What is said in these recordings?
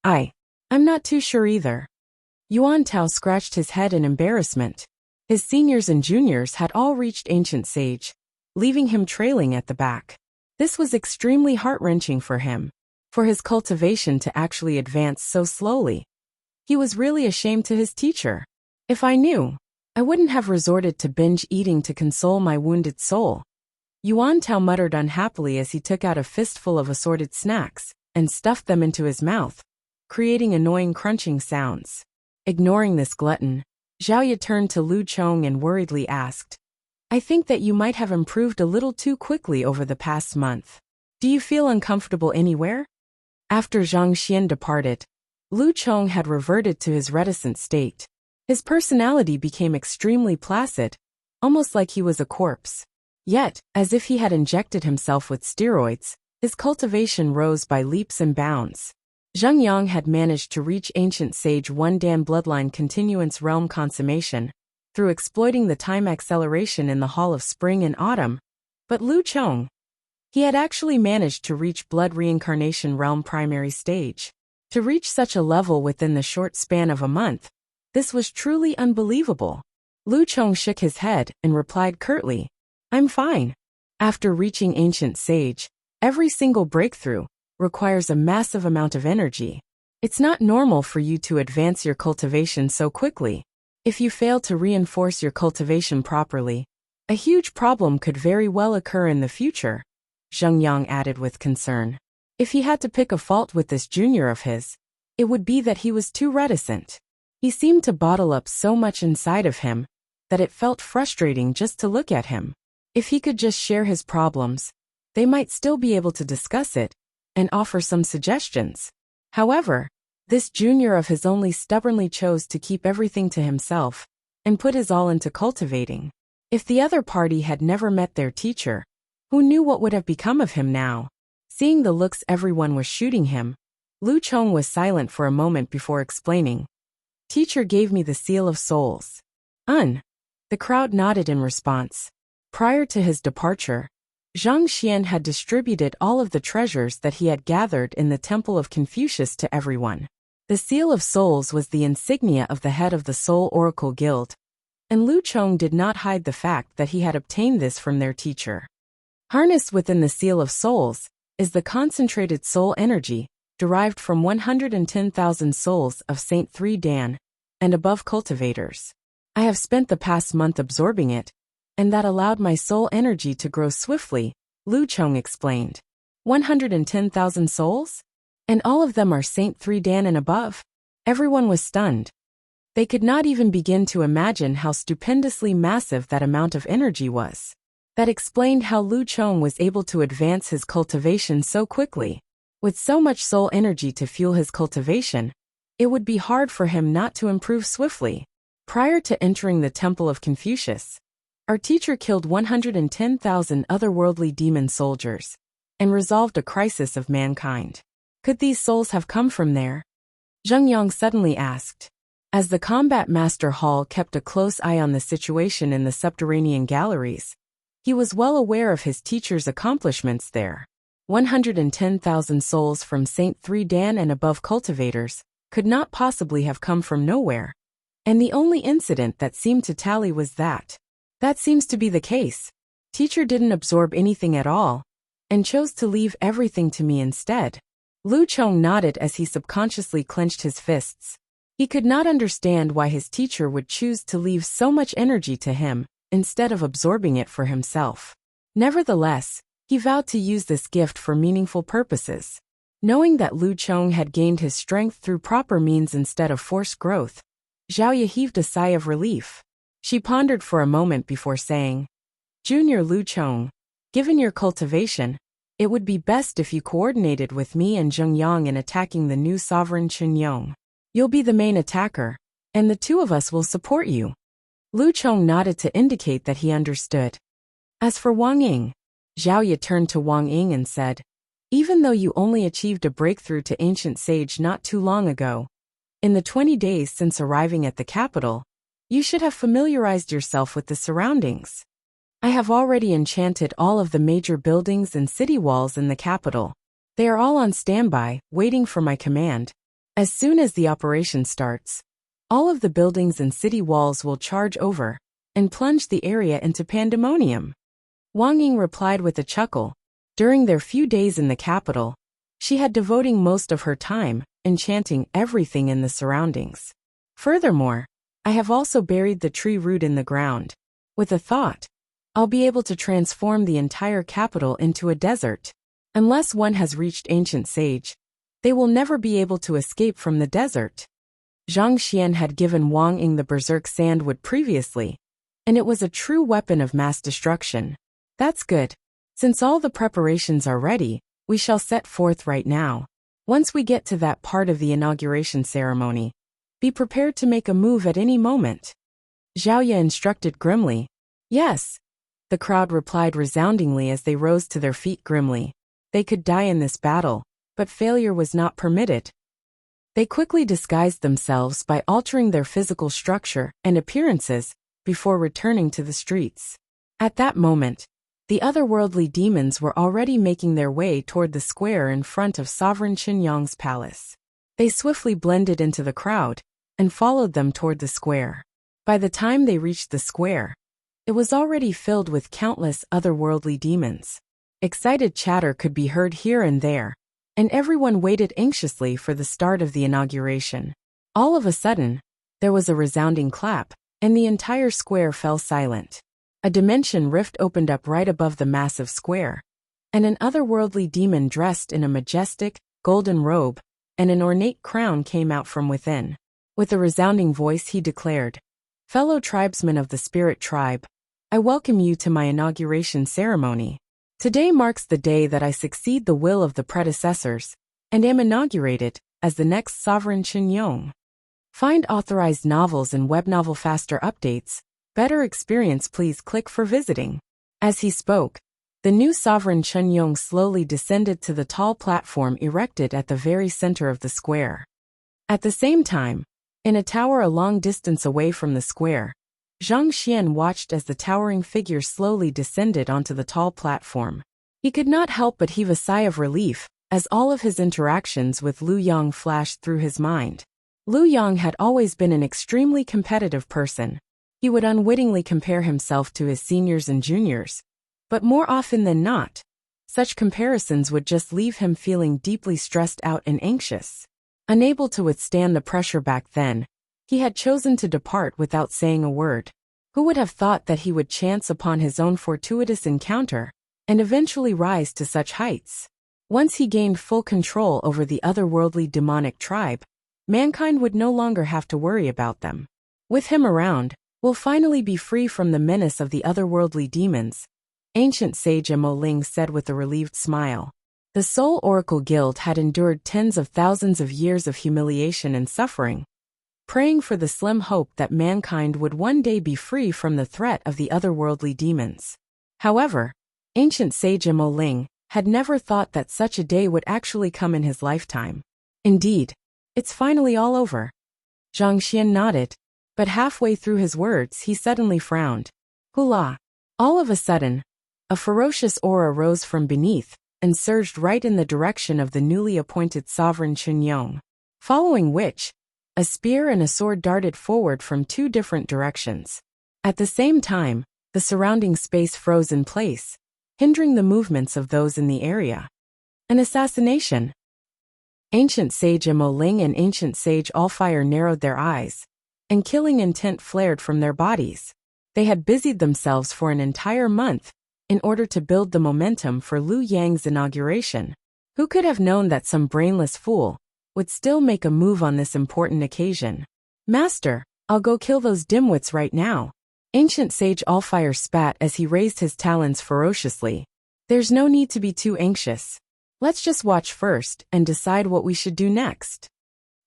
I'm not too sure either. Yuan Tao scratched his head in embarrassment. His seniors and juniors had all reached ancient sage, leaving him trailing at the back. This was extremely heart-wrenching for him, for his cultivation to actually advance so slowly. He was really ashamed to his teacher. If I knew, I wouldn't have resorted to binge eating to console my wounded soul. Yuan Tao muttered unhappily as he took out a fistful of assorted snacks and stuffed them into his mouth, creating annoying crunching sounds. Ignoring this glutton, Zhao turned to Lu Chong and worriedly asked, I think that you might have improved a little too quickly over the past month. Do you feel uncomfortable anywhere? After Zhang Xian departed, Lu Chong had reverted to his reticent state. His personality became extremely placid, almost like he was a corpse. Yet, as if he had injected himself with steroids, his cultivation rose by leaps and bounds. Zheng Yang had managed to reach Ancient Sage 1 Dan Bloodline Continuance Realm Consummation through exploiting the time acceleration in the Hall of Spring and Autumn, but Lu Chong, he had actually managed to reach Blood Reincarnation Realm Primary Stage. To reach such a level within the short span of a month, this was truly unbelievable. Lu Chong shook his head and replied curtly, I'm fine. After reaching Ancient Sage, every single breakthrough requires a massive amount of energy. It's not normal for you to advance your cultivation so quickly. If you fail to reinforce your cultivation properly, a huge problem could very well occur in the future, Zheng Yang added with concern. If he had to pick a fault with this junior of his, it would be that he was too reticent. He seemed to bottle up so much inside of him that it felt frustrating just to look at him. If he could just share his problems, they might still be able to discuss it and offer some suggestions. However, this junior of his only stubbornly chose to keep everything to himself and put his all into cultivating. If the other party had never met their teacher, who knew what would have become of him now? Seeing the looks everyone was shooting him, Lu Chong was silent for a moment before explaining. Teacher gave me the Seal of Souls. The crowd nodded in response. Prior to his departure, Zhang Xian had distributed all of the treasures that he had gathered in the Temple of Confucius to everyone. The Seal of Souls was the insignia of the head of the Soul Oracle Guild, and Lu Chong did not hide the fact that he had obtained this from their teacher. Harnessed within the Seal of Souls is the concentrated soul energy derived from 110,000 souls of Saint 3 Dan and above cultivators. I have spent the past month absorbing it, and that allowed my soul energy to grow swiftly, Lu Chong explained. 110,000 souls? And all of them are Saint 3 Dan and above? Everyone was stunned. They could not even begin to imagine how stupendously massive that amount of energy was. That explained how Lu Chong was able to advance his cultivation so quickly. With so much soul energy to fuel his cultivation, it would be hard for him not to improve swiftly. Prior to entering the Temple of Confucius, our teacher killed 110,000 otherworldly demon soldiers and resolved a crisis of mankind. Could these souls have come from there? Zheng Yang suddenly asked. As the Combat Master Hall kept a close eye on the situation in the subterranean galleries, he was well aware of his teacher's accomplishments there. 110,000 souls from Saint 3 Dan and above cultivators could not possibly have come from nowhere. And the only incident that seemed to tally was that. That seems to be the case. Teacher didn't absorb anything at all, and chose to leave everything to me instead. Lu Chong nodded as he subconsciously clenched his fists. He could not understand why his teacher would choose to leave so much energy to him, instead of absorbing it for himself. Nevertheless, he vowed to use this gift for meaningful purposes. Knowing that Lu Chong had gained his strength through proper means instead of forced growth, Zhao heaved a sigh of relief. She pondered for a moment before saying, Junior Lu Chong, given your cultivation, it would be best if you coordinated with me and Zheng Yang in attacking the new sovereign Chen Yong. You'll be the main attacker, and the two of us will support you. Lu Chong nodded to indicate that he understood. As for Wang Ying, Zhao turned to Wang Ying and said, even though you only achieved a breakthrough to Ancient Sage not too long ago, in the 20 days since arriving at the capital, you should have familiarized yourself with the surroundings. I have already enchanted all of the major buildings and city walls in the capital. They are all on standby, waiting for my command. As soon as the operation starts, all of the buildings and city walls will charge over and plunge the area into pandemonium. Wang Ying replied with a chuckle. During their few days in the capital, she had devoting most of her time enchanting everything in the surroundings. Furthermore, I have also buried the tree root in the ground. With a thought, I'll be able to transform the entire capital into a desert. Unless one has reached ancient sage, they will never be able to escape from the desert. Zhang Xian had given Wang Ying the berserk sandwood previously, and it was a true weapon of mass destruction. That's good. Since all the preparations are ready, we shall set forth right now. Once we get to that part of the inauguration ceremony, be prepared to make a move at any moment. Zhao Ye instructed grimly. Yes. The crowd replied resoundingly as they rose to their feet grimly. They could die in this battle, but failure was not permitted. They quickly disguised themselves by altering their physical structure and appearances before returning to the streets. At that moment, the otherworldly demons were already making their way toward the square in front of Sovereign Qinyang's palace. They swiftly blended into the crowd and followed them toward the square. By the time they reached the square, it was already filled with countless otherworldly demons. Excited chatter could be heard here and there, and everyone waited anxiously for the start of the inauguration. All of a sudden, there was a resounding clap, and the entire square fell silent. A dimension rift opened up right above the massive square, and an otherworldly demon dressed in a majestic, golden robe and an ornate crown came out from within. With a resounding voice he declared, "Fellow tribesmen of the Spirit Tribe, I welcome you to my inauguration ceremony. Today marks the day that I succeed the will of the predecessors and am inaugurated as the next Sovereign Qinyang. Find authorized novels and web novel faster updates. Better experience, please click for visiting." As he spoke, the new Sovereign Qinyang slowly descended to the tall platform erected at the very center of the square. At the same time, in a tower a long distance away from the square, Zhang Xian watched as the towering figure slowly descended onto the tall platform. He could not help but heave a sigh of relief, as all of his interactions with Lu Yang flashed through his mind. Lu Yang had always been an extremely competitive person. He would unwittingly compare himself to his seniors and juniors, but more often than not, such comparisons would just leave him feeling deeply stressed out and anxious. Unable to withstand the pressure back then, he had chosen to depart without saying a word. Who would have thought that he would chance upon his own fortuitous encounter and eventually rise to such heights? Once he gained full control over the otherworldly demonic tribe, mankind would no longer have to worry about them. With him around, we'll finally be free from the menace of the otherworldly demons, ancient sage Mo Ling said with a relieved smile. The Soul Oracle Guild had endured tens of thousands of years of humiliation and suffering, praying for the slim hope that mankind would one day be free from the threat of the otherworldly demons. However, ancient sage Mo Ling had never thought that such a day would actually come in his lifetime. Indeed, it's finally all over. Zhang Xian nodded, but halfway through his words he suddenly frowned. Hula! All of a sudden, a ferocious aura rose from beneath and surged right in the direction of the newly appointed Sovereign Qinyang, following which, a spear and a sword darted forward from two different directions. At the same time, the surrounding space froze in place, hindering the movements of those in the area. An assassination. Ancient sage Mo Ling and ancient sage Allfire narrowed their eyes, and killing intent flared from their bodies. They had busied themselves for an entire month in order to build the momentum for Lu Yang's inauguration. Who could have known that some brainless fool would still make a move on this important occasion? "Master, I'll go kill those dimwits right now." Ancient sage Allfire spat as he raised his talons ferociously. "There's no need to be too anxious. Let's just watch first and decide what we should do next."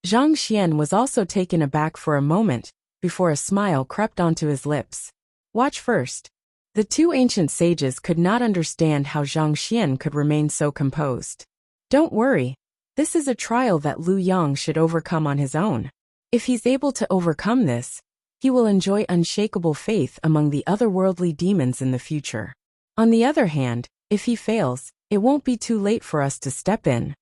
Zhang Xian was also taken aback for a moment, before a smile crept onto his lips. Watch first. The two ancient sages could not understand how Zhang Xian could remain so composed. "Don't worry. This is a trial that Lu Yang should overcome on his own. If he's able to overcome this, he will enjoy unshakable faith among the otherworldly demons in the future. On the other hand, if he fails, it won't be too late for us to step in."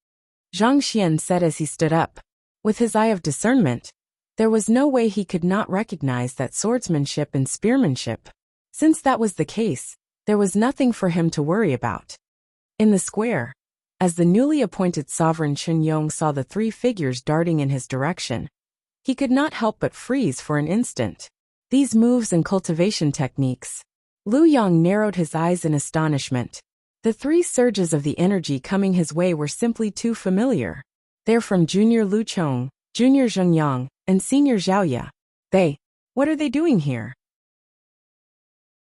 Zhang Xian said as he stood up. With his eye of discernment, there was no way he could not recognize that swordsmanship and spearmanship. Since that was the case, there was nothing for him to worry about. In the square, as the newly appointed sovereign Chen Yong saw the three figures darting in his direction, he could not help but freeze for an instant. These moves and cultivation techniques. Lu Yong narrowed his eyes in astonishment. The three surges of the energy coming his way were simply too familiar. They're from Junior Lu Chong, Junior Zheng Yang, and Senior Zhao Ye. What are they doing here?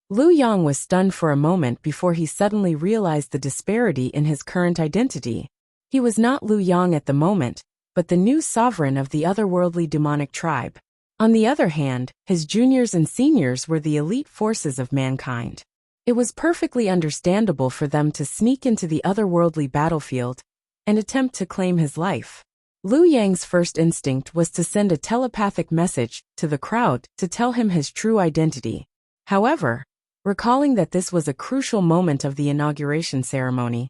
Lu Yang was stunned for a moment before he suddenly realized the disparity in his current identity. He was not Lu Yang at the moment, but the new sovereign of the otherworldly demonic tribe. On the other hand, his juniors and seniors were the elite forces of mankind. It was perfectly understandable for them to sneak into the otherworldly battlefield and attempt to claim his life. Lu Yang's first instinct was to send a telepathic message to the crowd to tell him his true identity. However, recalling that this was a crucial moment of the inauguration ceremony,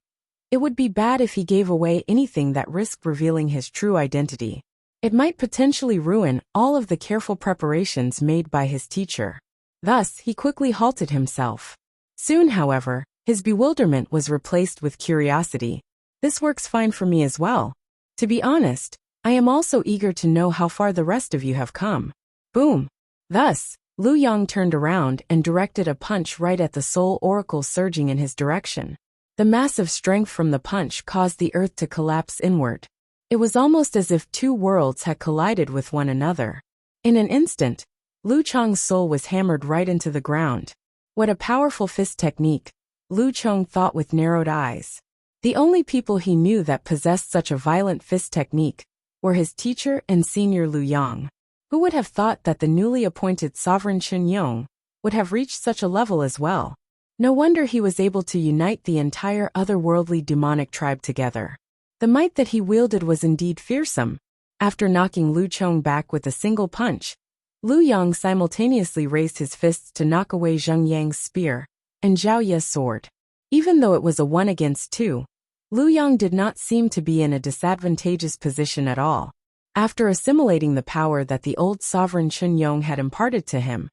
it would be bad if he gave away anything that risked revealing his true identity. It might potentially ruin all of the careful preparations made by his teacher. Thus, he quickly halted himself. Soon, however, his bewilderment was replaced with curiosity. This works fine for me as well. To be honest, I am also eager to know how far the rest of you have come. Boom. Thus, Lu Yang turned around and directed a punch right at the Soul Oracle surging in his direction. The massive strength from the punch caused the earth to collapse inward. It was almost as if two worlds had collided with one another. In an instant, Lu Chong's soul was hammered right into the ground. What a powerful fist technique, Lu Chong thought with narrowed eyes. The only people he knew that possessed such a violent fist technique were his teacher and senior Lu Yang. Who would have thought that the newly appointed sovereign Chen Yong would have reached such a level as well? No wonder he was able to unite the entire otherworldly demonic tribe together. The might that he wielded was indeed fearsome. After knocking Lu Chong back with a single punch, Lu Yang simultaneously raised his fists to knock away Zheng Yang's spear and Zhao Ye's sword. Even though it was a 1 against 2, Lu Yang did not seem to be in a disadvantageous position at all. After assimilating the power that the old sovereign Chen Yong had imparted to him,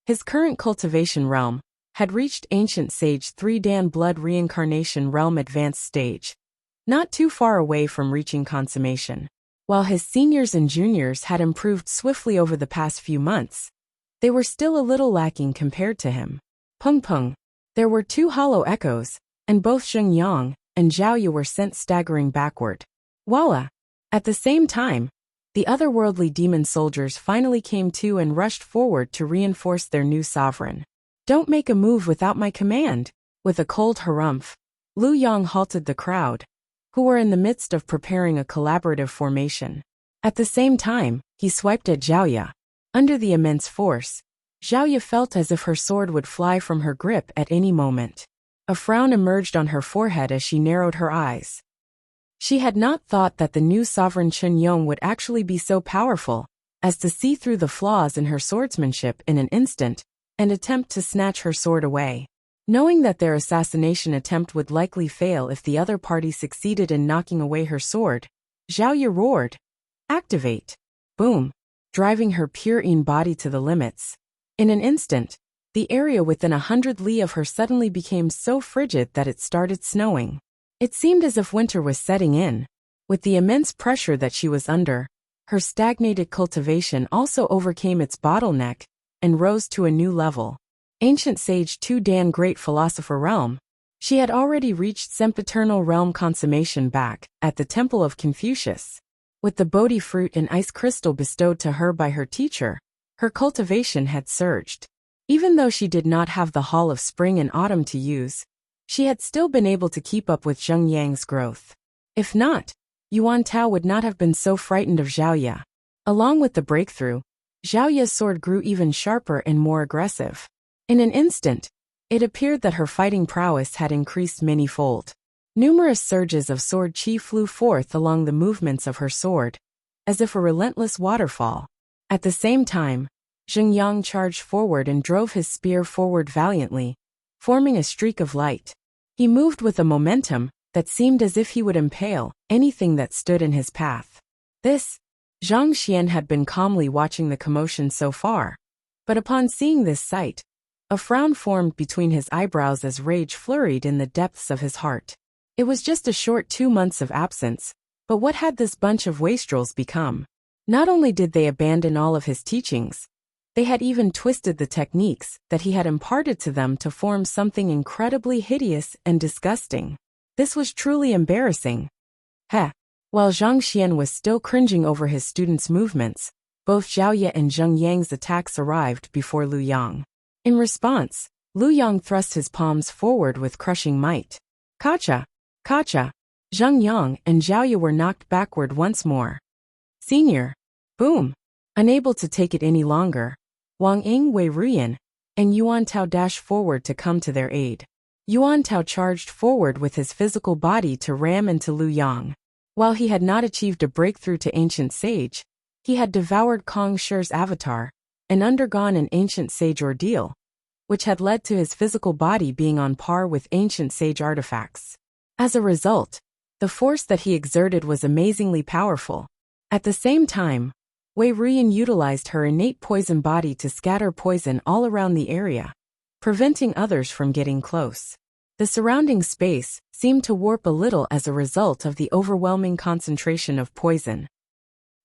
his current cultivation realm had reached Ancient Sage 3 Dan Blood Reincarnation Realm Advanced Stage, not too far away from reaching consummation. While his seniors and juniors had improved swiftly over the past few months, they were still a little lacking compared to him. Pung pung. There were 2 hollow echoes, and both Zheng Yang and Zhao Ye were sent staggering backward. Voila! At the same time, the otherworldly demon soldiers finally came to and rushed forward to reinforce their new sovereign. Don't make a move without my command. With a cold harumph, Lu Yang halted the crowd, who were in the midst of preparing a collaborative formation. At the same time, he swiped at Zhao Ye. Under the immense force, Zhao Ye felt as if her sword would fly from her grip at any moment. A frown emerged on her forehead as she narrowed her eyes. She had not thought that the new sovereign Chen Yong would actually be so powerful as to see through the flaws in her swordsmanship in an instant and attempt to snatch her sword away. Knowing that their assassination attempt would likely fail if the other party succeeded in knocking away her sword, Zhao Ye roared, "Activate!" Boom! Driving her pure-in body to the limits. In an instant, the area within 100 li of her suddenly became so frigid that it started snowing. It seemed as if winter was setting in. With the immense pressure that she was under, her stagnated cultivation also overcame its bottleneck and rose to a new level. Ancient Sage 2 Dan Great Philosopher Realm. She had already reached sempiternal realm consummation back at the Temple of Confucius. With the Bodhi fruit and ice crystal bestowed to her by her teacher, her cultivation had surged. Even though she did not have the Hall of Spring and Autumn to use, she had still been able to keep up with Zheng Yang's growth. If not, Yuan Tao would not have been so frightened of Zhao Ye. Along with the breakthrough, Zhao Ye's sword grew even sharper and more aggressive. In an instant, it appeared that her fighting prowess had increased many-fold. Numerous surges of sword chi flew forth along the movements of her sword, as if a relentless waterfall. At the same time, Zheng Yang charged forward and drove his spear forward valiantly, forming a streak of light. He moved with a momentum that seemed as if he would impale anything that stood in his path. This, Zhang Xian had been calmly watching the commotion so far, but upon seeing this sight, a frown formed between his eyebrows as rage flurried in the depths of his heart. It was just a short 2 months of absence, but what had this bunch of wastrels become? Not only did they abandon all of his teachings, they had even twisted the techniques that he had imparted to them to form something incredibly hideous and disgusting. This was truly embarrassing. Heh. While Zhang Xian was still cringing over his students' movements, both Zhao Ye and Zheng Yang's attacks arrived before Lu Yang. In response, Lu Yang thrust his palms forward with crushing might. Kacha! Kacha! Zheng Yang and Zhao Ye were knocked backward once more. Senior! Boom! Unable to take it any longer, Wang Ying, Wei Ruyan, and Yuan Tao dashed forward to come to their aid. Yuan Tao charged forward with his physical body to ram into Lu Yang. While he had not achieved a breakthrough to Ancient Sage, he had devoured Kong Shi's avatar and undergone an Ancient Sage ordeal, which had led to his physical body being on par with Ancient Sage artifacts. As a result, the force that he exerted was amazingly powerful. At the same time, Wei Ruyan utilized her innate poison body to scatter poison all around the area, preventing others from getting close. The surrounding space seemed to warp a little as a result of the overwhelming concentration of poison.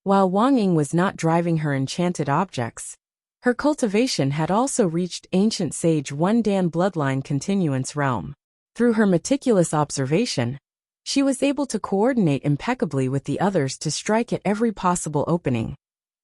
While Wang Ying was not driving her enchanted objects, her cultivation had also reached Ancient Sage 1 Dan bloodline continuance realm. Through her meticulous observation, she was able to coordinate impeccably with the others to strike at every possible opening,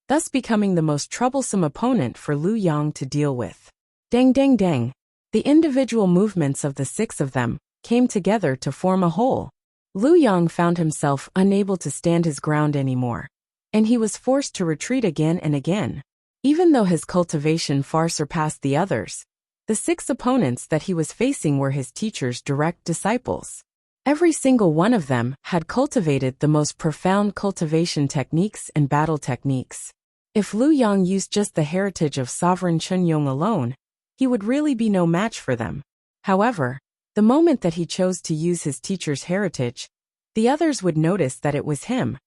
thus becoming the most troublesome opponent for Lu Yang to deal with. Dang dang dang! The individual movements of the 6 of them came together to form a whole. Lu Yang found himself unable to stand his ground anymore, and he was forced to retreat again and again. Even though his cultivation far surpassed the others, the 6 opponents that he was facing were his teacher's direct disciples. Every single one of them had cultivated the most profound cultivation techniques and battle techniques. If Lu Yang used just the heritage of Sovereign Chunyong alone, he would really be no match for them. However, the moment that he chose to use his teacher's heritage, the others would notice that it was him,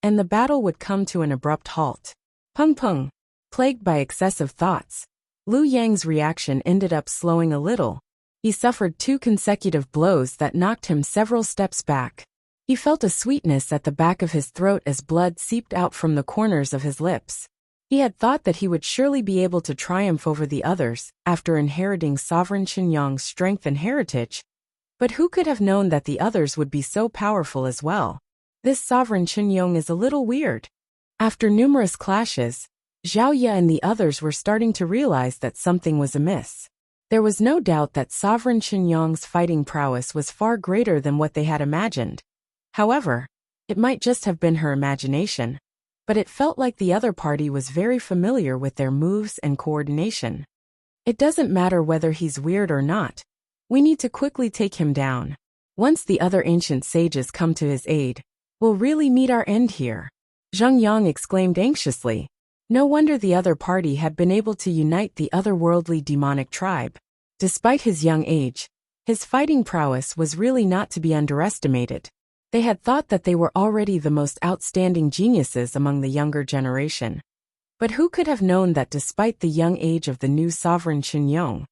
and the battle would come to an abrupt halt. Pung pung! Plagued by excessive thoughts, Lu Yang's reaction ended up slowing a little. He suffered 2 consecutive blows that knocked him several steps back. He felt a sweetness at the back of his throat as blood seeped out from the corners of his lips. He had thought that he would surely be able to triumph over the others after inheriting Sovereign Chunyong's strength and heritage, but who could have known that the others would be so powerful as well? This Sovereign Chunyong is a little weird. After numerous clashes, Zhao Ye and the others were starting to realize that something was amiss. There was no doubt that Sovereign Chunyong's fighting prowess was far greater than what they had imagined. However, it might just have been her imagination, but it felt like the other party was very familiar with their moves and coordination. It doesn't matter whether he's weird or not. We need to quickly take him down. Once the other ancient sages come to his aid, we'll really meet our end here. Zheng Yang exclaimed anxiously. No wonder the other party had been able to unite the otherworldly demonic tribe. Despite his young age, his fighting prowess was really not to be underestimated. They had thought that they were already the most outstanding geniuses among the younger generation. But who could have known that despite the young age of the new Sovereign Chunyong,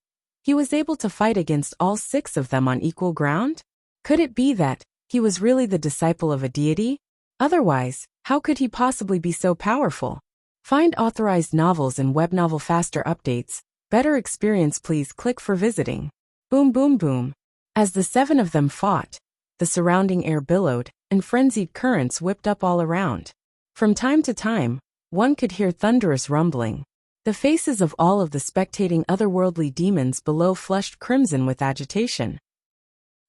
he was able to fight against all 6 of them on equal ground? Could it be that he was really the disciple of a deity? Otherwise, how could he possibly be so powerful? Find authorized novels and web novel faster updates. Better experience, please click for visiting. Boom boom boom. As the 7 of them fought, the surrounding air billowed, and frenzied currents whipped up all around. From time to time, one could hear thunderous rumbling. The faces of all of the spectating otherworldly demons below flushed crimson with agitation.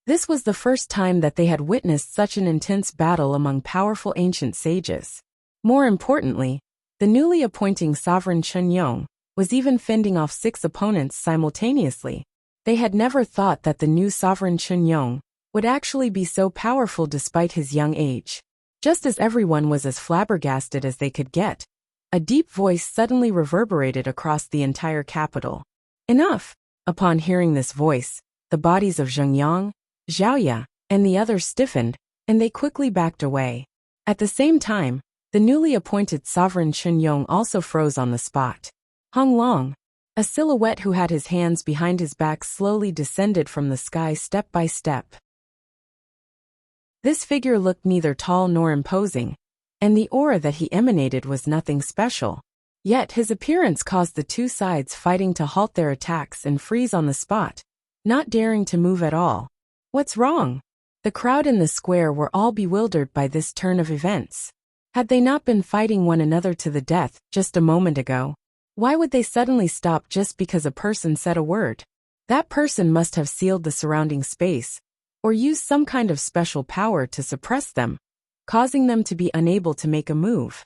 This was the first time that they had witnessed such an intense battle among powerful ancient sages. More importantly, the newly appointing Sovereign Chunyong was even fending off 6 opponents simultaneously. They had never thought that the new Sovereign Chunyong would actually be so powerful despite his young age. Just as everyone was as flabbergasted as they could get, a deep voice suddenly reverberated across the entire capital. Enough! Upon hearing this voice, the bodies of Zheng Yang, Zhao Ye, and the others stiffened, and they quickly backed away. At the same time, The newly appointed sovereign Chunyong also froze on the spot. Hong Long, a silhouette who had his hands behind his back, slowly descended from the sky step by step. This figure looked neither tall nor imposing, and the aura that he emanated was nothing special. Yet his appearance caused the two sides fighting to halt their attacks and freeze on the spot, not daring to move at all. What's wrong? The crowd in the square were all bewildered by this turn of events. Had they not been fighting one another to the death just a moment ago? Why would they suddenly stop just because a person said a word? That person must have sealed the surrounding space, or used some kind of special power to suppress them, causing them to be unable to make a move.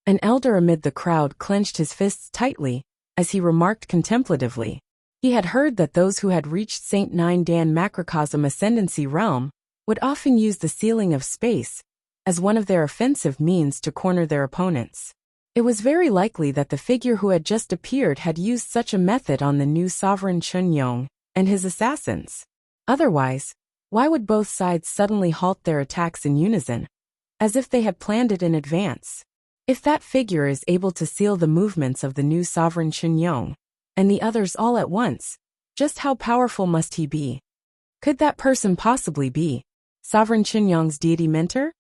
An elder amid the crowd clenched his fists tightly, as he remarked contemplatively. He had heard that those who had reached St. Nine Dan Macrocosm Ascendancy realm would often use the sealing of space as one of their offensive means to corner their opponents. It was very likely that the figure who had just appeared had used such a method on the new sovereign Chunyong and his assassins. Otherwise, why would both sides suddenly halt their attacks in unison, as if they had planned it in advance? If that figure is able to seal the movements of the new sovereign Chunyong and the others all at once, just how powerful must he be? Could that person possibly be Sovereign Chunyong's deity mentor?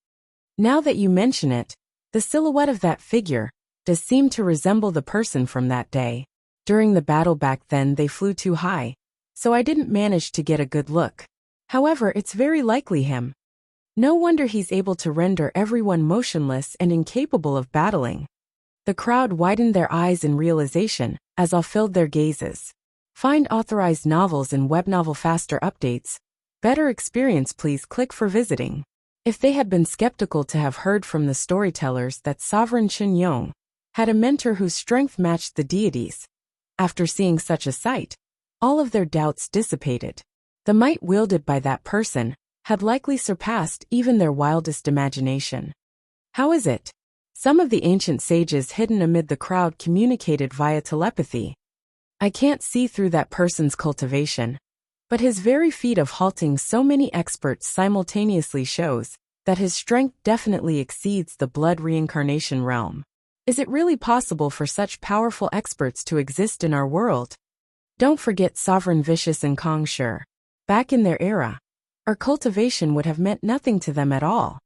Now that you mention it, the silhouette of that figure does seem to resemble the person from that day. During the battle back then they flew too high, so I didn't manage to get a good look. However, it's very likely him. No wonder he's able to render everyone motionless and incapable of battling. The crowd widened their eyes in realization as awe filled their gazes. Find authorized novels and web novel faster updates. Better experience, please click for visiting. If they had been skeptical to have heard from the storytellers that Sovereign Chunyong had a mentor whose strength matched the deities, after seeing such a sight, all of their doubts dissipated. The might wielded by that person had likely surpassed even their wildest imagination. How is it? Some of the ancient sages hidden amid the crowd communicated via telepathy. I can't see through that person's cultivation, but his very feat of halting so many experts simultaneously shows that his strength definitely exceeds the blood reincarnation realm. Is it really possible for such powerful experts to exist in our world? Don't forget Sovereign Vicious and Kong Shi. Back in their era, our cultivation would have meant nothing to them at all.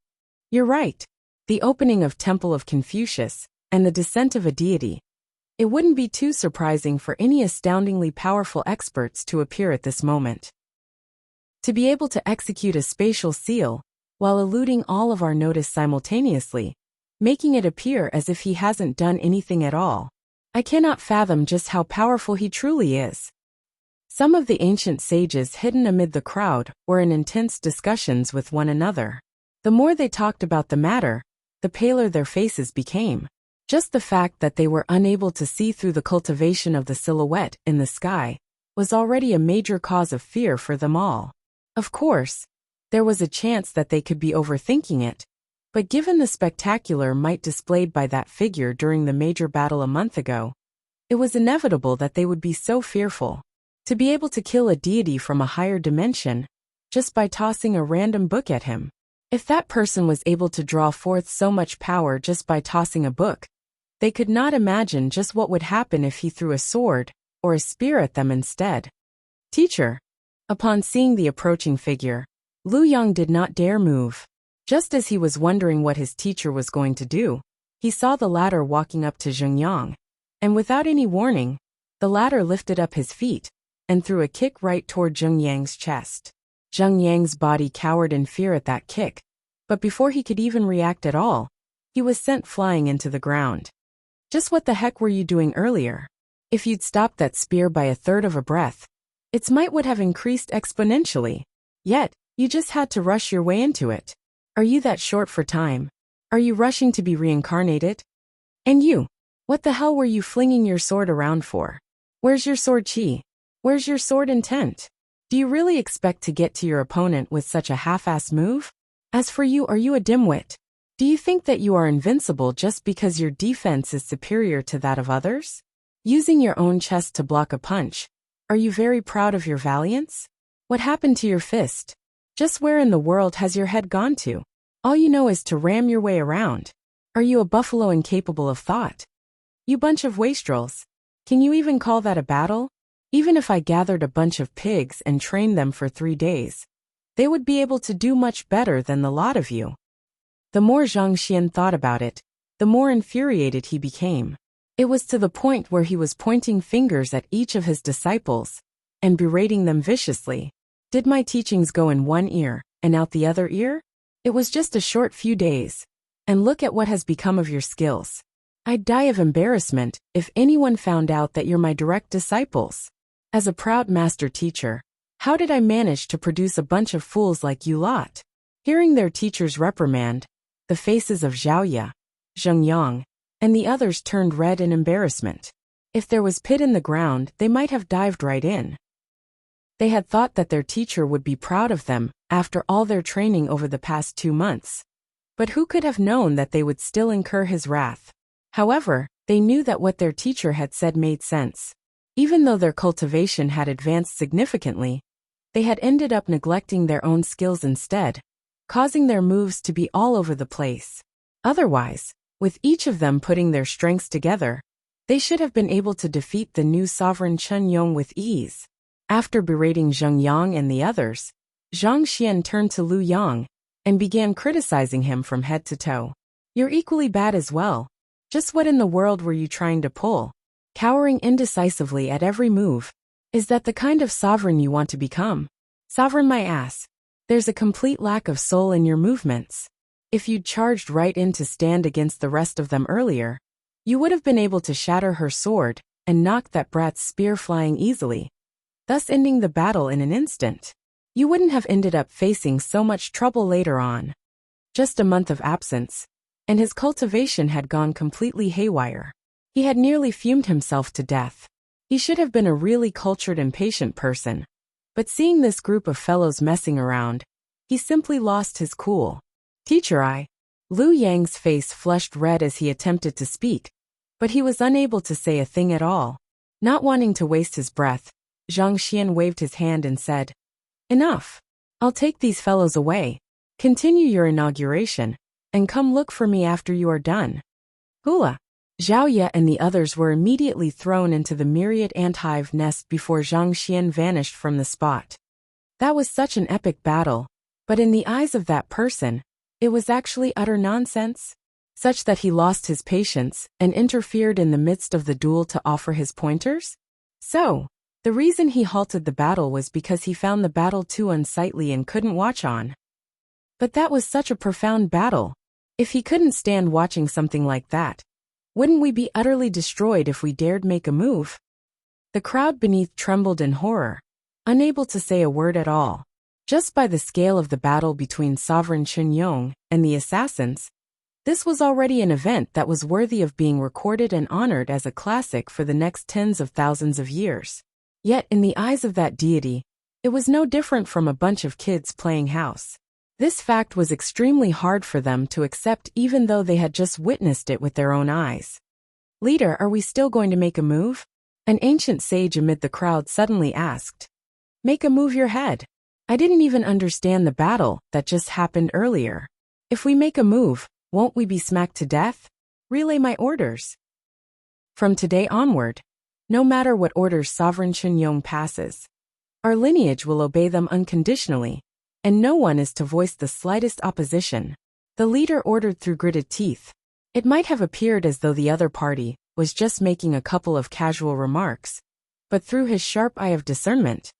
You're right. The opening of Temple of Confucius and the descent of a deity. It wouldn't be too surprising for any astoundingly powerful experts to appear at this moment. To be able to execute a spatial seal while eluding all of our notice simultaneously, making it appear as if he hasn't done anything at all. I cannot fathom just how powerful he truly is. Some of the ancient sages hidden amid the crowd were in intense discussions with one another. The more they talked about the matter, the paler their faces became. Just the fact that they were unable to see through the cultivation of the silhouette in the sky was already a major cause of fear for them all. Of course, there was a chance that they could be overthinking it, but given the spectacular might displayed by that figure during the major battle a month ago, it was inevitable that they would be so fearful. To be able to kill a deity from a higher dimension just by tossing a random book at him. If that person was able to draw forth so much power just by tossing a book, they could not imagine just what would happen if he threw a sword or a spear at them instead. Teacher. Upon seeing the approaching figure, Lu Yang did not dare move. Just as he was wondering what his teacher was going to do, he saw the latter walking up to Zheng Yang, and without any warning, the latter lifted up his feet and threw a kick right toward Zheng Yang's chest. Zheng Yang's body cowered in fear at that kick, but before he could even react at all, he was sent flying into the ground. Just what the heck were you doing earlier? If you'd stopped that spear by a third of a breath, its might would have increased exponentially. Yet, you just had to rush your way into it. Are you that short for time? Are you rushing to be reincarnated? And you, what the hell were you flinging your sword around for? Where's your sword chi? Where's your sword intent? Do you really expect to get to your opponent with such a half-ass move? As for you, are you a dimwit? Do you think that you are invincible just because your defense is superior to that of others? Using your own chest to block a punch, are you very proud of your valiance? What happened to your fist? Just where in the world has your head gone to? All you know is to ram your way around. Are you a buffalo incapable of thought? You bunch of wastrels. Can you even call that a battle? Even if I gathered a bunch of pigs and trained them for 3 days, they would be able to do much better than the lot of you. The more Zhang Xian thought about it, the more infuriated he became. It was to the point where he was pointing fingers at each of his disciples and berating them viciously. Did my teachings go in one ear and out the other ear? It was just a short few days, and look at what has become of your skills. I'd die of embarrassment if anyone found out that you're my direct disciples. As a proud master teacher, how did I manage to produce a bunch of fools like you lot? Hearing their teacher's reprimand, the faces of Zhaoye, Zheng Yang, and the others turned red in embarrassment. If there was pit in the ground, they might have dived right in. They had thought that their teacher would be proud of them after all their training over the past 2 months. But who could have known that they would still incur his wrath? However, they knew that what their teacher had said made sense. Even though their cultivation had advanced significantly, they had ended up neglecting their own skills instead, causing their moves to be all over the place. Otherwise, with each of them putting their strengths together, they should have been able to defeat the new sovereign Chen Yong with ease. After berating Zheng Yang and the others, Zhang Xian turned to Lu Yang and began criticizing him from head to toe. You're equally bad as well. Just what in the world were you trying to pull? Cowering indecisively at every move. Is that the kind of sovereign you want to become? Sovereign my ass. There's a complete lack of soul in your movements. If you'd charged right in to stand against the rest of them earlier, you would have been able to shatter her sword and knock that brat's spear flying easily, thus ending the battle in an instant. You wouldn't have ended up facing so much trouble later on. Just a month of absence, and his cultivation had gone completely haywire. He had nearly fumed himself to death. He should have been a really cultured and patient person. But seeing this group of fellows messing around, he simply lost his cool. Teacher, Lu Yang's face flushed red as he attempted to speak, but he was unable to say a thing at all. Not wanting to waste his breath, Zhang Xian waved his hand and said, Enough. I'll take these fellows away. Continue your inauguration, and come look for me after you are done. Hula. Zhaoye and the others were immediately thrown into the myriad ant-hive nest before Zhang Xian vanished from the spot. That was such an epic battle, but in the eyes of that person, it was actually utter nonsense, such that he lost his patience and interfered in the midst of the duel to offer his pointers? So, the reason he halted the battle was because he found the battle too unsightly and couldn't watch on. But that was such a profound battle. If he couldn't stand watching something like that, wouldn't we be utterly destroyed if we dared make a move? The crowd beneath trembled in horror, unable to say a word at all. Just by the scale of the battle between Sovereign Chen Yong and the assassins, this was already an event that was worthy of being recorded and honored as a classic for the next tens of thousands of years. Yet in the eyes of that deity, it was no different from a bunch of kids playing house. This fact was extremely hard for them to accept even though they had just witnessed it with their own eyes. Leader, are we still going to make a move? An ancient sage amid the crowd suddenly asked. Make a move your head. I didn't even understand the battle that just happened earlier. If we make a move, won't we be smacked to death? Relay my orders. From today onward, no matter what orders Sovereign Chen Yong passes, our lineage will obey them unconditionally, and no one is to voice the slightest opposition. The leader ordered through gritted teeth. It might have appeared as though the other party was just making a couple of casual remarks, but through his sharp eye of discernment,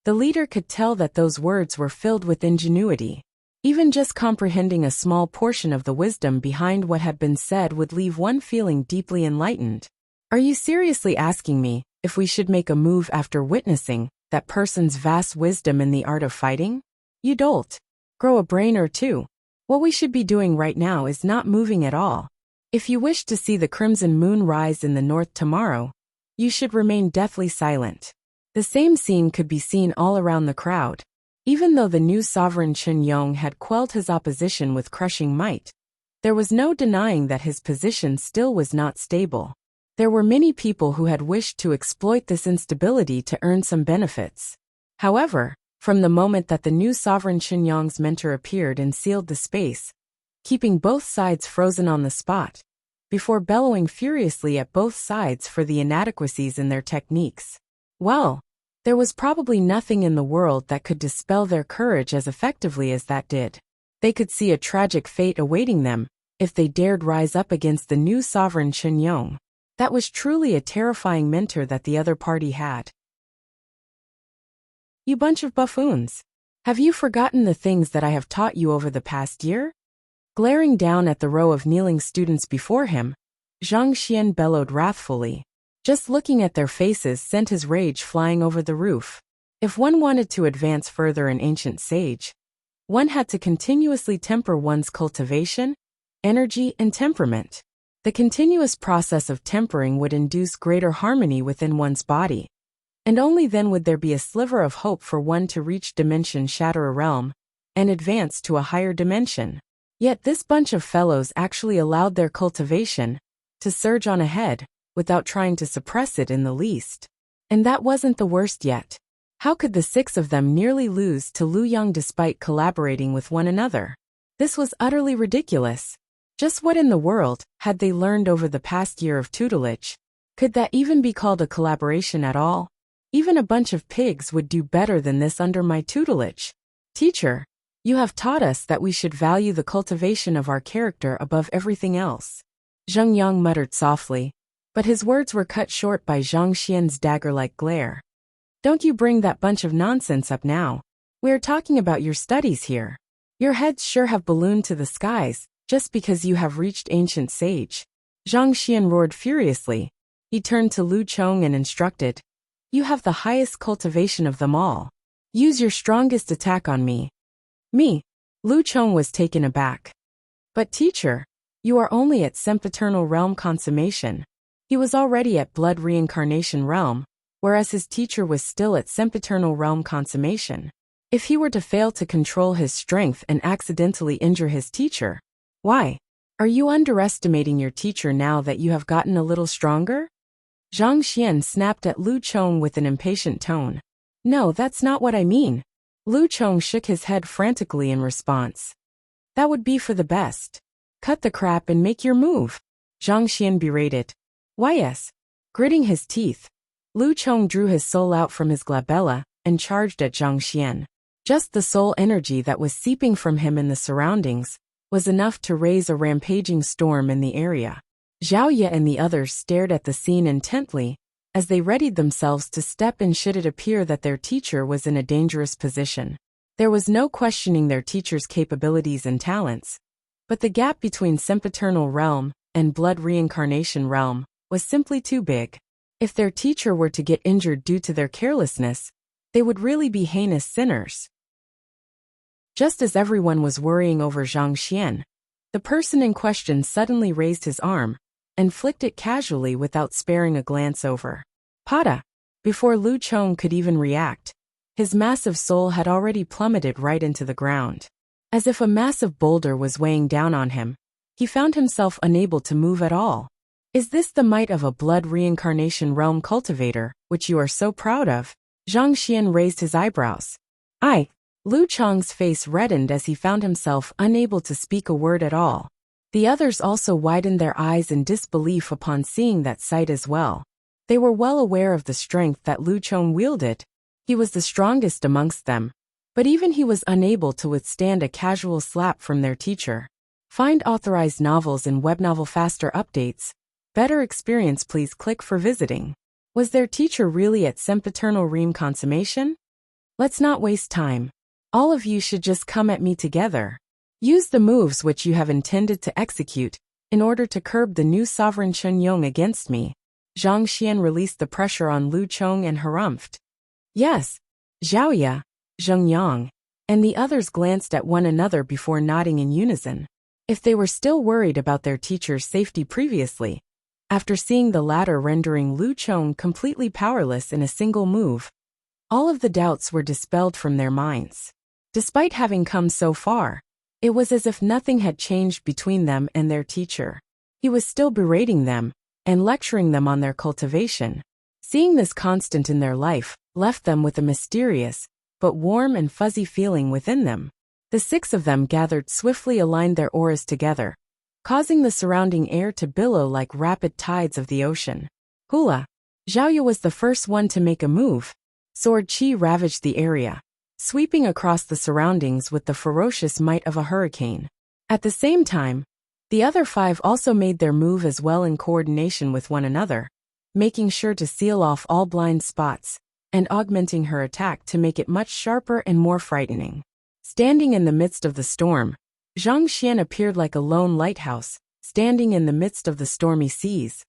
the leader could tell that those words were filled with ingenuity. Even just comprehending a small portion of the wisdom behind what had been said would leave one feeling deeply enlightened. Are you seriously asking me if we should make a move after witnessing that person's vast wisdom in the art of fighting? You dolt. Grow a brain or two. What we should be doing right now is not moving at all. If you wish to see the crimson moon rise in the north tomorrow, you should remain deathly silent. The same scene could be seen all around the crowd. Even though the new sovereign Chen Yong had quelled his opposition with crushing might, there was no denying that his position still was not stable. There were many people who had wished to exploit this instability to earn some benefits. However, from the moment that the new sovereign Chen Yong's mentor appeared and sealed the space, keeping both sides frozen on the spot, before bellowing furiously at both sides for the inadequacies in their techniques. Well, there was probably nothing in the world that could dispel their courage as effectively as that did. They could see a tragic fate awaiting them if they dared rise up against the new sovereign Chen Yong. That was truly a terrifying mentor that the other party had. You bunch of buffoons. Have you forgotten the things that I have taught you over the past year? Glaring down at the row of kneeling students before him, Zhang Xian bellowed wrathfully. Just looking at their faces sent his rage flying over the roof. If one wanted to advance further in ancient sage, one had to continuously temper one's cultivation, energy, and temperament. The continuous process of tempering would induce greater harmony within one's body, and only then would there be a sliver of hope for one to reach dimension shatter a realm and advance to a higher dimension. Yet this bunch of fellows actually allowed their cultivation to surge on ahead without trying to suppress it in the least. And that wasn't the worst yet. How could the 6 of them nearly lose to Lu Yang despite collaborating with one another? This was utterly ridiculous. Just what in the world had they learned over the past year of tutelage? Could that even be called a collaboration at all? Even a bunch of pigs would do better than this under my tutelage. Teacher, you have taught us that we should value the cultivation of our character above everything else. Zheng Yang muttered softly, but his words were cut short by Zhang Xian's dagger-like glare. Don't you bring that bunch of nonsense up now. We are talking about your studies here. Your heads sure have ballooned to the skies, just because you have reached ancient sage. Zhang Xian roared furiously. He turned to Lu Chong and instructed, You have the highest cultivation of them all. Use your strongest attack on me. Me? Lu Chong was taken aback. But teacher, you are only at sempiternal realm consummation. He was already at blood reincarnation realm, whereas his teacher was still at sempiternal realm consummation. If he were to fail to control his strength and accidentally injure his teacher, why? Are you underestimating your teacher now that you have gotten a little stronger? Zhang Xian snapped at Lu Chong with an impatient tone. No, that's not what I mean. Lu Chong shook his head frantically in response. That would be for the best. Cut the crap and make your move. Zhang Xian berated. Why yes. Gritting his teeth, Lu Chong drew his soul out from his glabella and charged at Zhang Xian. Just the soul energy that was seeping from him in the surroundings was enough to raise a rampaging storm in the area. Zhao Ye and the others stared at the scene intently as they readied themselves to step in should it appear that their teacher was in a dangerous position. There was no questioning their teacher's capabilities and talents, but the gap between sempiternal realm and blood reincarnation realm was simply too big. If their teacher were to get injured due to their carelessness, they would really be heinous sinners. Just as everyone was worrying over Zhang Xian, the person in question suddenly raised his arm and flicked it casually without sparing a glance over. Pada! Before Lu Chong could even react, his massive soul had already plummeted right into the ground. As if a massive boulder was weighing down on him, he found himself unable to move at all. Is this the might of a blood reincarnation realm cultivator, which you are so proud of? Zhang Xian raised his eyebrows. Lu Chong's face reddened as he found himself unable to speak a word at all. The others also widened their eyes in disbelief upon seeing that sight as well. They were well aware of the strength that Lu Chong wielded. He was the strongest amongst them, but even he was unable to withstand a casual slap from their teacher. Find authorized novels in Webnovel Faster updates. Better experience, please click for visiting. Was their teacher really at sempiternal realm consummation? Let's not waste time. All of you should just come at me together. Use the moves which you have intended to execute in order to curb the new sovereign Chen Yong against me. Zhang Xian released the pressure on Lu Chong and harumphed. Yes. Zhao Ye, Zheng Yang, and the others glanced at one another before nodding in unison. If they were still worried about their teacher's safety previously, after seeing the latter rendering Lu Chong completely powerless in a single move, all of the doubts were dispelled from their minds. Despite having come so far, it was as if nothing had changed between them and their teacher. He was still berating them and lecturing them on their cultivation. Seeing this constant in their life left them with a mysterious, but warm and fuzzy feeling within them. The 6 of them gathered swiftly aligned their auras together, causing the surrounding air to billow like rapid tides of the ocean. Hula! Zhaoya was the first one to make a move. Sword Qi ravaged the area, sweeping across the surroundings with the ferocious might of a hurricane. At the same time, the other 5 also made their move as well in coordination with one another, making sure to seal off all blind spots, and augmenting her attack to make it much sharper and more frightening. Standing in the midst of the storm, Zhang Xian appeared like a lone lighthouse, standing in the midst of the stormy seas,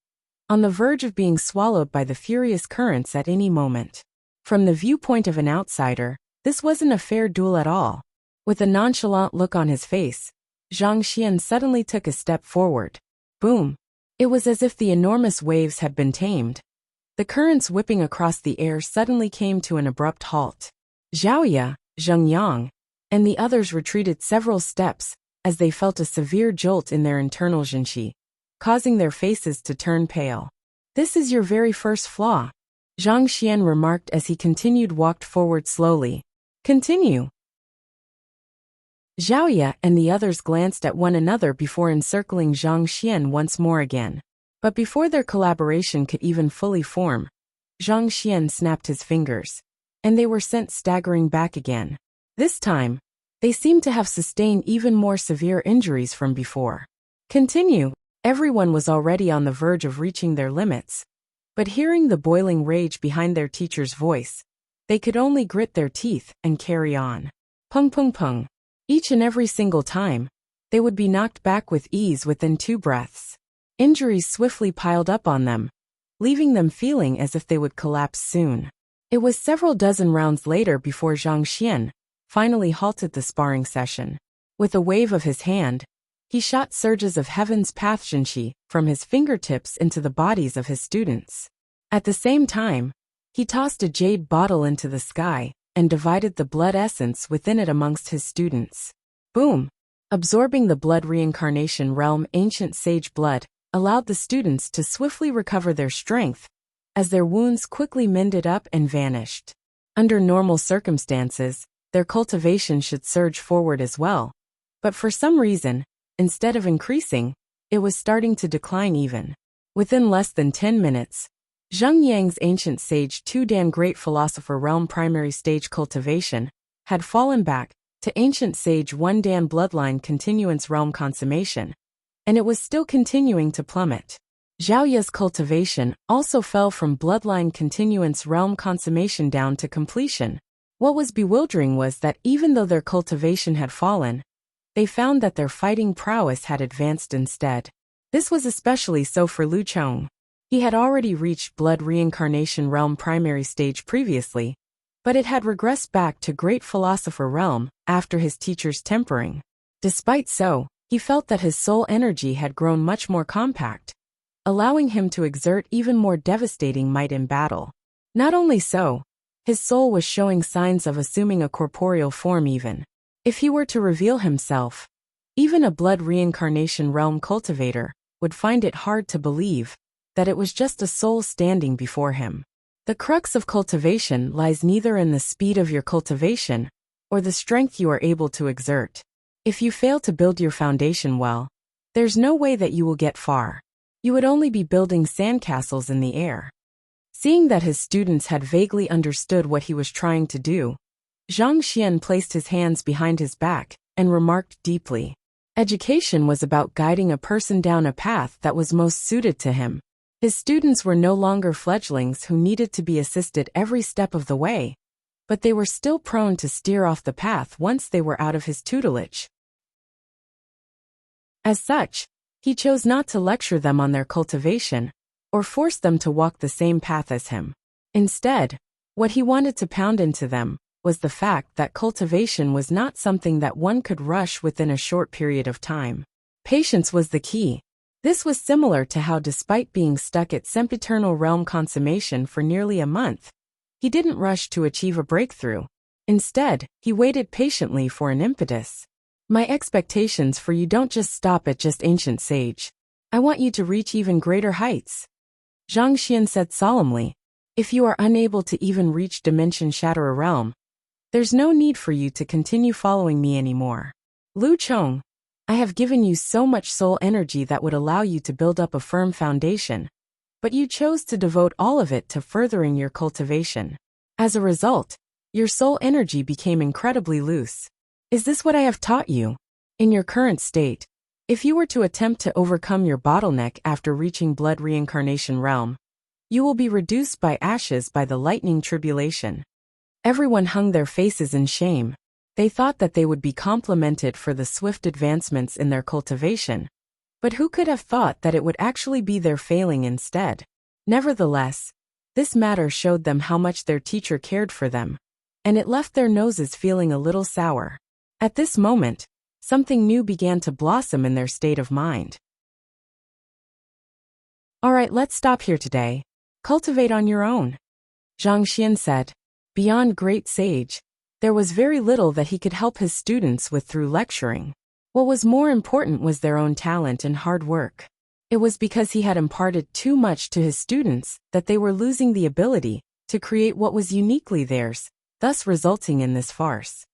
on the verge of being swallowed by the furious currents at any moment. From the viewpoint of an outsider, this wasn't a fair duel at all. With a nonchalant look on his face, Zhang Xian suddenly took a step forward. Boom! It was as if the enormous waves had been tamed. The currents whipping across the air suddenly came to an abrupt halt. Zhaoya, Zheng Yang, and the others retreated several steps as they felt a severe jolt in their internal zhenqi, causing their faces to turn pale. "This is your very first flaw," Zhang Xian remarked as he walked forward slowly. "Continue." Zhaoya and the others glanced at one another before encircling Zhang Xian once more again. But before their collaboration could even fully form, Zhang Xian snapped his fingers, and they were sent staggering back again. This time, they seemed to have sustained even more severe injuries from before. "Continue." Everyone was already on the verge of reaching their limits, but hearing the boiling rage behind their teacher's voice, they could only grit their teeth and carry on. Pung pung pung. Each and every single time, they would be knocked back with ease within 2 breaths. Injuries swiftly piled up on them, leaving them feeling as if they would collapse soon. It was several dozen rounds later before Zhang Xian finally halted the sparring session. With a wave of his hand, he shot surges of heaven's path zhenqi from his fingertips into the bodies of his students. At the same time, he tossed a jade bottle into the sky and divided the blood essence within it amongst his students. Boom! Absorbing the blood reincarnation realm ancient sage blood allowed the students to swiftly recover their strength, as their wounds quickly mended up and vanished. Under normal circumstances, their cultivation should surge forward as well, but for some reason, instead of increasing, it was starting to decline even. Within less than 10 minutes, Zheng Yang's ancient sage 2 Dan Great Philosopher Realm primary stage cultivation had fallen back to ancient sage 1 Dan Bloodline Continuance Realm consummation, and it was still continuing to plummet. Zhaoya's cultivation also fell from Bloodline Continuance Realm consummation down to completion. What was bewildering was that even though their cultivation had fallen, they found that their fighting prowess had advanced instead. This was especially so for Lu Chong. He had already reached Blood Reincarnation Realm primary stage previously, but it had regressed back to Great Philosopher Realm after his teacher's tempering. Despite so, he felt that his soul energy had grown much more compact, allowing him to exert even more devastating might in battle. Not only so, his soul was showing signs of assuming a corporeal form even. If he were to reveal himself, even a Blood Reincarnation Realm cultivator would find it hard to believe that it was just a soul standing before him. The crux of cultivation lies neither in the speed of your cultivation or the strength you are able to exert. If you fail to build your foundation well, there's no way that you will get far. You would only be building sandcastles in the air. Seeing that his students had vaguely understood what he was trying to do, Zhang Xian placed his hands behind his back and remarked deeply. Education was about guiding a person down a path that was most suited to him. His students were no longer fledglings who needed to be assisted every step of the way, but they were still prone to steer off the path once they were out of his tutelage. As such, he chose not to lecture them on their cultivation or force them to walk the same path as him. Instead, what he wanted to pound into them was the fact that cultivation was not something that one could rush within a short period of time. Patience was the key. This was similar to how, despite being stuck at sempiternal realm consummation for nearly a month, he didn't rush to achieve a breakthrough. Instead, he waited patiently for an impetus. My expectations for you don't just stop at just ancient sage. I want you to reach even greater heights. Zhang Xian said solemnly. If you are unable to even reach Dimension Shatterer Realm, There's no need for you to continue following me anymore. Lu Chong, I have given you so much soul energy that would allow you to build up a firm foundation, but you chose to devote all of it to furthering your cultivation. As a result, your soul energy became incredibly loose. Is this what I have taught you? In your current state, if you were to attempt to overcome your bottleneck after reaching blood reincarnation realm, you will be reduced by ashes by the lightning tribulation. Everyone hung their faces in shame. They thought that they would be complimented for the swift advancements in their cultivation, but who could have thought that it would actually be their failing instead? Nevertheless, this matter showed them how much their teacher cared for them, and it left their noses feeling a little sour. At this moment, something new began to blossom in their state of mind. Alright, let's stop here today. Cultivate on your own. Zhang Xian said. Beyond great sage, there was very little that he could help his students with through lecturing. What was more important was their own talent and hard work. It was because he had imparted too much to his students that they were losing the ability to create what was uniquely theirs, thus resulting in this farce.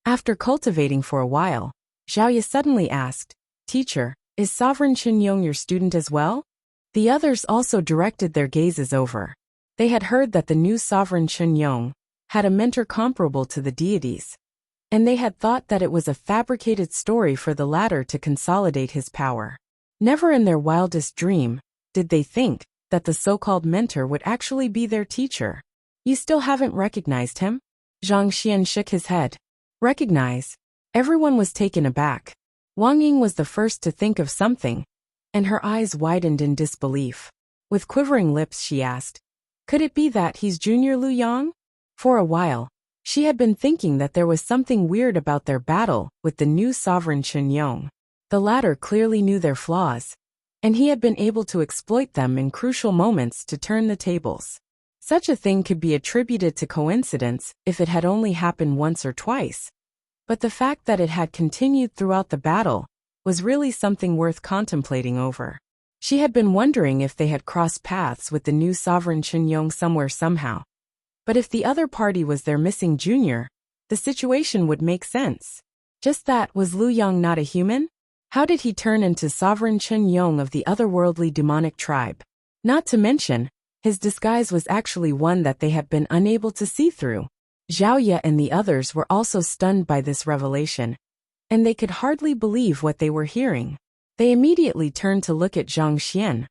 After cultivating for a while, Zhaoye suddenly asked, Teacher, is Sovereign Qinyong your student as well? The others also directed their gazes over. They had heard that the new Sovereign Qinyong had a mentor comparable to the deities, and they had thought that it was a fabricated story for the latter to consolidate his power. Never in their wildest dream did they think that the so-called mentor would actually be their teacher. You still haven't recognized him? Zhang Xian shook his head. Recognize? Everyone was taken aback. Wang Ying was the first to think of something, and her eyes widened in disbelief. With quivering lips she asked, could it be that he's Junior Lu Yang? For a while, she had been thinking that there was something weird about their battle with the new Sovereign Qinyong. The latter clearly knew their flaws, and he had been able to exploit them in crucial moments to turn the tables. Such a thing could be attributed to coincidence if it had only happened once or twice, but the fact that it had continued throughout the battle was really something worth contemplating over. She had been wondering if they had crossed paths with the new Sovereign Qinyong somewhere somehow. But if the other party was their missing junior, the situation would make sense. Just that, was Lu Yang not a human? How did he turn into Sovereign Qinyong of the otherworldly demonic tribe? Not to mention, his disguise was actually one that they had been unable to see through. Zhaoye and the others were also stunned by this revelation, and they could hardly believe what they were hearing. They immediately turned to look at Zhang Xian,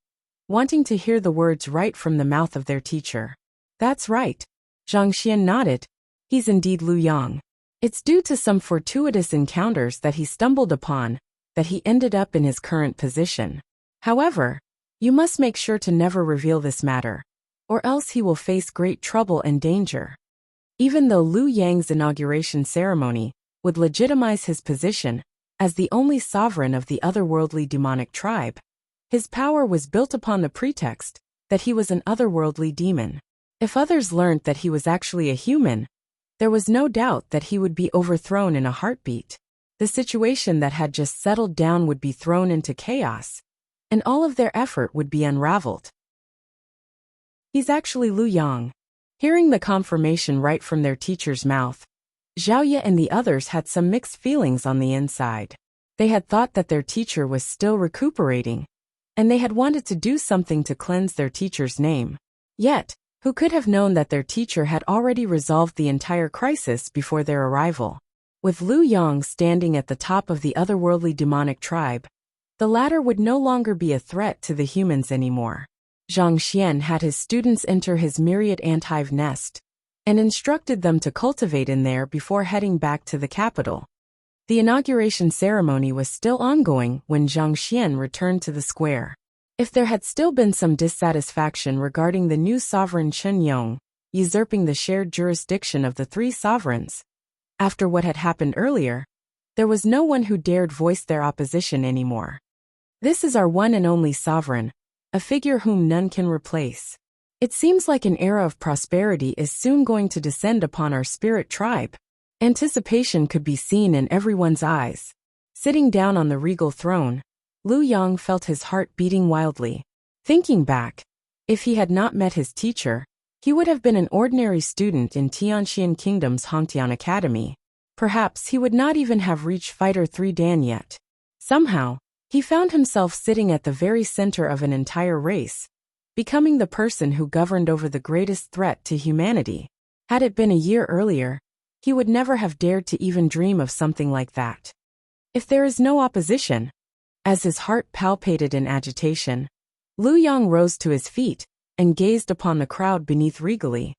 wanting to hear the words right from the mouth of their teacher. That's right. Zhang Xian nodded. He's indeed Lu Yang. It's due to some fortuitous encounters that he stumbled upon that he ended up in his current position. However, you must make sure to never reveal this matter, or else he will face great trouble and danger. Even though Lu Yang's inauguration ceremony would legitimize his position as the only sovereign of the otherworldly demonic tribe, his power was built upon the pretext that he was an otherworldly demon. If others learned that he was actually a human, there was no doubt that he would be overthrown in a heartbeat. The situation that had just settled down would be thrown into chaos, and all of their effort would be unraveled. He's actually Lu Yang. Hearing the confirmation right from their teacher's mouth, Zhaoye and the others had some mixed feelings on the inside. They had thought that their teacher was still recuperating, and they had wanted to do something to cleanse their teacher's name. Yet, who could have known that their teacher had already resolved the entire crisis before their arrival? With Lu Yang standing at the top of the otherworldly demonic tribe, the latter would no longer be a threat to the humans anymore. Zhang Xian had his students enter his myriad ant-hive nest, and instructed them to cultivate in there before heading back to the capital. The inauguration ceremony was still ongoing when Zhang Xian returned to the square. If there had still been some dissatisfaction regarding the new sovereign Qinyong usurping the shared jurisdiction of the three sovereigns, after what had happened earlier, there was no one who dared voice their opposition anymore. This is our one and only sovereign, a figure whom none can replace. It seems like an era of prosperity is soon going to descend upon our spirit tribe. Anticipation could be seen in everyone's eyes. Sitting down on the regal throne, Lu Yang felt his heart beating wildly. Thinking back, if he had not met his teacher, He would have been an ordinary student in Tianxian Kingdom's Hongtian Academy. Perhaps he would not even have reached Fighter 3 Dan yet. Somehow, he found himself sitting at the very center of an entire race, becoming the person who governed over the greatest threat to humanity. Had it been a year earlier, he would never have dared to even dream of something like that. If there is no opposition, as his heart palpitated in agitation, Lu Yang rose to his feet and gazed upon the crowd beneath regally.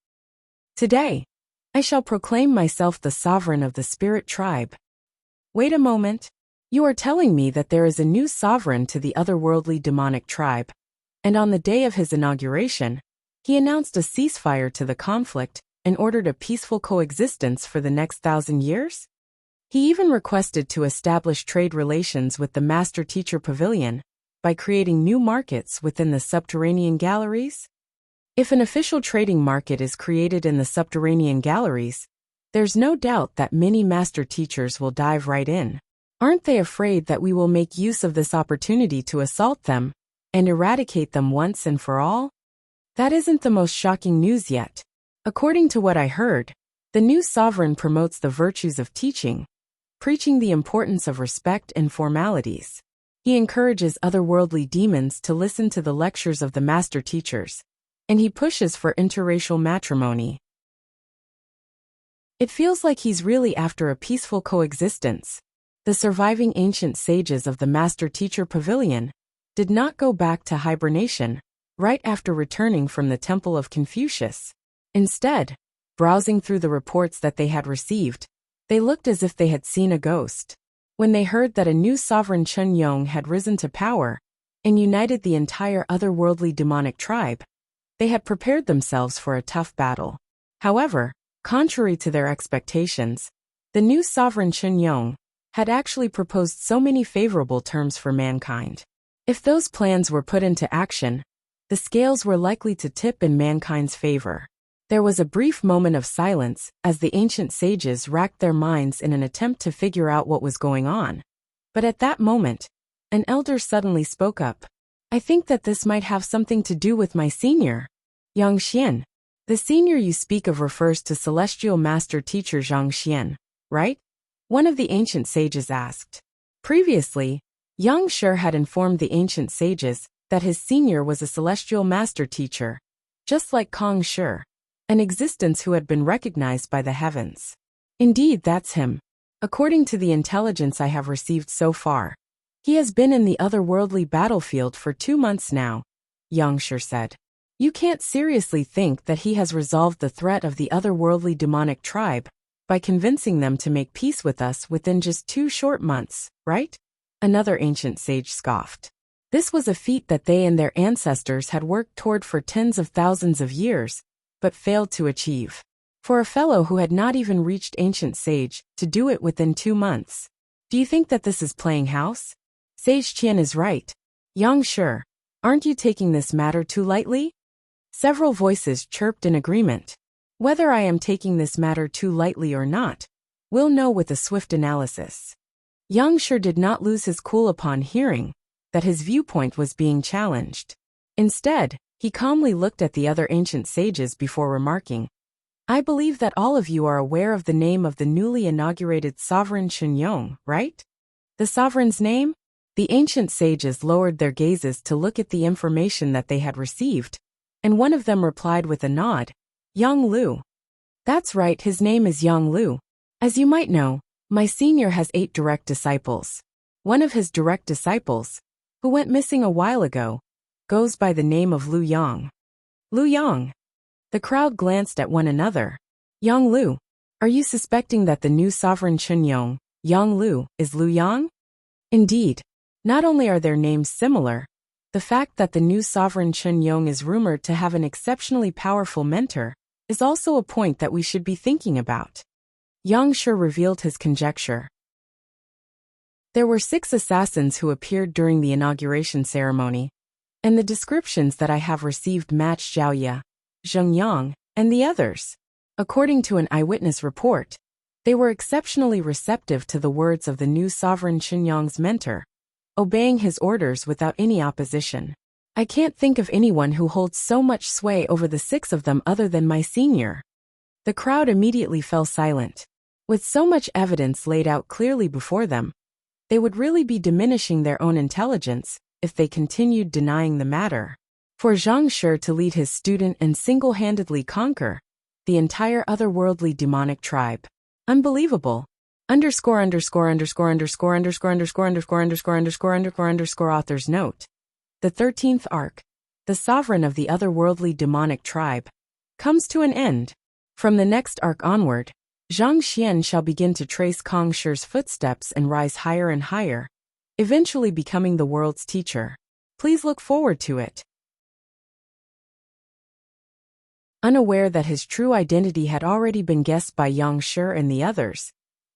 Today, I shall proclaim myself the sovereign of the spirit tribe. Wait a moment. You are telling me that there is a new sovereign to the otherworldly demonic tribe, and on the day of his inauguration, he announced a ceasefire to the conflict and ordered a peaceful coexistence for the next 1,000 years? He even requested to establish trade relations with the Master-Teacher Pavilion by creating new markets within the subterranean galleries? If an official trading market is created in the subterranean galleries, there's no doubt that many master teachers will dive right in. Aren't they afraid that we will make use of this opportunity to assault them and eradicate them once and for all? That isn't the most shocking news yet. According to what I heard, the new sovereign promotes the virtues of teaching, preaching the importance of respect and formalities. He encourages otherworldly demons to listen to the lectures of the master teachers, and he pushes for interracial matrimony. It feels like he's really after a peaceful coexistence. The surviving ancient sages of the Master-Teacher Pavilion did not go back to hibernation right after returning from the Temple of Confucius. Instead, browsing through the reports that they had received, they looked as if they had seen a ghost. When they heard that a new sovereign Chen Yong had risen to power and united the entire otherworldly demonic tribe, they had prepared themselves for a tough battle. However, contrary to their expectations, the new sovereign Chen Yong had actually proposed so many favorable terms for mankind. If those plans were put into action, the scales were likely to tip in mankind's favor. There was a brief moment of silence as the ancient sages racked their minds in an attempt to figure out what was going on. But at that moment, an elder suddenly spoke up. I think that this might have something to do with my senior, Yang Xian. The senior you speak of refers to Celestial Master Teacher Zhang Xian, right? One of the ancient sages asked. Previously, Yang Shi had informed the ancient sages that his senior was a Celestial Master Teacher, just like Kong Shi, an existence who had been recognized by the heavens. Indeed, that's him. According to the intelligence I have received so far, he has been in the otherworldly battlefield for 2 months now, Yang Shi said. You can't seriously think that he has resolved the threat of the otherworldly demonic tribe by convincing them to make peace with us within just 2 short months, right? Another ancient sage scoffed. This was a feat that they and their ancestors had worked toward for tens of thousands of years, but failed to achieve. For a fellow who had not even reached ancient sage to do it within 2 months. Do you think that this is playing house? Sage Qian is right. Yang Shi, aren't you taking this matter too lightly? Several voices chirped in agreement. Whether I am taking this matter too lightly or not, we'll know with a swift analysis. Yang Shi did not lose his cool upon hearing that his viewpoint was being challenged. Instead, he calmly looked at the other ancient sages before remarking, I believe that all of you are aware of the name of the newly inaugurated sovereign Chen Yong, right? The sovereign's name? The ancient sages lowered their gazes to look at the information that they had received, and one of them replied with a nod, Yang Lu. That's right, his name is Yang Lu. As you might know, my senior has 8 direct disciples. One of his direct disciples, who went missing a while ago, goes by the name of Lu Yang. Lu Yang. The crowd glanced at one another. Yang Lu, are you suspecting that the new sovereign Chen Yong, Yang Lu, is Lu Yang? Indeed, not only are their names similar, the fact that the new sovereign Chen Yong is rumored to have an exceptionally powerful mentor is also a point that we should be thinking about. Yang Shi revealed his conjecture. There were 6 assassins who appeared during the inauguration ceremony, and the descriptions that I have received match Zhao Ye, Zheng Yang, and the others. According to an eyewitness report, they were exceptionally receptive to the words of the new sovereign Chen Yong's mentor, obeying his orders without any opposition. I can't think of anyone who holds so much sway over the 6 of them other than my senior. The crowd immediately fell silent. With so much evidence laid out clearly before them, they would really be diminishing their own intelligence if they continued denying the matter. For Zhang Shi to lead his student and single-handedly conquer the entire otherworldly demonic tribe. Unbelievable. Author's note. The 13th arc, the sovereign of the otherworldly demonic tribe, comes to an end. From the next arc onward, Zhang Xian shall begin to trace Kong Shi's footsteps and rise higher and higher, eventually becoming the world's teacher. Please look forward to it. Unaware that his true identity had already been guessed by Yang Shi and the others,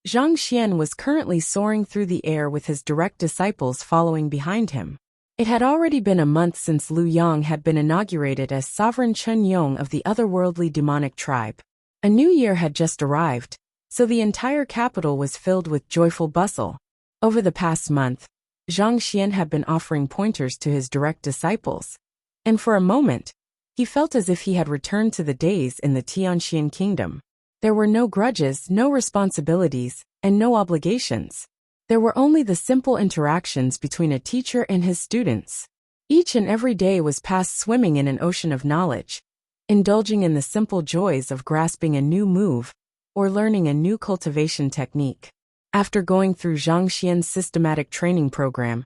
Zhang Xian was currently soaring through the air with his direct disciples following behind him. It had already been a month since Lu Yang had been inaugurated as sovereign Chen Yong of the otherworldly demonic tribe. A new year had just arrived, so the entire capital was filled with joyful bustle. Over the past month, Zhang Xian had been offering pointers to his direct disciples, and for a moment, he felt as if he had returned to the days in the Tianxian kingdom. There were no grudges, no responsibilities, and no obligations. There were only the simple interactions between a teacher and his students. Each and every day was passed swimming in an ocean of knowledge, indulging in the simple joys of grasping a new move or learning a new cultivation technique. After going through Zhang Xian's systematic training program,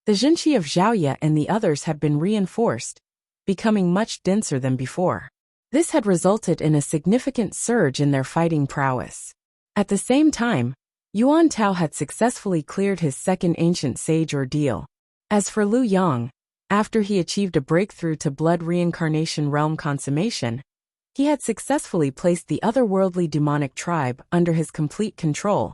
the Jinqi of Zhaoye and the others had been reinforced, becoming much denser than before. This had resulted in a significant surge in their fighting prowess. At the same time, Yuan Tao had successfully cleared his second ancient sage ordeal. As for Lu Yang, after he achieved a breakthrough to blood reincarnation realm consummation, he had successfully placed the otherworldly demonic tribe under his complete control,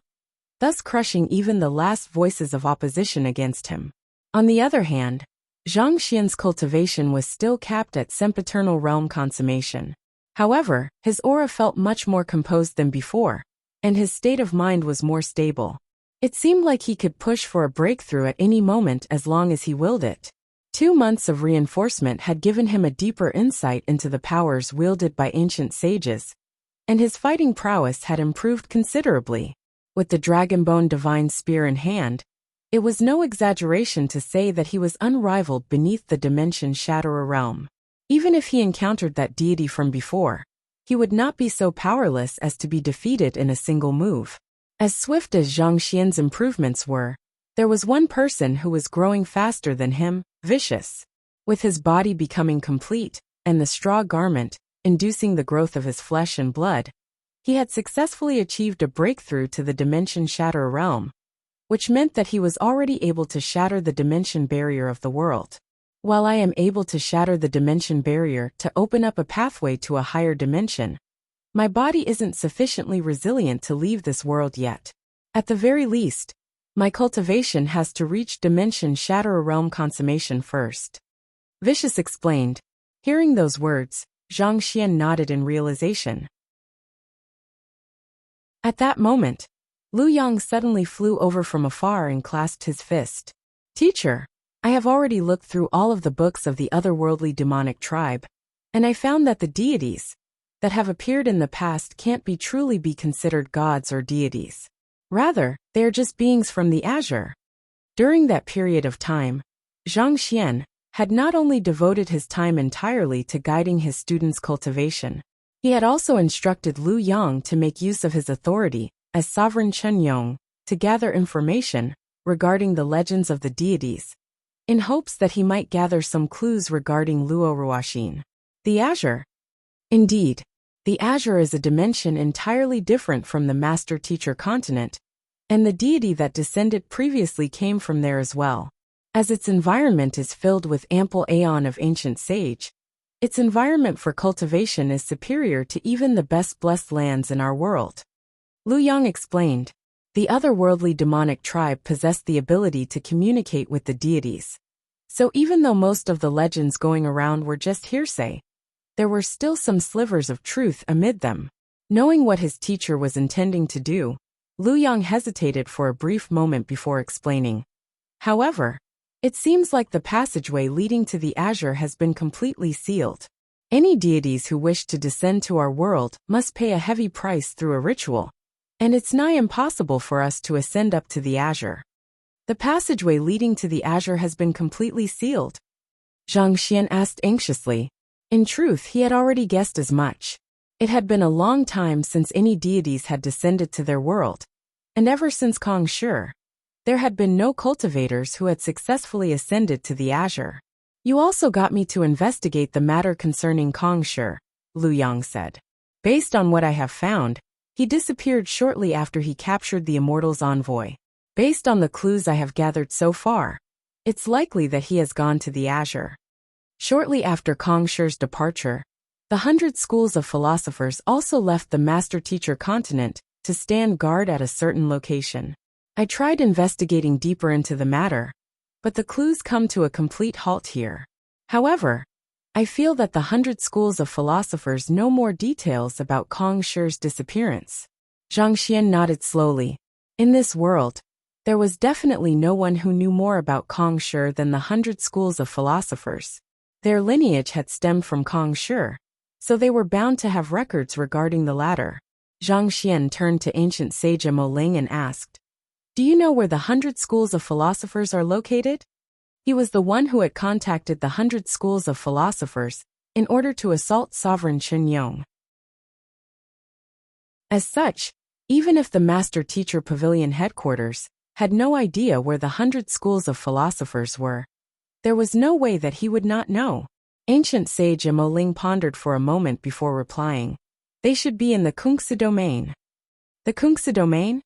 thus crushing even the last voices of opposition against him. On the other hand, Zhang Xian's cultivation was still capped at sempiternal realm consummation. However, his aura felt much more composed than before, and his state of mind was more stable. It seemed like he could push for a breakthrough at any moment as long as he willed it. 2 months of reinforcement had given him a deeper insight into the powers wielded by ancient sages, and his fighting prowess had improved considerably. With the Dragonbone Divine Spear in hand, it was no exaggeration to say that he was unrivaled beneath the Dimension Shatterer realm. Even if he encountered that deity from before, he would not be so powerless as to be defeated in a single move. As swift as Zhang Xian's improvements were, there was one person who was growing faster than him, Vicious. With his body becoming complete, and the straw garment inducing the growth of his flesh and blood, he had successfully achieved a breakthrough to the Dimension Shatterer realm, which meant that he was already able to shatter the dimension barrier of the world. While I am able to shatter the dimension barrier to open up a pathway to a higher dimension, my body isn't sufficiently resilient to leave this world yet. At the very least, my cultivation has to reach Dimension Shatterer realm consummation first. Vicious explained. Hearing those words, Zhang Xian nodded in realization. At that moment, Lu Yang suddenly flew over from afar and clasped his fist. Teacher, I have already looked through all of the books of the otherworldly demonic tribe, and I found that the deities that have appeared in the past can't truly be considered gods or deities. Rather, they are just beings from the azure. During that period of time, Zhang Xian had not only devoted his time entirely to guiding his students' cultivation, he had also instructed Lu Yang to make use of his authority as sovereign Chen Yong to gather information regarding the legends of the deities, in hopes that he might gather some clues regarding Luo Ruoxin. The azure. Indeed, the azure is a dimension entirely different from the master-teacher continent, and the deity that descended previously came from there as well. As its environment is filled with ample aeon of ancient sage, its environment for cultivation is superior to even the best blessed lands in our world. Lu Yang explained. The otherworldly demonic tribe possessed the ability to communicate with the deities. So even though most of the legends going around were just hearsay, there were still some slivers of truth amid them. Knowing what his teacher was intending to do, Lu Yang hesitated for a brief moment before explaining. However, It seems like the passageway leading to the Azure has been completely sealed. Any deities who wish to descend to our world must pay a heavy price through a ritual, and it's nigh impossible for us to ascend up to the Azure. The passageway leading to the Azure has been completely sealed? Zhang Xian asked anxiously. In truth, he had already guessed as much. It had been a long time since any deities had descended to their world, and ever since Kong Shi, there had been no cultivators who had successfully ascended to the Azure. You also got me to investigate the matter concerning Kong Shi, Lu Yang said. Based on what I have found, he disappeared shortly after he captured the Immortal's envoy. Based on the clues I have gathered so far, it's likely that he has gone to the Azure. Shortly after Kong Shi's departure, the 100 schools of philosophers also left the master-teacher continent to stand guard at a certain location. I tried investigating deeper into the matter, but the clues come to a complete halt here. However, I feel that the 100 schools of philosophers know more details about Kong Shi's disappearance. Zhang Xian nodded slowly. In this world, there was definitely no one who knew more about Kong Shi than the 100 schools of philosophers. Their lineage had stemmed from Kong Shi, so they were bound to have records regarding the latter. Zhang Xian turned to ancient sage Mo Ling and asked, "Do you know where the 100 schools of philosophers are located?" He was the one who had contacted the 100 schools of philosophers in order to assault sovereign Chen Yong. As such, even if the Master-Teacher Pavilion headquarters had no idea where the 100 schools of philosophers were, there was no way that he would not know. Ancient sage Mo Ling pondered for a moment before replying. They should be in the Kungsi domain. The Kungsi domain?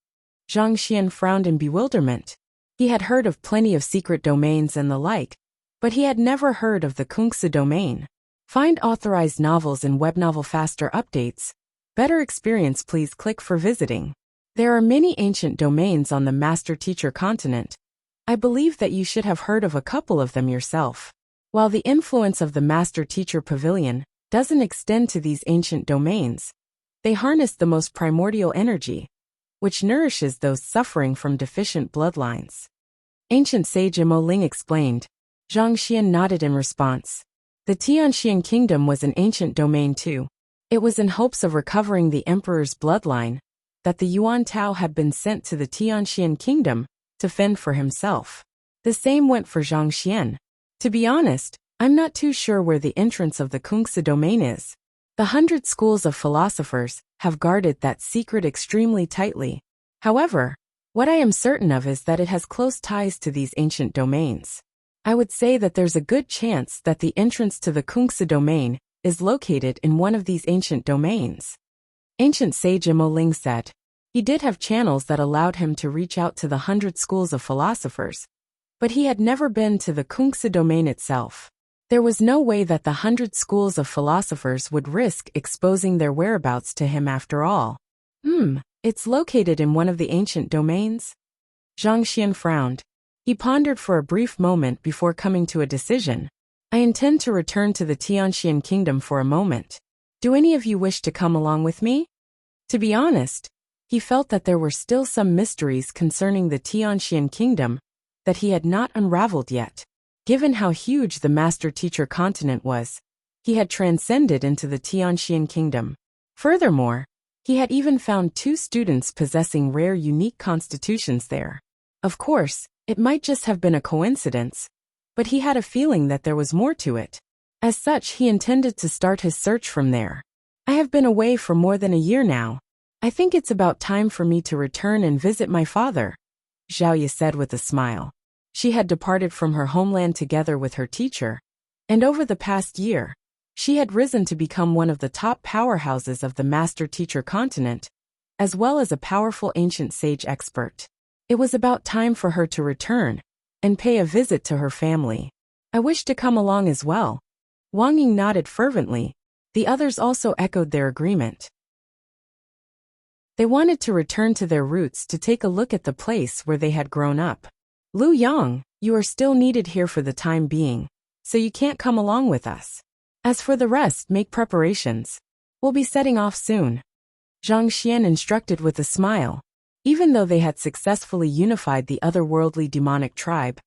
Zhang Xian frowned in bewilderment. He had heard of plenty of secret domains and the like, but he had never heard of the Kungsi domain. Find authorized novels and web novel faster updates. Better experience, please click for visiting. There are many ancient domains on the Master-Teacher continent. I believe that you should have heard of a couple of them yourself. While the influence of the Master-Teacher Pavilion doesn't extend to these ancient domains, they harness the most primordial energy, which nourishes those suffering from deficient bloodlines. Ancient sage Mo Ling explained. Zhang Xian nodded in response. The Tianxian kingdom was an ancient domain too. It was in hopes of recovering the emperor's bloodline that the Yuan Tao had been sent to the Tianxian kingdom to fend for himself. The same went for Zhang Xian. To be honest, I'm not too sure where the entrance of the Kungsi domain is. The 100 schools of philosophers have guarded that secret extremely tightly. However, what I am certain of is that it has close ties to these ancient domains. I would say that there's a good chance that the entrance to the Kungsi domain is located in one of these ancient domains. Ancient sage Mo Ling said. He did have channels that allowed him to reach out to the 100 schools of philosophers, but he had never been to the Kungsi domain itself. There was no way that the 100 schools of philosophers would risk exposing their whereabouts to him after all. It's located in one of the ancient domains? Zhang Xian frowned. He pondered for a brief moment before coming to a decision. I intend to return to the Tianxian kingdom for a moment. Do any of you wish to come along with me? To be honest, he felt that there were still some mysteries concerning the Tianxian kingdom that he had not unraveled yet. Given how huge the Master-Teacher continent was, he had transcended into the Tianxian kingdom. Furthermore, he had even found 2 students possessing rare unique constitutions there. Of course, it might just have been a coincidence, but he had a feeling that there was more to it. As such, he intended to start his search from there. I have been away for more than a year now. I think it's about time for me to return and visit my father, Zhao Ye said with a smile. She had departed from her homeland together with her teacher, and over the past year, she had risen to become one of the top powerhouses of the Master-Teacher continent, as well as a powerful ancient sage expert. It was about time for her to return and pay a visit to her family. I wish to come along as well. Wang Ying nodded fervently. The others also echoed their agreement. They wanted to return to their roots to take a look at the place where they had grown up. Lu Yang, you are still needed here for the time being, so you can't come along with us. As for the rest, make preparations. We'll be setting off soon. Zhang Xian instructed with a smile. Even though they had successfully unified the otherworldly demonic tribe,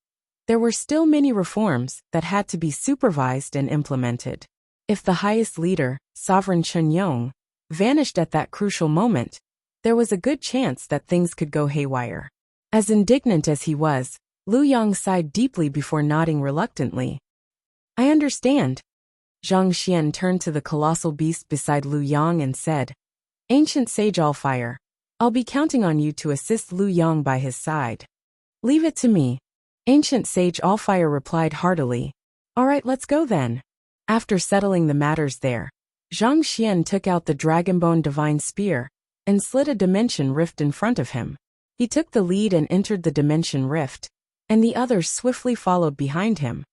there were still many reforms that had to be supervised and implemented. If the highest leader, Sovereign Chen Yong, vanished at that crucial moment, there was a good chance that things could go haywire. As indignant as he was, Lu Yang sighed deeply before nodding reluctantly. I understand. Zhang Xian turned to the colossal beast beside Lu Yang and said, Ancient Sage Allfire, I'll be counting on you to assist Lu Yang by his side. Leave it to me. Ancient Sage Allfire replied heartily. All right, let's go then. After settling the matters there, Zhang Xian took out the Dragonbone Divine Spear and slit a dimension rift in front of him. He took the lead and entered the dimension rift, and the others swiftly followed behind him.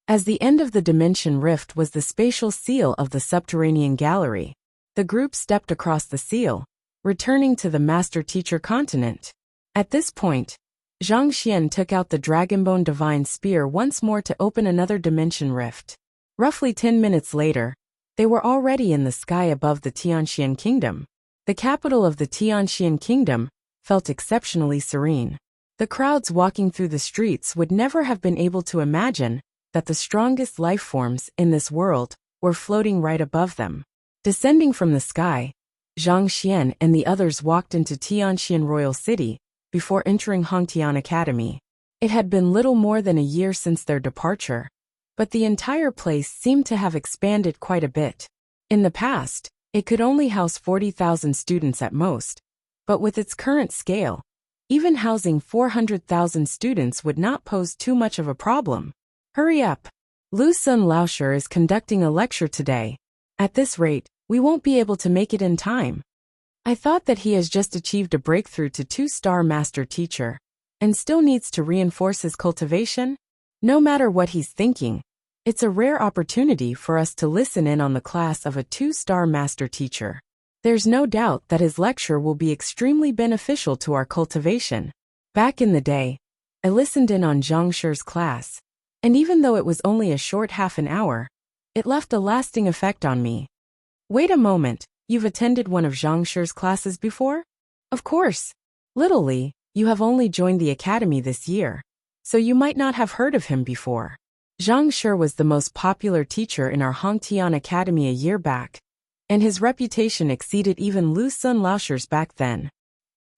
As the end of the dimension rift was the spatial seal of the subterranean gallery, the group stepped across the seal, returning to the Master Teacher continent. At this point, Zhang Xian took out the Dragonbone Divine Spear once more to open another dimension rift. Roughly 10 minutes later, they were already in the sky above the Tianxian Kingdom. The capital of the Tianxian Kingdom felt exceptionally serene. The crowds walking through the streets would never have been able to imagine that the strongest life forms in this world were floating right above them. Descending from the sky, Zhang Xian and the others walked into Tianxian Royal City before entering Hongtian Academy. It had been little more than a year since their departure, but the entire place seemed to have expanded quite a bit. In the past, it could only house 40,000 students at most, but with its current scale, even housing 400,000 students would not pose too much of a problem. Hurry up! Lu Sun Laosher is conducting a lecture today. At this rate, we won't be able to make it in time. I thought that he has just achieved a breakthrough to 2-star Master Teacher, and still needs to reinforce his cultivation? No matter what he's thinking, it's a rare opportunity for us to listen in on the class of a 2-star Master Teacher. There's no doubt that his lecture will be extremely beneficial to our cultivation. Back in the day, I listened in on Zhang Shi's class, and even though it was only a short half an hour, it left a lasting effect on me. Wait a moment, you've attended one of Zhang Shi's classes before? Of course. Little Li, you have only joined the academy this year, so you might not have heard of him before. Zhang Shi was the most popular teacher in our Hongtian Academy a year back, and his reputation exceeded even Lu Sun Laosher's back then.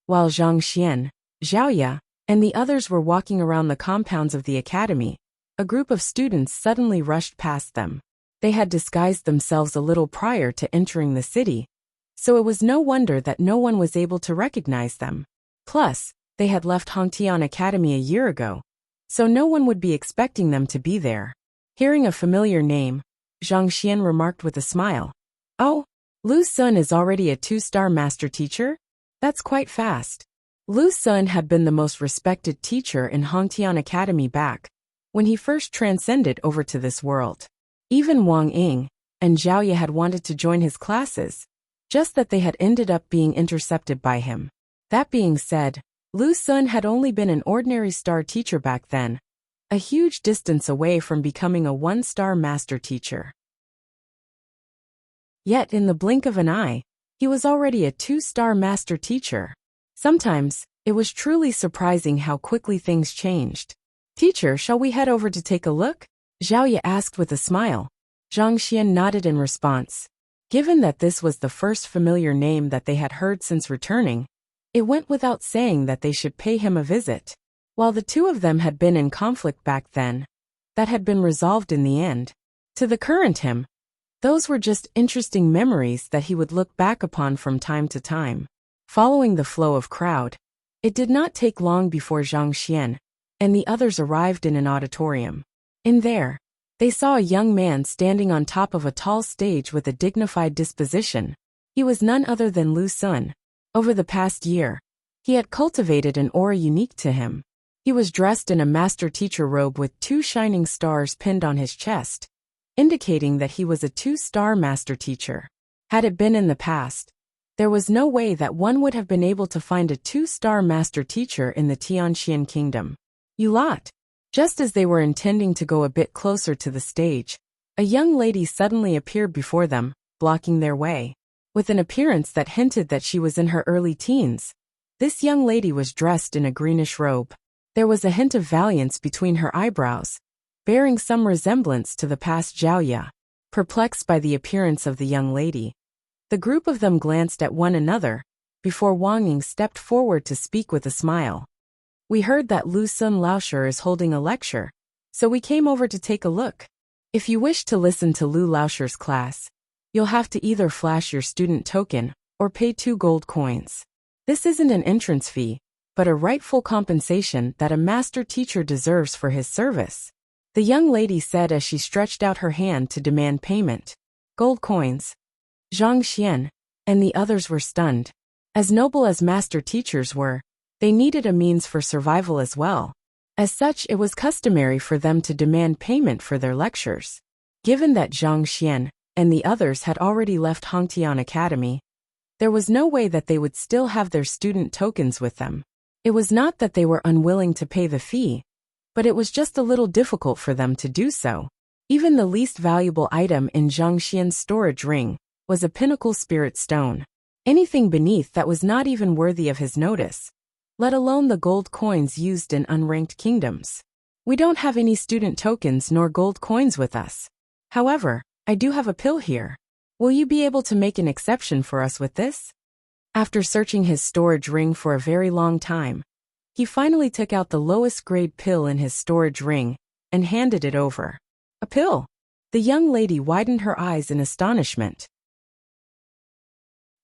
While Zhang Xian, Zhaoya, and the others were walking around the compounds of the academy, a group of students suddenly rushed past them. They had disguised themselves a little prior to entering the city, so it was no wonder that no one was able to recognize them. Plus, they had left Hongtian Academy a year ago, so no one would be expecting them to be there. Hearing a familiar name, Zhang Xian remarked with a smile. Oh, Lu Sun is already a 2-star Master Teacher? That's quite fast. Lu Sun had been the most respected teacher in Hongtian Academy back when he first transcended over to this world. Even Wang Ying and Zhaoye had wanted to join his classes, just that they had ended up being intercepted by him. That being said, Lu Sun had only been an ordinary star teacher back then, a huge distance away from becoming a 1-star Master Teacher. Yet in the blink of an eye, he was already a 2-star Master Teacher. Sometimes, it was truly surprising how quickly things changed. Teacher, shall we head over to take a look? Zhaoye asked with a smile. Zhang Xian nodded in response. Given that this was the first familiar name that they had heard since returning, it went without saying that they should pay him a visit. While the two of them had been in conflict back then, that had been resolved in the end. To the current him, those were just interesting memories that he would look back upon from time to time. Following the flow of crowd, it did not take long before Zhang Xian and the others arrived in an auditorium. In there, they saw a young man standing on top of a tall stage with a dignified disposition. He was none other than Lu Sun. Over the past year, he had cultivated an aura unique to him. He was dressed in a Master Teacher robe with 2 shining stars pinned on his chest, indicating that he was a 2-star Master Teacher. Had it been in the past, there was no way that one would have been able to find a 2-star Master Teacher in the Tianxian Kingdom. You lot. Just as they were intending to go a bit closer to the stage, a young lady suddenly appeared before them, blocking their way. With an appearance that hinted that she was in her early teens, This young lady was dressed in a greenish robe. There was a hint of valiance between her eyebrows, bearing some resemblance to the past Zhaoya. Perplexed by the appearance of the young lady, the group of them glanced at one another, before Wang Ying stepped forward to speak with a smile. We heard that Lu Sun Laoshi is holding a lecture, so we came over to take a look. If you wish to listen to Lu Laoshi's class, you'll have to either flash your student token or pay 2 gold coins. This isn't an entrance fee, but a rightful compensation that a master teacher deserves for his service, the young lady said as she stretched out her hand to demand payment. Gold coins. Zhang Xian and the others were stunned. As noble as master teachers were, they needed a means for survival as well. As such, it was customary for them to demand payment for their lectures. Given that Zhang Xian and the others had already left Hongtian Academy, there was no way that they would still have their student tokens with them. It was not that they were unwilling to pay the fee, but it was just a little difficult for them to do so. Even the least valuable item in Zhang Xian's storage ring was a pinnacle spirit stone. Anything beneath that was not even worthy of his notice, let alone the gold coins used in unranked kingdoms. We don't have any student tokens nor gold coins with us. However, I do have a pill here. Will you be able to make an exception for us with this? After searching his storage ring for a very long time, he finally took out the lowest grade pill in his storage ring and handed it over. A pill? The young lady widened her eyes in astonishment.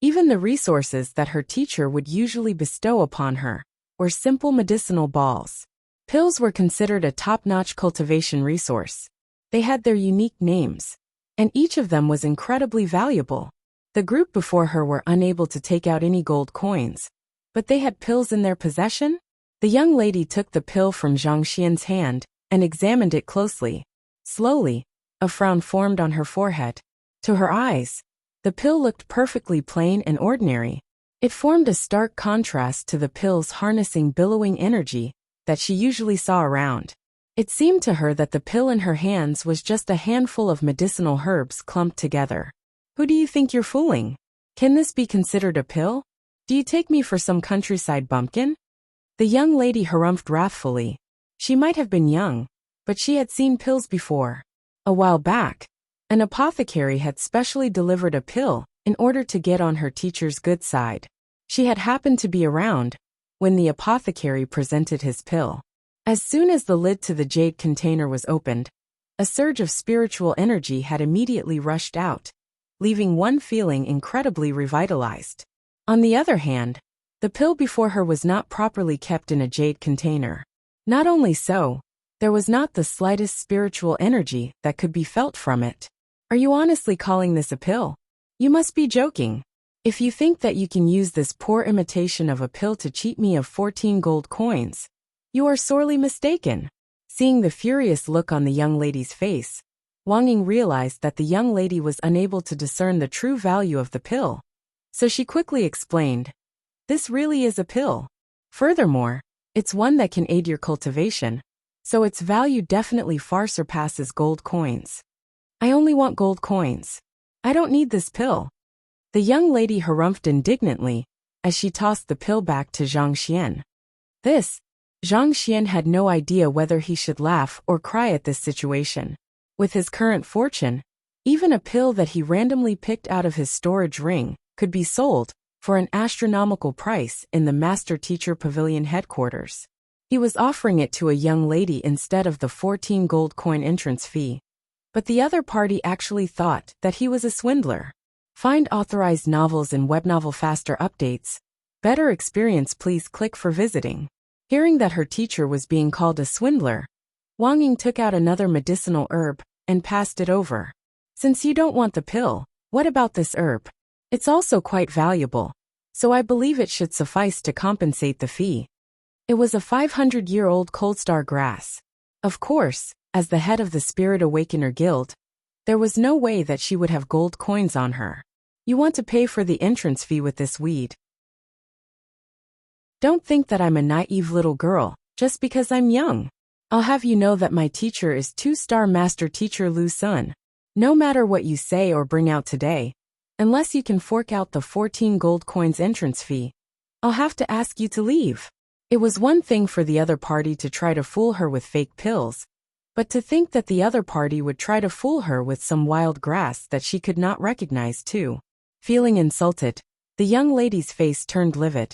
Even the resources that her teacher would usually bestow upon her were simple medicinal balls. Pills were considered a top-notch cultivation resource. They had their unique names, and each of them was incredibly valuable. The group before her were unable to take out any gold coins, but they had pills in their possession? The young lady took the pill from Zhang Xian's hand and examined it closely. Slowly, a frown formed on her forehead. To her eyes, the pill looked perfectly plain and ordinary. It formed a stark contrast to the pill's harnessing billowing energy that she usually saw around. It seemed to her that the pill in her hands was just a handful of medicinal herbs clumped together. Who do you think you're fooling? Can this be considered a pill? Do you take me for some countryside bumpkin? The young lady harumphed wrathfully. She might have been young, but she had seen pills before. A while back, an apothecary had specially delivered a pill in order to get on her teacher's good side. She had happened to be around when the apothecary presented his pill. As soon as the lid to the jade container was opened, a surge of spiritual energy had immediately rushed out, leaving one feeling incredibly revitalized. On the other hand, the pill before her was not properly kept in a jade container. Not only so, there was not the slightest spiritual energy that could be felt from it. Are you honestly calling this a pill? You must be joking. If you think that you can use this poor imitation of a pill to cheat me of 14 gold coins, you are sorely mistaken. Seeing the furious look on the young lady's face, Wang Ying realized that the young lady was unable to discern the true value of the pill. So she quickly explained, "This really is a pill. Furthermore, it's one that can aid your cultivation, so its value definitely far surpasses gold coins." I only want gold coins. I don't need this pill. The young lady harumphed indignantly as she tossed the pill back to Zhang Xian. Zhang Xian had no idea whether he should laugh or cry at this situation. With his current fortune, even a pill that he randomly picked out of his storage ring could be sold for an astronomical price in the Master Teacher Pavilion headquarters. He was offering it to a young lady instead of the 14 gold coin entrance fee. But the other party actually thought that he was a swindler. Find authorized novels and webnovel faster updates. Better experience, please click for visiting. Hearing that her teacher was being called a swindler, Wang Ying took out another medicinal herb and passed it over. Since you don't want the pill, what about this herb? It's also quite valuable, so I believe it should suffice to compensate the fee. It was a 500-year-old coldstar grass. Of course, as the head of the Spirit Awakener Guild, there was no way that she would have gold coins on her. You want to pay for the entrance fee with this weed. Don't think that I'm a naive little girl, just because I'm young. I'll have you know that my teacher is 2-star Master Teacher Lu Sun. No matter what you say or bring out today, unless you can fork out the 14 gold coins entrance fee, I'll have to ask you to leave. It was one thing for the other party to try to fool her with fake pills, but to think that the other party would try to fool her with some wild grass that she could not recognize too. Feeling insulted, the young lady's face turned livid.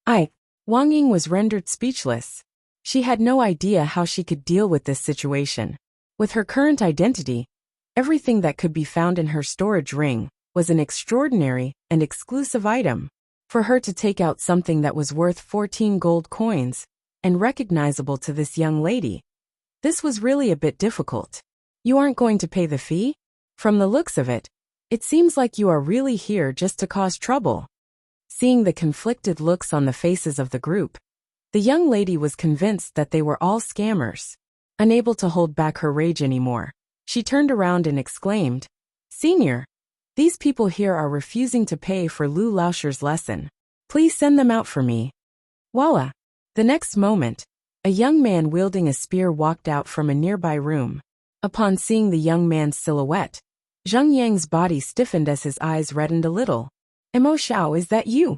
Wang Ying was rendered speechless. She had no idea how she could deal with this situation. With her current identity, everything that could be found in her storage ring was an extraordinary and exclusive item. For her to take out something that was worth 14 gold coins and recognizable to this young lady, this was really a bit difficult. You aren't going to pay the fee? From the looks of it, it seems like you are really here just to cause trouble. Seeing the conflicted looks on the faces of the group, the young lady was convinced that they were all scammers. Unable to hold back her rage anymore, she turned around and exclaimed, "Senior, these people here are refusing to pay for Lu Laoshir's lesson. Please send them out for me." Voila! The next moment, a young man wielding a spear walked out from a nearby room. Upon seeing the young man's silhouette, Zheng Yang's body stiffened as his eyes reddened a little. "Mo Xiao, is that you?"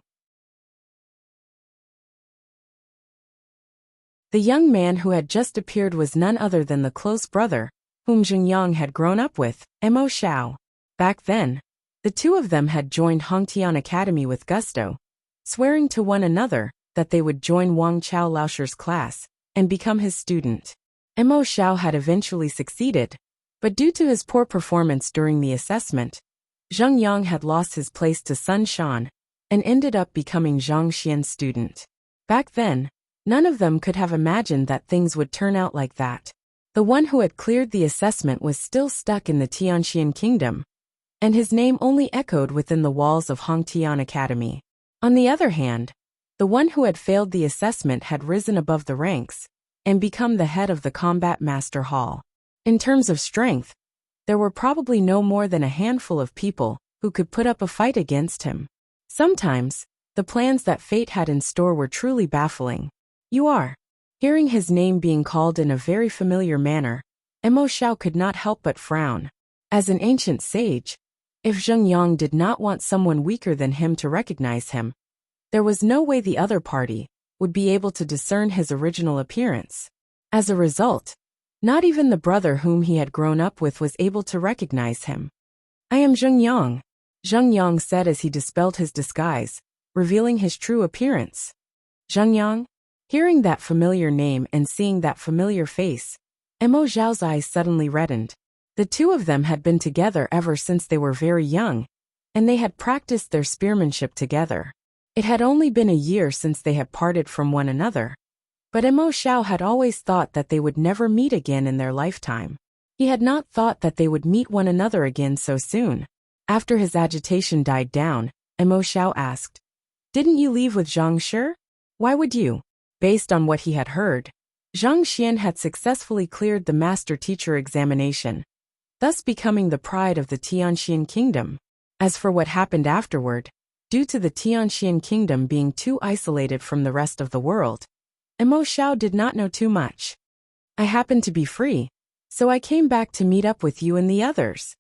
The young man who had just appeared was none other than the close brother, whom Zheng Yang had grown up with, Mo Xiao. Back then, the two of them had joined Hongtian Academy with gusto, swearing to one another that they would join Wang Chao Laoshir's class and become his student. Mo Xiao had eventually succeeded, but due to his poor performance during the assessment, Zheng Yang had lost his place to Sun Shan and ended up becoming Zhang Xian's student. Back then, none of them could have imagined that things would turn out like that. The one who had cleared the assessment was still stuck in the Tianxian kingdom, and his name only echoed within the walls of Hongtian Academy. On the other hand, the one who had failed the assessment had risen above the ranks and become the head of the Combat Master Hall. In terms of strength, there were probably no more than a handful of people who could put up a fight against him. Sometimes, the plans that fate had in store were truly baffling. "You are." Hearing his name being called in a very familiar manner, Mo Xiao could not help but frown. As an ancient sage, if Zheng Yang did not want someone weaker than him to recognize him, there was no way the other party would be able to discern his original appearance. As a result, not even the brother whom he had grown up with was able to recognize him. "I am Zheng Yang said as he dispelled his disguise, revealing his true appearance. "Zheng Yang?" Hearing that familiar name and seeing that familiar face, Mo Xiao's eyes suddenly reddened. The two of them had been together ever since they were very young, and they had practiced their spearmanship together. It had only been a year since they had parted from one another, but Mo Xiao had always thought that they would never meet again in their lifetime. He had not thought that they would meet one another again so soon. After his agitation died down, Mo Xiao asked, "Didn't you leave with Zhang Shi? Why would you?" Based on what he had heard, Zhang Xian had successfully cleared the master-teacher examination, thus becoming the pride of the Tianxian kingdom. As for what happened afterward, due to the Tianxian kingdom being too isolated from the rest of the world, Mo Xiao did not know too much. "I happened to be free, so I came back to meet up with you and the others."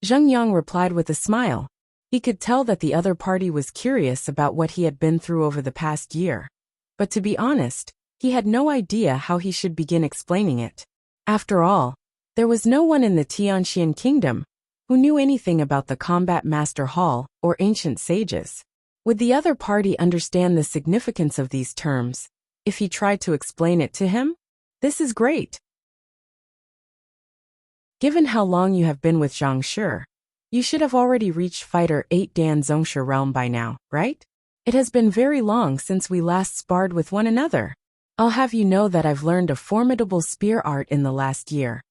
Zheng Yang replied with a smile. He could tell that the other party was curious about what he had been through over the past year. But to be honest, he had no idea how he should begin explaining it. After all, there was no one in the Tianxian kingdom who knew anything about the Combat Master Hall or ancient sages. Would the other party understand the significance of these terms if he tried to explain it to him? This is great. Given how long you have been with Zhang Shi, you should have already reached Fighter 8 Dan Zongshi realm by now, right? It has been very long since we last sparred with one another. I'll have you know that I've learned a formidable spear art in the last year,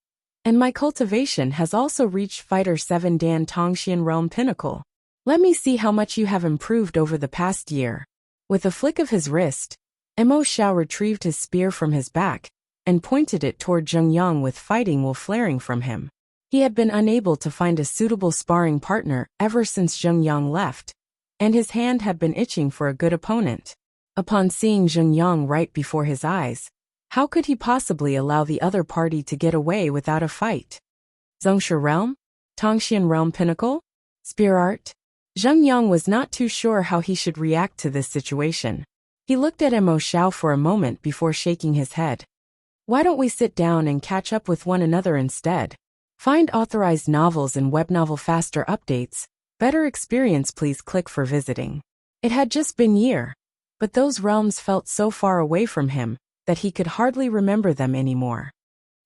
and my cultivation has also reached Fighter 7 Dan Tongxian realm pinnacle. Let me see how much you have improved over the past year. With a flick of his wrist, Mo Xiao retrieved his spear from his back and pointed it toward Zheng Yang with fighting will flaring from him. He had been unable to find a suitable sparring partner ever since Zheng Yang left, and his hand had been itching for a good opponent. Upon seeing Zheng Yang right before his eyes, how could he possibly allow the other party to get away without a fight? Zongshi realm? Tongxian realm pinnacle? Spear art? Zheng Yang was not too sure how he should react to this situation. He looked at Mo Xiao for a moment before shaking his head. Why don't we sit down and catch up with one another instead? Find authorized novels and web novel faster updates. Better experience, please click for visiting. It had just been a year, but those realms felt so far away from him that he could hardly remember them anymore.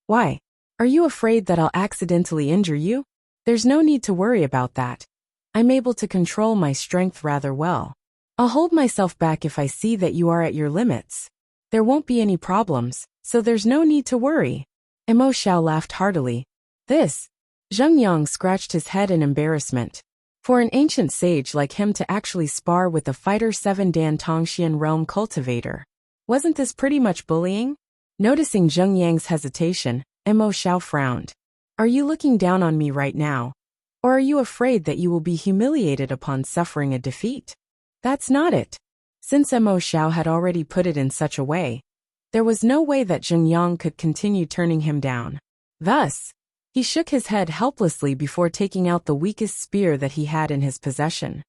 Why? Are you afraid that I'll accidentally injure you? There's no need to worry about that. I'm able to control my strength rather well. I'll hold myself back if I see that you are at your limits. There won't be any problems, so there's no need to worry. Mo Xiao laughed heartily. This? Zheng Yang scratched his head in embarrassment. For an ancient sage like him to actually spar with a fighter 7 Dan Tongxian realm cultivator. Wasn't this pretty much bullying? Noticing Zheng Yang's hesitation, Mo Xiao frowned. Are you looking down on me right now? Or are you afraid that you will be humiliated upon suffering a defeat? That's not it. Since Mo Xiao had already put it in such a way, there was no way that Zheng Yang could continue turning him down. Thus, he shook his head helplessly before taking out the weakest spear that he had in his possession.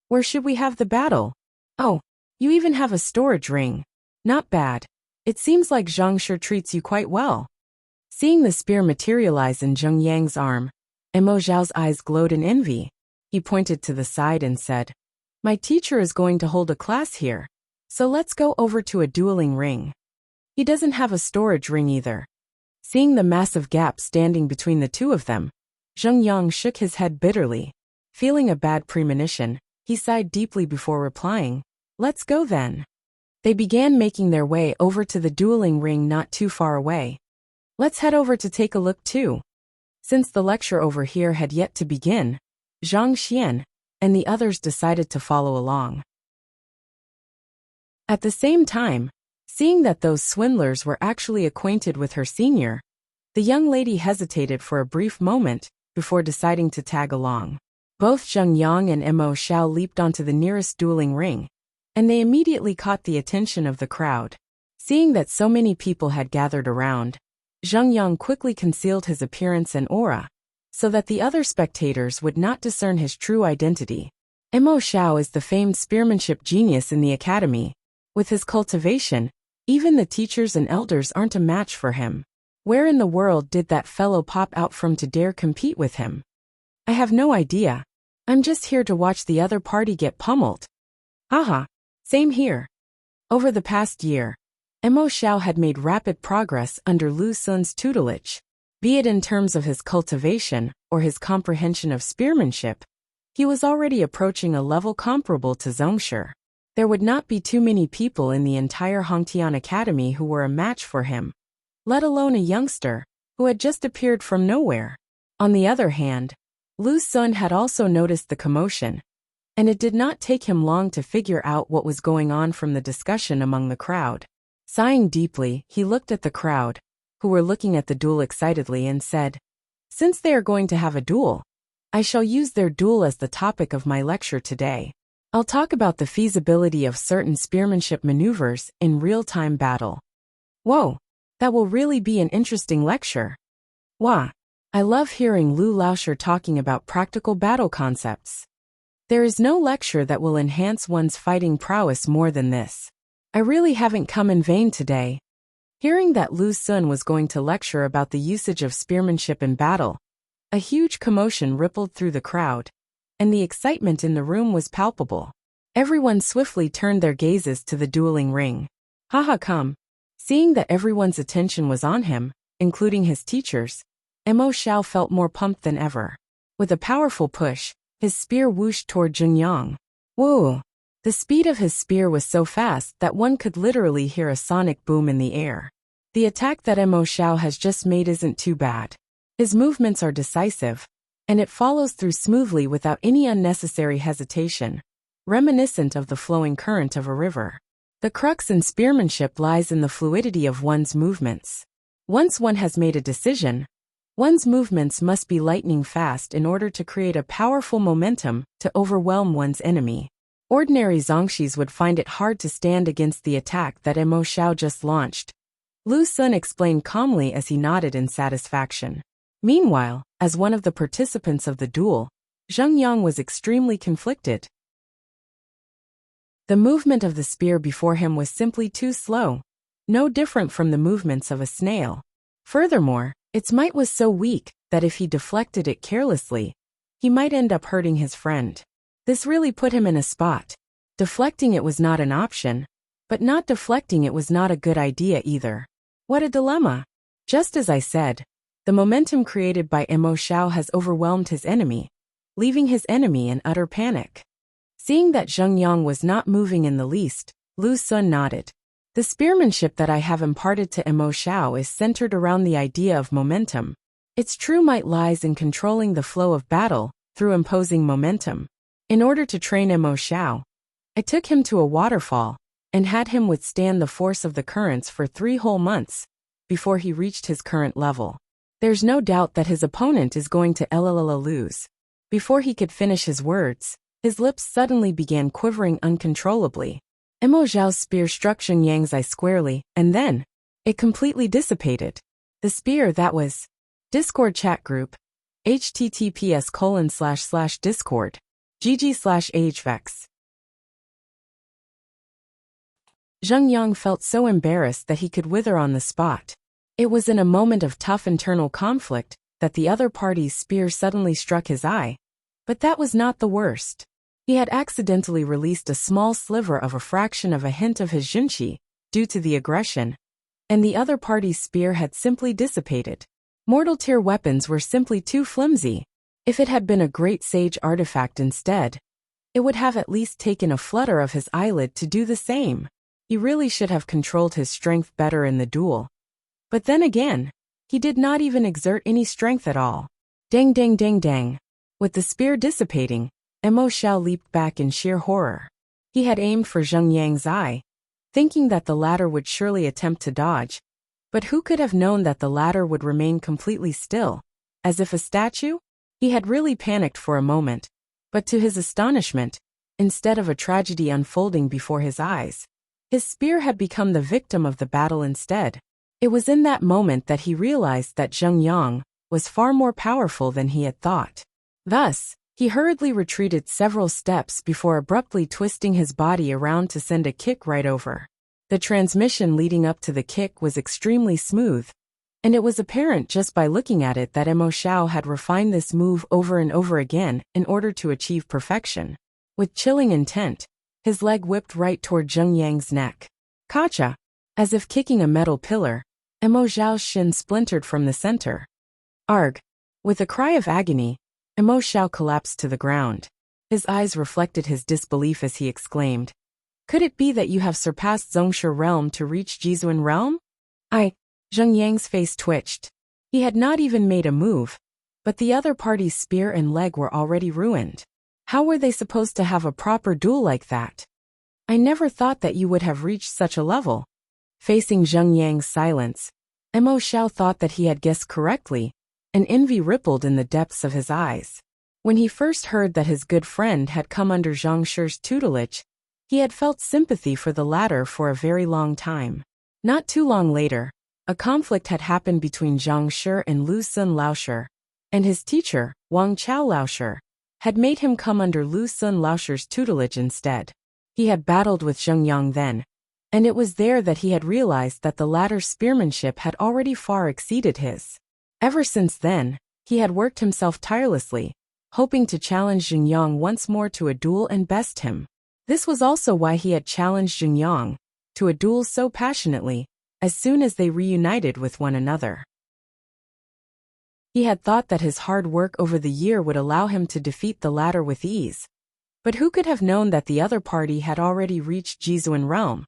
Where should we have the battle? Oh, you even have a storage ring. Not bad. It seems like Zhang sure treats you quite well. Seeing the spear materialize in Zheng Yang's arm, Mo Xiao's eyes glowed in envy. He pointed to the side and said, My teacher is going to hold a class here, so let's go over to a dueling ring. He doesn't have a storage ring either. Seeing the massive gap standing between the two of them, Zheng Yang shook his head bitterly. Feeling a bad premonition, he sighed deeply before replying, Let's go then. They began making their way over to the dueling ring not too far away. Let's head over to take a look too. Since the lecture over here had yet to begin, Zhang Xian and the others decided to follow along. At the same time, seeing that those swindlers were actually acquainted with her senior, the young lady hesitated for a brief moment before deciding to tag along. Both Zheng Yang and Mo Xiao leaped onto the nearest dueling ring, and they immediately caught the attention of the crowd. Seeing that so many people had gathered around, Zheng Yang quickly concealed his appearance and aura, so that the other spectators would not discern his true identity. Mo Xiao is the famed spearmanship genius in the academy. With his cultivation, even the teachers and elders aren't a match for him. Where in the world did that fellow pop out from to dare compete with him? I have no idea. I'm just here to watch the other party get pummeled. Haha, same here. Over the past year, Mo Xiao had made rapid progress under Lu Sun's tutelage. Be it in terms of his cultivation or his comprehension of spearmanship, he was already approaching a level comparable to Zhongshi. There would not be too many people in the entire Hongtian Academy who were a match for him, let alone a youngster who had just appeared from nowhere. On the other hand, Lu Sun had also noticed the commotion, and it did not take him long to figure out what was going on from the discussion among the crowd. Sighing deeply, he looked at the crowd, who were looking at the duel excitedly, and said, Since they are going to have a duel, I shall use their duel as the topic of my lecture today. I'll talk about the feasibility of certain spearmanship maneuvers in real-time battle. Whoa, that will really be an interesting lecture. Wah, I love hearing Lu Laoshi talking about practical battle concepts. There is no lecture that will enhance one's fighting prowess more than this. I really haven't come in vain today. Hearing that Lu Sun was going to lecture about the usage of spearmanship in battle, a huge commotion rippled through the crowd, and the excitement in the room was palpable. Everyone swiftly turned their gazes to the dueling ring. Haha come. Seeing that everyone's attention was on him, including his teachers, Mo Xiao felt more pumped than ever. With a powerful push, his spear whooshed toward Zheng Yang. Whoa! The speed of his spear was so fast that one could literally hear a sonic boom in the air. The attack that Mo Xiao has just made isn't too bad. His movements are decisive, and it follows through smoothly without any unnecessary hesitation, reminiscent of the flowing current of a river. The crux in spearmanship lies in the fluidity of one's movements. Once one has made a decision, one's movements must be lightning fast in order to create a powerful momentum to overwhelm one's enemy. Ordinary Zongshis would find it hard to stand against the attack that Mo Xiao just launched. Lu Sun explained calmly as he nodded in satisfaction. Meanwhile, as one of the participants of the duel, Zheng Yang was extremely conflicted. The movement of the spear before him was simply too slow, no different from the movements of a snail. Furthermore, its might was so weak that if he deflected it carelessly, he might end up hurting his friend. This really put him in a spot. Deflecting it was not an option, but not deflecting it was not a good idea either. What a dilemma! Just as I said, the momentum created by Mo Xiao has overwhelmed his enemy, leaving his enemy in utter panic. Seeing that Zheng Yang was not moving in the least, Lu Sun nodded. The spearmanship that I have imparted to Mo Xiao is centered around the idea of momentum. Its true might lies in controlling the flow of battle through imposing momentum. In order to train Mo Xiao, I took him to a waterfall and had him withstand the force of the currents for 3 whole months before he reached his current level. There's no doubt that his opponent is going to lose. Before he could finish his words, his lips suddenly began quivering uncontrollably. Mo Xiao's spear struck Zheng Yang's eye squarely, and then it completely dissipated. The spear that was Discord chat group https://discord gg/ahvex. Zheng Yang felt so embarrassed that he could wither on the spot. It was in a moment of tough internal conflict that the other party's spear suddenly struck his eye. But that was not the worst. He had accidentally released a small sliver of a fraction of a hint of his junqi due to the aggression, and the other party's spear had simply dissipated. Mortal tier weapons were simply too flimsy. If it had been a great sage artifact instead, it would have at least taken a flutter of his eyelid to do the same. He really should have controlled his strength better in the duel. But then again, he did not even exert any strength at all. Dang dang dang dang. With the spear dissipating, Mo Xiao leaped back in sheer horror. He had aimed for Zheng Yang's eye, thinking that the latter would surely attempt to dodge, but who could have known that the latter would remain completely still, as if a statue? He had really panicked for a moment, but to his astonishment, instead of a tragedy unfolding before his eyes, his spear had become the victim of the battle instead. It was in that moment that he realized that Zheng Yang was far more powerful than he had thought. Thus, he hurriedly retreated several steps before abruptly twisting his body around to send a kick right over. The transmission leading up to the kick was extremely smooth, and it was apparent just by looking at it that Mo Xiao had refined this move over and over again in order to achieve perfection. With chilling intent, his leg whipped right toward Zheng Yang's neck. Kacha! As if kicking a metal pillar, Mo Xiao's shin splintered from the center. Arg! With a cry of agony, Mo Xiao collapsed to the ground. His eyes reflected his disbelief as he exclaimed, "Could it be that you have surpassed Zhongshe realm to reach Jizuan realm?" Zheng Yang's face twitched. He had not even made a move, but the other party's spear and leg were already ruined. How were they supposed to have a proper duel like that? I never thought that you would have reached such a level. Facing Zheng Yang's silence, Mo Xiao thought that he had guessed correctly, and envy rippled in the depths of his eyes. When he first heard that his good friend had come under Zhang Shi's tutelage, he had felt sympathy for the latter for a very long time. Not too long later, a conflict had happened between Zhang Shi and Lu Sun Laoshi, and his teacher, Wang Chao Laoshi, had made him come under Lu Sun Laoshi's tutelage instead. He had battled with Zheng Yang then, and it was there that he had realized that the latter's spearmanship had already far exceeded his. Ever since then, he had worked himself tirelessly, hoping to challenge Zheng Yang once more to a duel and best him. This was also why he had challenged Zheng Yang to a duel so passionately as soon as they reunited with one another. He had thought that his hard work over the year would allow him to defeat the latter with ease. But who could have known that the other party had already reached Jizuan realm,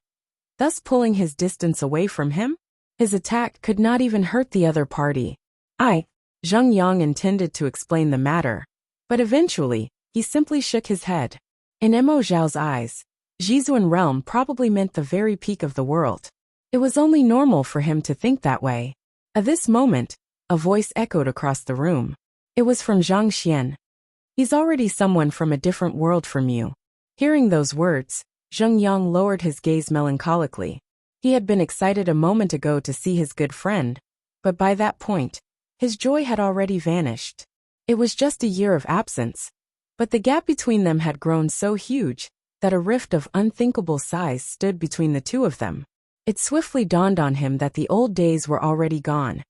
thus pulling his distance away from him? His attack could not even hurt the other party. Zheng Yang intended to explain the matter, but eventually, he simply shook his head. In Mo Xiao's eyes, Jizuan realm probably meant the very peak of the world. It was only normal for him to think that way. At this moment, a voice echoed across the room. It was from Zhang Xian. He's already someone from a different world from you. Hearing those words, Zheng Yang lowered his gaze melancholically. He had been excited a moment ago to see his good friend, but by that point, his joy had already vanished. It was just a year of absence, But the gap between them had grown so huge that a rift of unthinkable size stood between the two of them. It swiftly dawned on him that the old days were already gone,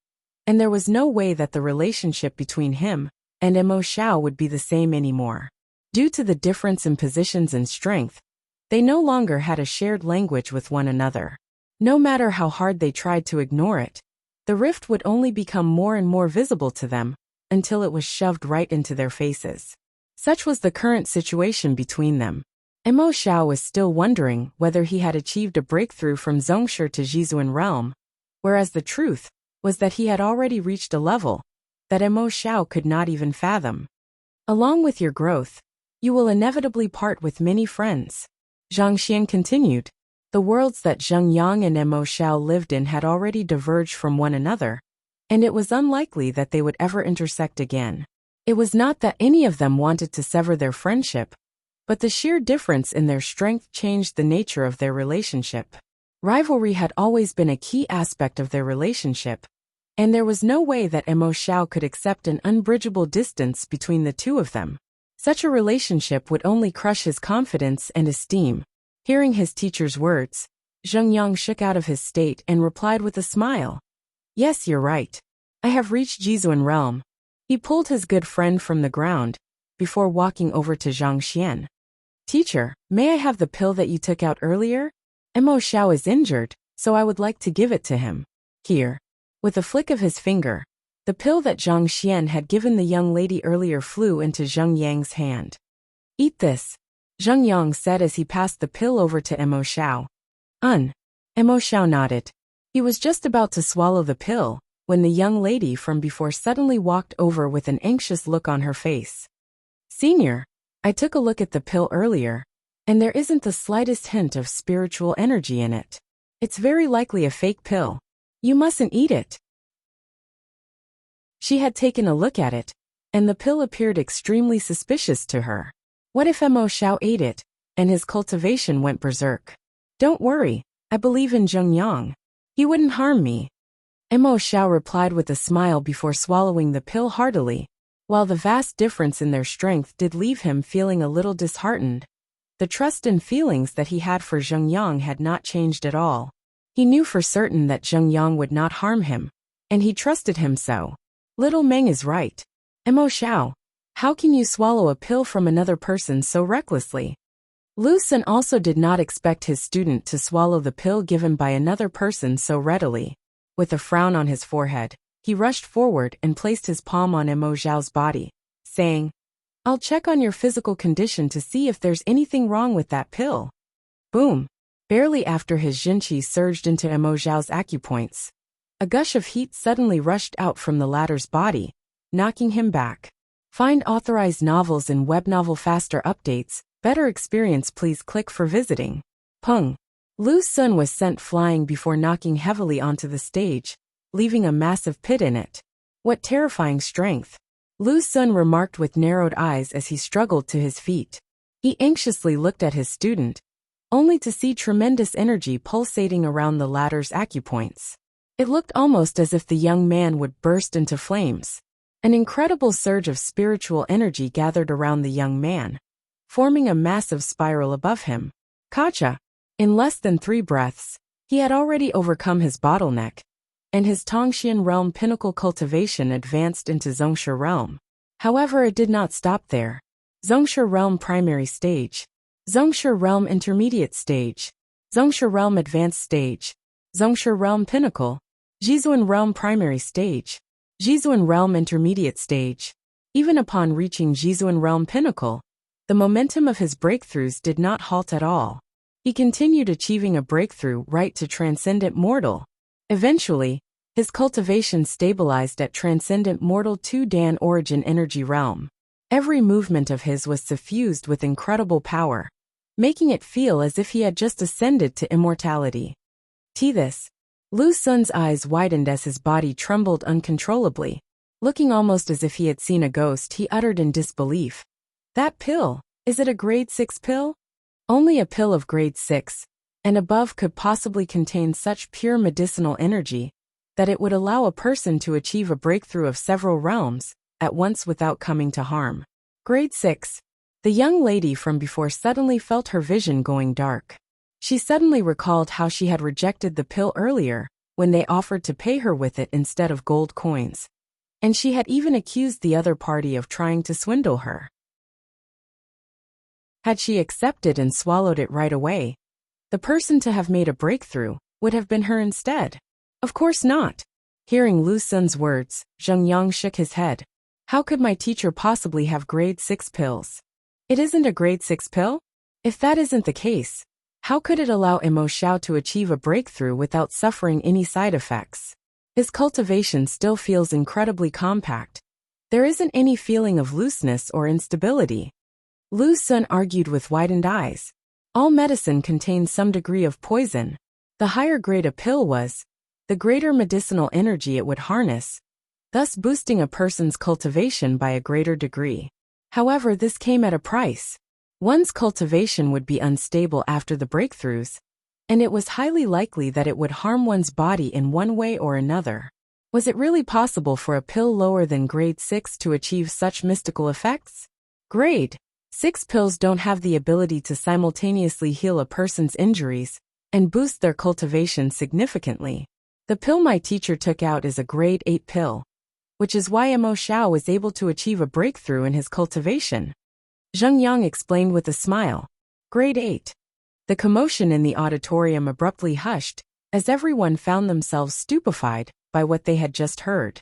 and there was no way that the relationship between him and Emo Xiao would be the same anymore. Due to the difference in positions and strength, they no longer had a shared language with one another. No matter how hard they tried to ignore it, the rift would only become more and more visible to them until it was shoved right into their faces. Such was the current situation between them. Emo Xiao was still wondering whether he had achieved a breakthrough from Zhongshe to Jizuan realm, whereas the truth was that he had already reached a level that Emo Xiao could not even fathom. Along with your growth, you will inevitably part with many friends. Zhang Xian continued. The worlds that Zheng Yang and Emo Xiao lived in had already diverged from one another, and it was unlikely that they would ever intersect again. It was not that any of them wanted to sever their friendship, but the sheer difference in their strength changed the nature of their relationship. Rivalry had always been a key aspect of their relationship, and there was no way that Emo Xiao could accept an unbridgeable distance between the two of them. Such a relationship would only crush his confidence and esteem. Hearing his teacher's words, Zheng Yang shook out of his state and replied with a smile. Yes, you're right. I have reached Jizuan realm. He pulled his good friend from the ground before walking over to Zhang Xian. Teacher, may I have the pill that you took out earlier? Emo Xiao is injured, so I would like to give it to him. Here. With a flick of his finger, the pill that Zhang Xian had given the young lady earlier flew into Zheng Yang's hand. Eat this, Zheng Yang said as he passed the pill over to Emo Xiao. Emo Xiao nodded. He was just about to swallow the pill when the young lady from before suddenly walked over with an anxious look on her face. Senior, I took a look at the pill earlier, and there isn't the slightest hint of spiritual energy in it. It's very likely a fake pill. You mustn't eat it. She had taken a look at it, and the pill appeared extremely suspicious to her. What if Emo Xiao ate it, and his cultivation went berserk? Don't worry, I believe in Zheng Yang. He wouldn't harm me. Emo Xiao replied with a smile before swallowing the pill heartily. While the vast difference in their strength did leave him feeling a little disheartened, the trust and feelings that he had for Zheng Yang had not changed at all. He knew for certain that Zheng Yang would not harm him, and he trusted him so. Little Meng is right. Emo Xiao, how can you swallow a pill from another person so recklessly? Lu Sun also did not expect his student to swallow the pill given by another person so readily. With a frown on his forehead, he rushed forward and placed his palm on Emo Xiao's body, saying, I'll check on your physical condition to see if there's anything wrong with that pill. Boom! Barely after his Jinqi surged into Emo Xiao's acupoints, a gush of heat suddenly rushed out from the latter's body, knocking him back. Find authorized novels and web novel faster updates. Better experience, please click for visiting. Peng. Lu Sun was sent flying before knocking heavily onto the stage, leaving a massive pit in it. What terrifying strength! Lu Sun remarked with narrowed eyes as he struggled to his feet. He anxiously looked at his student, only to see tremendous energy pulsating around the latter's acupoints. It looked almost as if the young man would burst into flames. An incredible surge of spiritual energy gathered around the young man, forming a massive spiral above him. Kacha! In less than 3 breaths, he had already overcome his bottleneck, and his Tongxian realm pinnacle cultivation advanced into Zhongshe realm. However, it did not stop there. Zhongshe realm primary stage, Zhongshe realm intermediate stage, Zhongshe realm advanced stage, Zhongshe realm pinnacle, Jizuan realm primary stage, Jizuan realm intermediate stage. Even upon reaching Jizuan realm pinnacle, the momentum of his breakthroughs did not halt at all. He continued achieving a breakthrough right to Transcendent Mortal. Eventually, his cultivation stabilized at Transcendent Mortal 2 Dan Origin Energy Realm. Every movement of his was suffused with incredible power, making it feel as if he had just ascended to immortality. This. Lu Sun's eyes widened as his body trembled uncontrollably. Looking almost as if he had seen a ghost, he uttered in disbelief. That pill, is it a grade 6 pill? Only a pill of grade 6 and above could possibly contain such pure medicinal energy that it would allow a person to achieve a breakthrough of several realms at once without coming to harm. Grade 6. The young lady from before suddenly felt her vision going dark. She suddenly recalled how she had rejected the pill earlier, when they offered to pay her with it instead of gold coins. And she had even accused the other party of trying to swindle her. Had she accepted and swallowed it right away, the person to have made a breakthrough would have been her instead. Of course not. Hearing Lu Sun's words, Zheng Yang shook his head. How could my teacher possibly have grade 6 pills? It isn't a grade 6 pill? If that isn't the case, how could it allow Emo Xiao to achieve a breakthrough without suffering any side effects? His cultivation still feels incredibly compact. There isn't any feeling of looseness or instability. Lu Sun argued with widened eyes. All medicine contains some degree of poison. The higher grade a pill was, the greater medicinal energy it would harness, thus boosting a person's cultivation by a greater degree. However, this came at a price. One's cultivation would be unstable after the breakthroughs, and it was highly likely that it would harm one's body in one way or another. Was it really possible for a pill lower than grade 6 to achieve such mystical effects? Grade 6 pills don't have the ability to simultaneously heal a person's injuries and boost their cultivation significantly. The pill my teacher took out is a grade 8 pill, which is why Emo Xiao was able to achieve a breakthrough in his cultivation. Zheng Yang explained with a smile. Grade 8. The commotion in the auditorium abruptly hushed, as everyone found themselves stupefied by what they had just heard.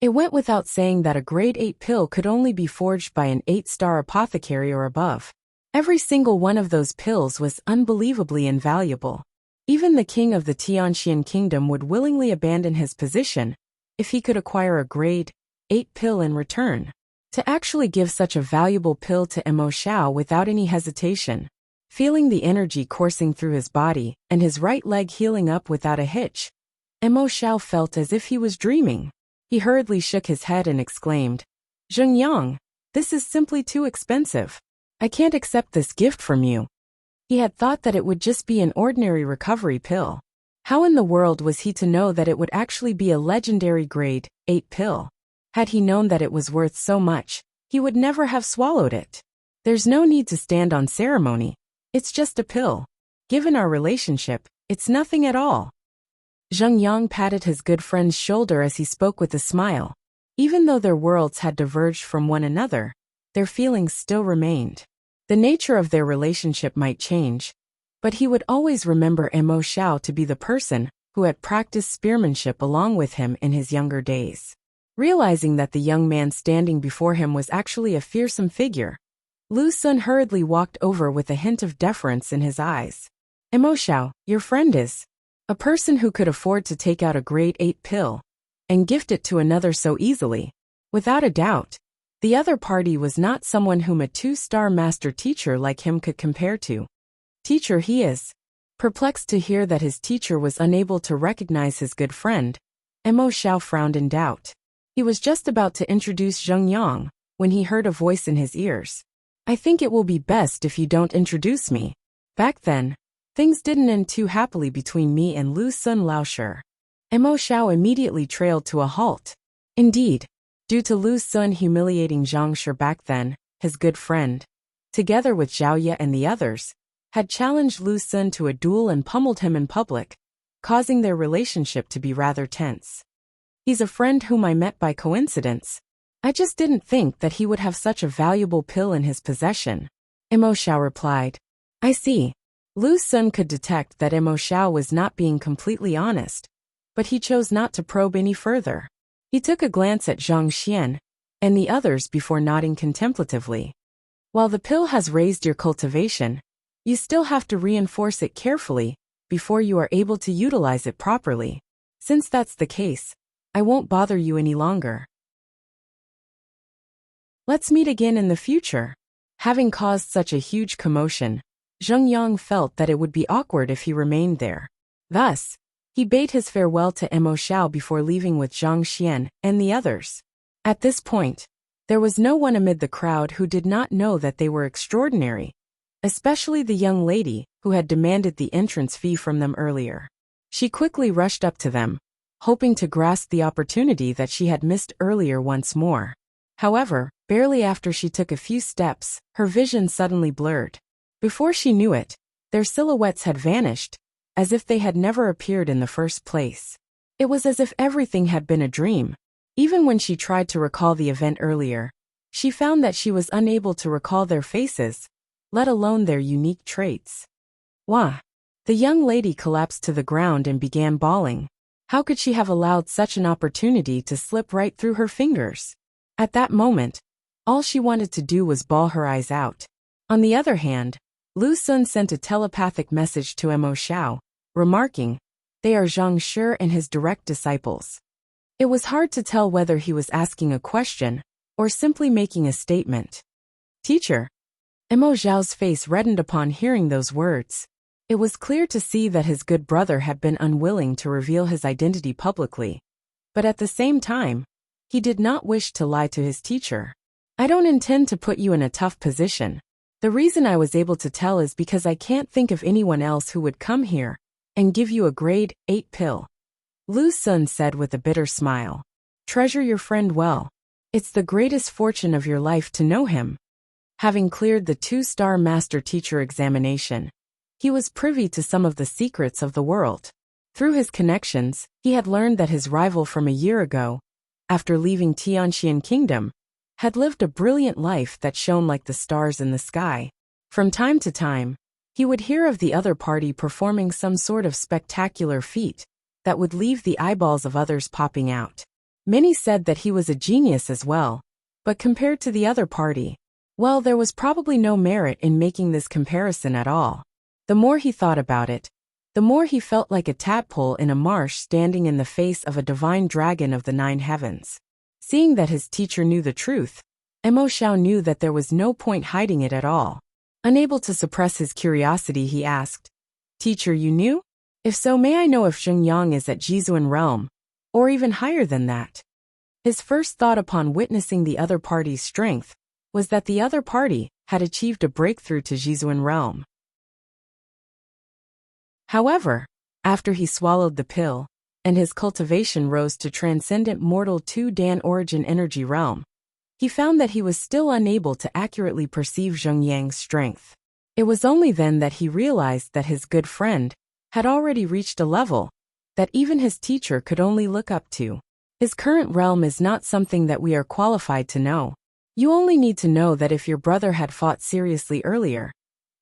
It went without saying that a grade 8 pill could only be forged by an 8-star apothecary or above. Every single one of those pills was unbelievably invaluable. Even the king of the Tianxian kingdom would willingly abandon his position if he could acquire a grade 8 pill in return. To actually give such a valuable pill to Emo Xiao without any hesitation, feeling the energy coursing through his body and his right leg healing up without a hitch, Emo Xiao felt as if he was dreaming. He hurriedly shook his head and exclaimed, Zheng Yang, this is simply too expensive. I can't accept this gift from you. He had thought that it would just be an ordinary recovery pill. How in the world was he to know that it would actually be a legendary grade 8 pill? Had he known that it was worth so much, he would never have swallowed it. There's no need to stand on ceremony. It's just a pill. Given our relationship, it's nothing at all. Zheng Yang patted his good friend's shoulder as he spoke with a smile. Even though their worlds had diverged from one another, their feelings still remained. The nature of their relationship might change, but he would always remember Emo Xiao to be the person who had practiced spearmanship along with him in his younger days. Realizing that the young man standing before him was actually a fearsome figure, Lu Sun hurriedly walked over with a hint of deference in his eyes. Emo Xiao, your friend is a person who could afford to take out a grade 8 pill and gift it to another so easily. Without a doubt, The other party was not someone whom a two-star master teacher like him could compare to. Teacher he is. Perplexed to hear that his teacher was unable to recognize his good friend, Mo Xiao frowned in doubt. He was just about to introduce Zheng Yang when he heard a voice in his ears. I think it will be best if you don't introduce me. Back then, things didn't end too happily between me and Lu Sun Laoshi. Mo Xiao immediately trailed to a halt. Indeed, due to Lu Sun humiliating Zhang Shi back then, his good friend, together with Zhao Ye and the others, had challenged Lu Sun to a duel and pummeled him in public, causing their relationship to be rather tense. He's a friend whom I met by coincidence. I just didn't think that he would have such a valuable pill in his possession. Mo Xiao replied. I see. Lu Sun could detect that Mo Xiao was not being completely honest, but he chose not to probe any further. He took a glance at Zhang Xian and the others before nodding contemplatively. While the pill has raised your cultivation, you still have to reinforce it carefully before you are able to utilize it properly. Since that's the case, I won't bother you any longer. Let's meet again in the future. Having caused such a huge commotion, Zheng Yang felt that it would be awkward if he remained there. Thus, he bade his farewell to Mo Xiao before leaving with Zhang Xian and the others. At this point, there was no one amid the crowd who did not know that they were extraordinary, especially the young lady who had demanded the entrance fee from them earlier. She quickly rushed up to them, hoping to grasp the opportunity that she had missed earlier once more. However, barely after she took a few steps, her vision suddenly blurred. Before she knew it, their silhouettes had vanished, as if they had never appeared in the first place. It was as if everything had been a dream. Even when she tried to recall the event earlier, she found that she was unable to recall their faces, let alone their unique traits. Wah! The young lady collapsed to the ground and began bawling. How could she have allowed such an opportunity to slip right through her fingers? At that moment, all she wanted to do was bawl her eyes out. On the other hand, Lu Sun sent a telepathic message to Mo Xiao, remarking, "They are Zhang Shi and his direct disciples." It was hard to tell whether he was asking a question or simply making a statement. Teacher. Mo Xiao's face reddened upon hearing those words. It was clear to see that his good brother had been unwilling to reveal his identity publicly. But at the same time, he did not wish to lie to his teacher. I don't intend to put you in a tough position. The reason I was able to tell is because I can't think of anyone else who would come here and give you a grade 8 pill. Lu Sun said with a bitter smile. Treasure your friend well. It's the greatest fortune of your life to know him. Having cleared the 2-star master teacher examination, he was privy to some of the secrets of the world. Through his connections, he had learned that his rival from a year ago, after leaving Tianxian Kingdom, had lived a brilliant life that shone like the stars in the sky. From time to time, he would hear of the other party performing some sort of spectacular feat that would leave the eyeballs of others popping out. Many said that he was a genius as well, but compared to the other party, well, there was probably no merit in making this comparison at all. The more he thought about it, the more he felt like a tadpole in a marsh standing in the face of a divine dragon of the 9 heavens. Seeing that his teacher knew the truth, Mo Xiao knew that there was no point hiding it at all. Unable to suppress his curiosity, he asked, Teacher, you knew? If so, may I know if Zheng Yang is at Jizuan realm, or even higher than that? His first thought upon witnessing the other party's strength was that the other party had achieved a breakthrough to Jizuan realm. However, after he swallowed the pill, and his cultivation rose to transcendent mortal 2 Dan origin energy realm, he found that he was still unable to accurately perceive Zheng Yang's strength. It was only then that he realized that his good friend had already reached a level that even his teacher could only look up to. His current realm is not something that we are qualified to know. You only need to know that if your brother had fought seriously earlier,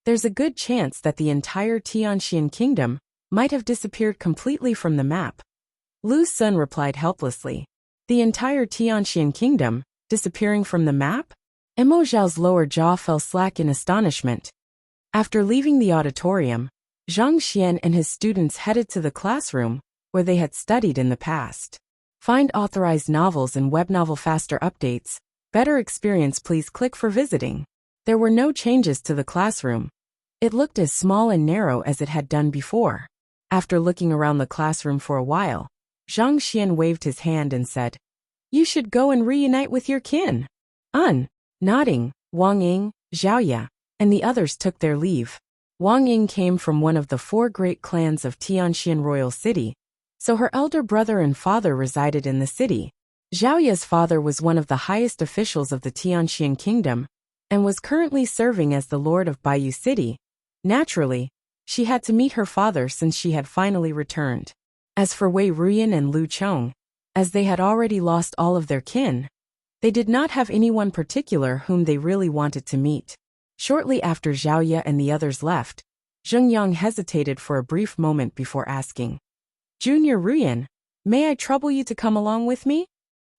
there's a good chance that the entire Tianxian kingdom might have disappeared completely from the map. Lu Sun replied helplessly. The entire Tianxian kingdom disappearing from the map? Mo Xiao's lower jaw fell slack in astonishment. After leaving the auditorium, Zhang Xian and his students headed to the classroom where they had studied in the past. Find authorized novels and web novel faster updates Better experience, please click for visiting. There were no changes to the classroom. It looked as small and narrow as it had done before. After looking around the classroom for a while, Zhang Xian waved his hand and said, "You should go and reunite with your kin." Nodding, Wang Ying, Zhao Ya, and the others took their leave. Wang Ying came from one of the 4 great clans of Tianxian royal city, so her elder brother and father resided in the city. Zhao Ya's father was one of the highest officials of the Tianxian kingdom, and was currently serving as the lord of Baiyu City. Naturally, she had to meet her father since she had finally returned. As for Wei Ruyan and Lu Chong, as they had already lost all of their kin, they did not have anyone particular whom they really wanted to meet. Shortly after Zhao Ya and the others left, Zheng Yang hesitated for a brief moment before asking, "Junior Ruyan, may I trouble you to come along with me?"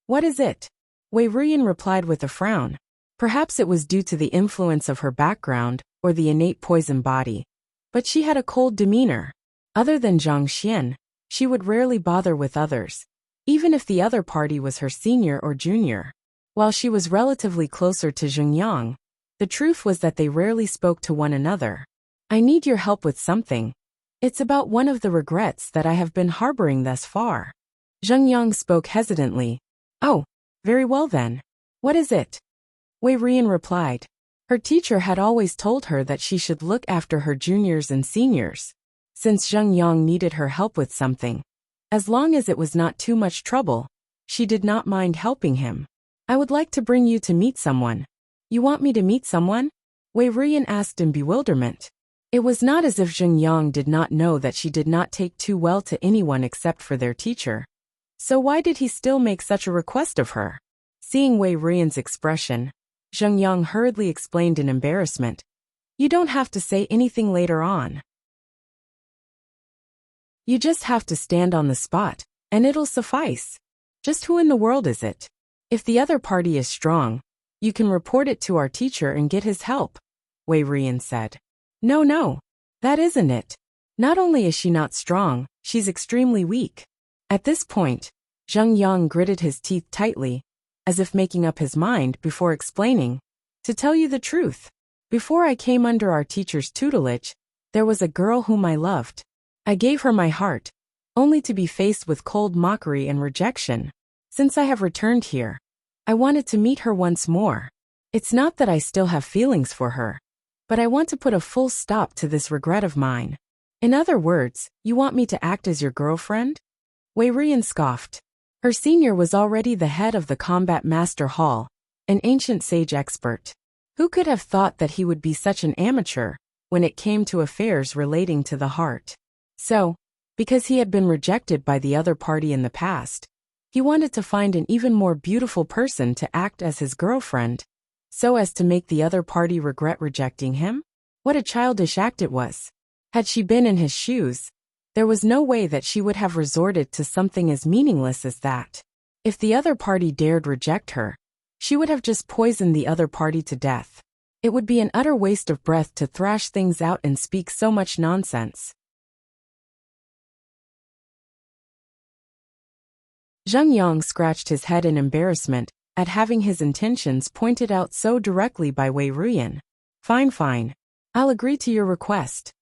"What is it?" Wei Ruyan replied with a frown. Perhaps it was due to the influence of her background or the innate poison body, but she had a cold demeanor. Other than Zhang Xian, she would rarely bother with others, even if the other party was her senior or junior. While she was relatively closer to Zheng Yang, the truth was that they rarely spoke to one another. "I need your help with something. It's about one of the regrets that I have been harboring thus far." Zheng Yang spoke hesitantly. "Oh, very well then. What is it?" Wei Ruyan replied. Her teacher had always told her that she should look after her juniors and seniors. Since Zheng Yang needed her help with something, as long as it was not too much trouble, she did not mind helping him. "I would like to bring you to meet someone." "You want me to meet someone?" Wei Ruyan asked in bewilderment. It was not as if Zheng Yang did not know that she did not take too well to anyone except for their teacher. So why did he still make such a request of her? Seeing Wei Ruyan's expression, Zheng Yang hurriedly explained in embarrassment, "You don't have to say anything later on. You just have to stand on the spot, and it'll suffice. Just who in the world is it? If the other party is strong, you can report it to our teacher and get his help," Wei Ruyan said. No, that isn't it. Not only is she not strong, she's extremely weak." At this point, Zheng Yang gritted his teeth tightly, as if making up his mind before explaining, "To tell you the truth, before I came under our teacher's tutelage, there was a girl whom I loved. I gave her my heart, only to be faced with cold mockery and rejection. Since I have returned here, I wanted to meet her once more. It's not that I still have feelings for her, but I want to put a full stop to this regret of mine." "In other words, you want me to act as your girlfriend?" Wei Ruyan scoffed. Her senior was already the head of the Combat Master Hall, an ancient sage expert. Who could have thought that he would be such an amateur when it came to affairs relating to the heart? So, because he had been rejected by the other party in the past, he wanted to find an even more beautiful person to act as his girlfriend, so as to make the other party regret rejecting him? What a childish act it was. Had she been in his shoes, there was no way that she would have resorted to something as meaningless as that. If the other party dared reject her, she would have just poisoned the other party to death. It would be an utter waste of breath to thrash things out and speak so much nonsense. Zheng Yang scratched his head in embarrassment at having his intentions pointed out so directly by Wei Ruyan. Fine. I'll agree to your request."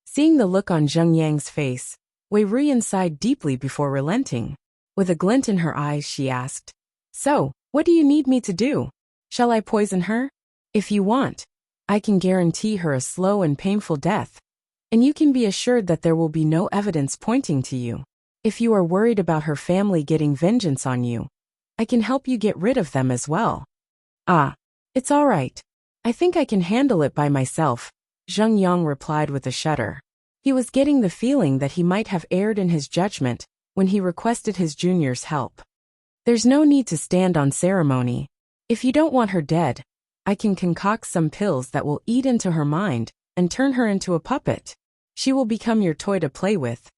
Seeing the look on Zheng Yang's face, Wei Ruyan sighed deeply before relenting. With a glint in her eyes, she asked, "So, what do you need me to do? Shall I poison her? If you want, I can guarantee her a slow and painful death, and you can be assured that there will be no evidence pointing to you. If you are worried about her family getting vengeance on you, I can help you get rid of them as well." "Ah, it's all right. I think I can handle it by myself," Zheng Yang replied with a shudder. He was getting the feeling that he might have erred in his judgment when he requested his junior's help. "There's no need to stand on ceremony. If you don't want her dead, I can concoct some pills that will eat into her mind and turn her into a puppet. She will become your toy to play with,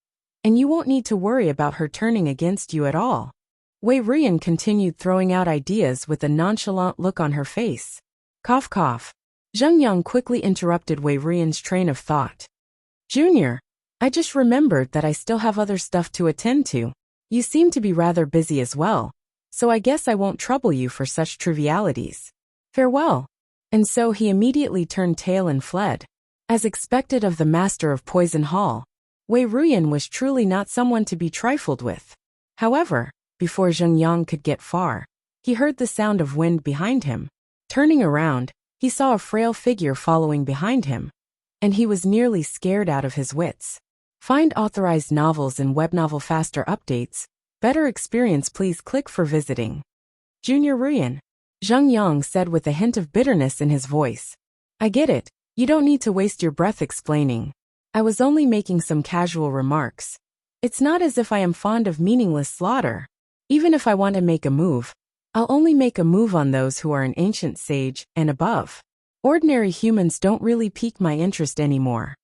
and you won't need to worry about her turning against you at all." Wei Ruyan continued throwing out ideas with a nonchalant look on her face. Cough, cough. Zheng Yang quickly interrupted Wei Ruyan's train of thought. "Junior, I just remembered that I still have other stuff to attend to. You seem to be rather busy as well, so I guess I won't trouble you for such trivialities. Farewell. And so he immediately turned tail and fled. As expected of the master of Poison Hall, Wei Ruyan was truly not someone to be trifled with. However, before Zheng Yang could get far, he heard the sound of wind behind him. Turning around, he saw a frail figure following behind him, and he was nearly scared out of his wits. Find authorized novels and webnovel faster updates. Better experience, please click for visiting. Junior Ruyan, Zheng Yang said with a hint of bitterness in his voice. I get it. You don't need to waste your breath explaining. I was only making some casual remarks. It's not as if I am fond of meaningless slaughter. Even if I want to make a move, I'll only make a move on those who are an ancient sage and above. Ordinary humans don't really pique my interest anymore.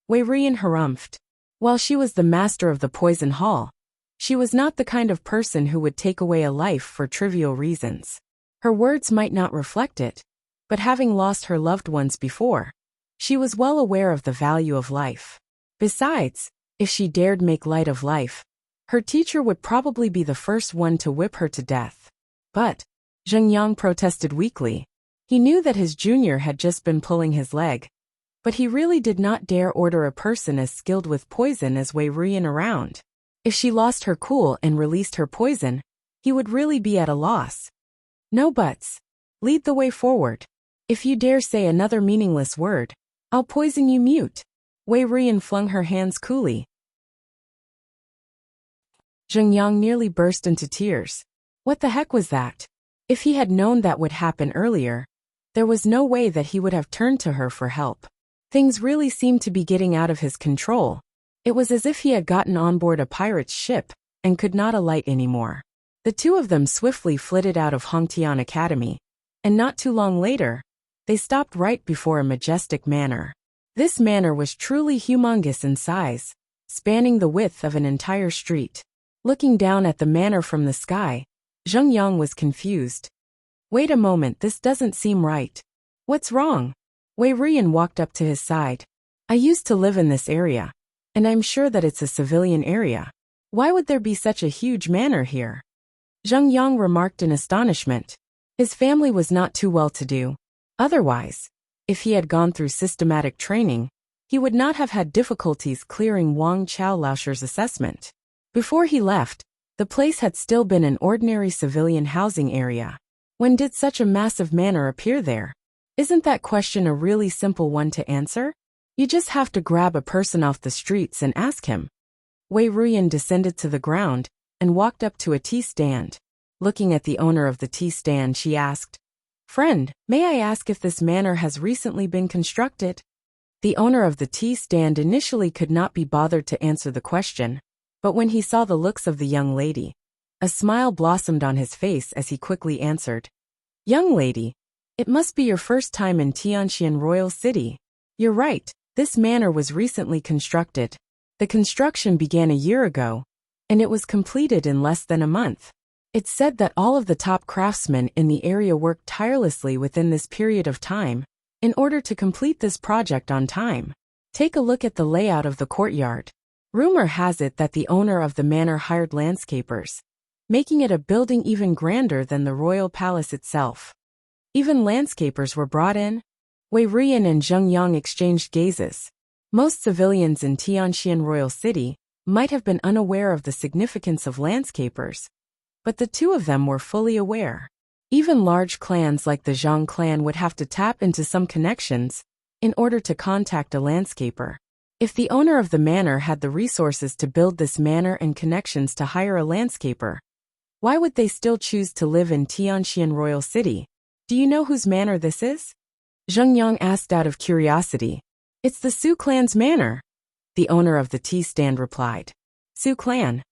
Wei Ruyan harumphed. While she was the master of the Poison Hall, she was not the kind of person who would take away a life for trivial reasons. Her words might not reflect it, but having lost her loved ones before, she was well aware of the value of life. Besides, if she dared make light of life, her teacher would probably be the first one to whip her to death. But Zheng Yang protested weakly. He knew that his junior had just been pulling his leg, but he really did not dare order a person as skilled with poison as Wei Ruyan around. If she lost her cool and released her poison, he would really be at a loss. No buts. Lead the way forward. If you dare say another meaningless word, I'll poison you mute. Wei Ruyan flung her hands coolly. Zheng Yang nearly burst into tears. What the heck was that? If he had known that would happen earlier, there was no way that he would have turned to her for help. Things really seemed to be getting out of his control. It was as if he had gotten on board a pirate's ship and could not alight anymore. The two of them swiftly flitted out of Hongtian Academy, and not too long later, they stopped right before a majestic manor. This manor was truly humongous in size, spanning the width of an entire street. Looking down at the manor from the sky, Zheng Yang was confused. Wait a moment, this doesn't seem right. What's wrong? Wei Ruyan walked up to his side. I used to live in this area, and I'm sure that it's a civilian area. Why would there be such a huge manor here? Zheng Yang remarked in astonishment. His family was not too well-to-do. Otherwise, if he had gone through systematic training, he would not have had difficulties clearing Wang Chaolauscher's assessment. Before he left, the place had still been an ordinary civilian housing area. When did such a massive manor appear there? Isn't that question a really simple one to answer? You just have to grab a person off the streets and ask him. Wei Ruyan descended to the ground and walked up to a tea stand. Looking at the owner of the tea stand, she asked, Friend, may I ask if this manor has recently been constructed? The owner of the tea stand initially could not be bothered to answer the question, but when he saw the looks of the young lady, a smile blossomed on his face as he quickly answered. Young lady, it must be your first time in Tianxian Royal City. You're right, this manor was recently constructed. The construction began a year ago, and it was completed in less than a month. It's said that all of the top craftsmen in the area worked tirelessly within this period of time, in order to complete this project on time. Take a look at the layout of the courtyard. Rumor has it that the owner of the manor hired landscapers, making it a building even grander than the royal palace itself. Even landscapers were brought in. Wei Ruyan and Zheng Yang exchanged gazes. Most civilians in Tianxian Royal City might have been unaware of the significance of landscapers, but the two of them were fully aware. Even large clans like the Zhang clan would have to tap into some connections in order to contact a landscaper. If the owner of the manor had the resources to build this manor and connections to hire a landscaper, why would they still choose to live in Tianxian Royal City? Do you know whose manor this is? Zheng Yang asked out of curiosity. It's the Su clan's manor, the owner of the tea stand replied. Su clan?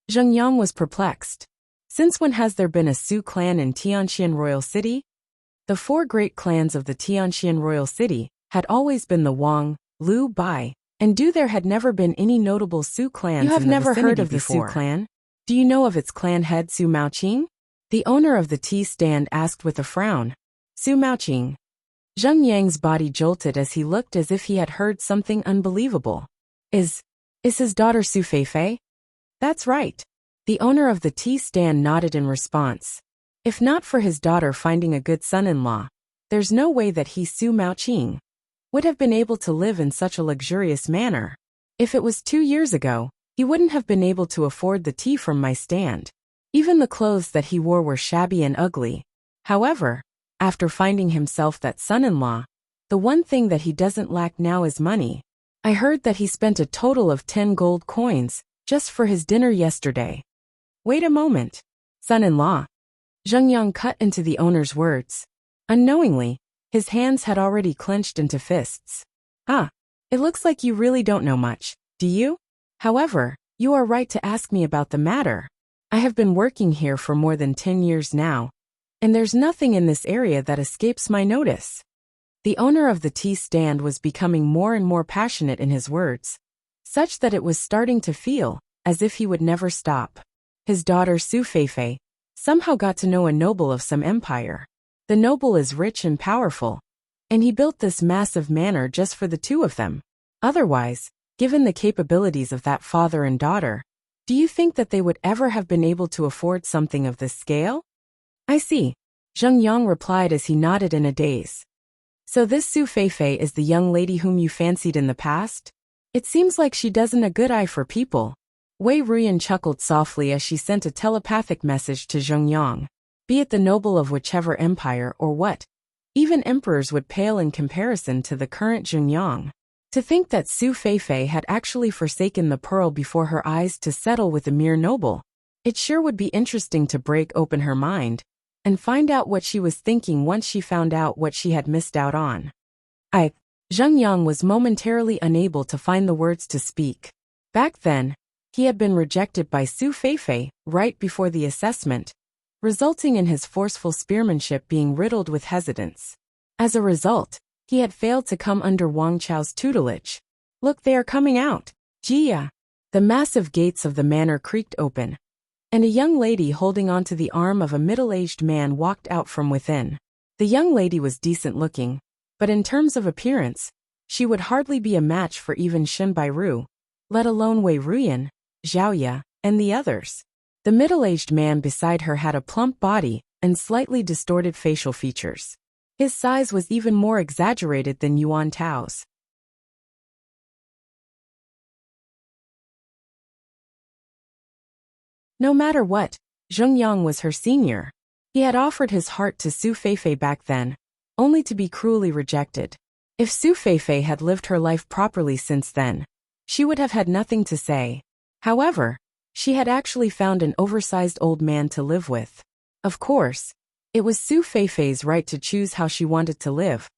Zheng Yang was perplexed. Since when has there been a Su clan in Tianxian Royal City? The four great clans of the Tianxian Royal City had always been the Wang, Liu, Bai, and Du. There had never been any notable Su clans. You have never heard of the Su clan? Do you know of its clan head Su Maoqing? The owner of the tea stand asked with a frown. Su Maoqing. Zheng Yang's body jolted as he looked as if he had heard something unbelievable. Is his daughter Su Feifei? That's right. The owner of the tea stand nodded in response. If not for his daughter finding a good son-in-law, there's no way that he, Su Maoqing, would have been able to live in such a luxurious manner. If it was 2 years ago, he wouldn't have been able to afford the tea from my stand. Even the clothes that he wore were shabby and ugly. However, after finding himself that son-in-law, the one thing that he doesn't lack now is money. I heard that he spent a total of 10 gold coins just for his dinner yesterday. Wait a moment. Son-in-law. Zheng Yang cut into the owner's words. Unknowingly, his hands had already clenched into fists. It looks like you really don't know much, do you? However, you are right to ask me about the matter. I have been working here for more than 10 years now, and there's nothing in this area that escapes my notice. The owner of the tea stand was becoming more and more passionate in his words, such that it was starting to feel as if he would never stop. His daughter Su Feifei somehow got to know a noble of some empire. The noble is rich and powerful, and he built this massive manor just for the two of them. Otherwise, given the capabilities of that father and daughter, do you think that they would ever have been able to afford something of this scale? I see, Zheng Yang replied as he nodded in a daze. So this Su Feifei is the young lady whom you fancied in the past? It seems like she doesn't a good eye for people. Wei Ruyan chuckled softly as she sent a telepathic message to Zheng Yang. Be it the noble of whichever empire or what, even emperors would pale in comparison to the current Zheng Yang. To think that Su Feifei had actually forsaken the pearl before her eyes to settle with a mere noble. It sure would be interesting to break open her mind and find out what she was thinking once she found out what she had missed out on. Zheng Yang was momentarily unable to find the words to speak. Back then, he had been rejected by Su Feifei right before the assessment, resulting in his forceful spearmanship being riddled with hesitance. As a result, he had failed to come under Wang Chao's tutelage. Look, they are coming out. Jia. The massive gates of the manor creaked open, and a young lady holding onto the arm of a middle-aged man walked out from within. The young lady was decent-looking, but in terms of appearance, she would hardly be a match for even Shen Bairu, let alone Wei Ruyan, Zhaoya, and the others. The middle-aged man beside her had a plump body and slightly distorted facial features. His size was even more exaggerated than Yuan Tao's. No matter what, Zheng Yang was her senior. He had offered his heart to Su Feifei back then, only to be cruelly rejected. If Su Feifei had lived her life properly since then, she would have had nothing to say. However, she had actually found an oversized old man to live with. Of course, it was Su Feifei's right to choose how she wanted to live,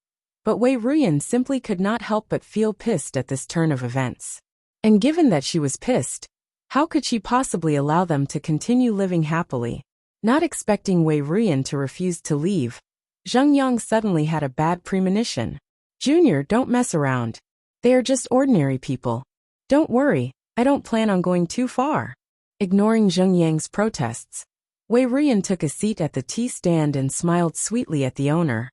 but Wei Ruyan simply could not help but feel pissed at this turn of events. And given that she was pissed, how could she possibly allow them to continue living happily? Not expecting Wei Ruyan to refuse to leave, Zheng Yang suddenly had a bad premonition. Junior, don't mess around. They are just ordinary people. Don't worry, I don't plan on going too far. Ignoring Zheng Yang's protests, Wei Ruyan took a seat at the tea stand and smiled sweetly at the owner.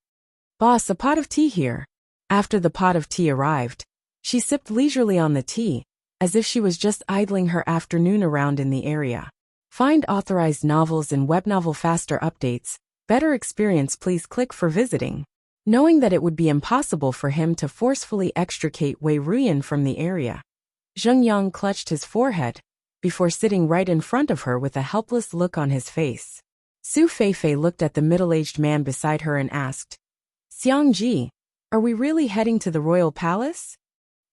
Boss, a pot of tea here. After the pot of tea arrived, she sipped leisurely on the tea, as if she was just idling her afternoon around in the area. Find authorized novels and webnovel faster updates. Better experience, please click for visiting. Knowing that it would be impossible for him to forcefully extricate Wei Ruyan from the area, Zheng Yang clutched his forehead before sitting right in front of her with a helpless look on his face. Su Feifei looked at the middle-aged man beside her and asked, Xiangji, are we really heading to the royal palace?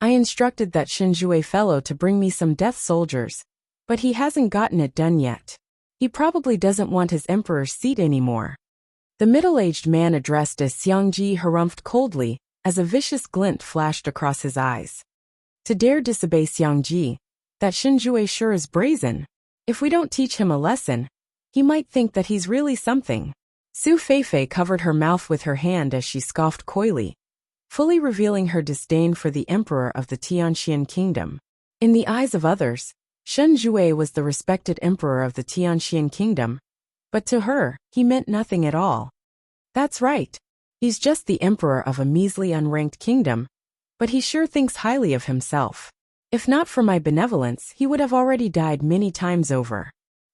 I instructed that Shinjue fellow to bring me some death soldiers, but he hasn't gotten it done yet. He probably doesn't want his emperor's seat anymore. The middle-aged man addressed as Xiangji harumphed coldly, as a vicious glint flashed across his eyes. To dare disobey Xiangji, that Shinjue sure is brazen. If we don't teach him a lesson, he might think that he's really something. Su Feifei covered her mouth with her hand as she scoffed coyly, fully revealing her disdain for the emperor of the Tianxian kingdom. In the eyes of others, Shinjue was the respected emperor of the Tianxian kingdom, but to her, he meant nothing at all. That's right. He's just the emperor of a measly unranked kingdom, but he sure thinks highly of himself. If not for my benevolence, he would have already died many times over.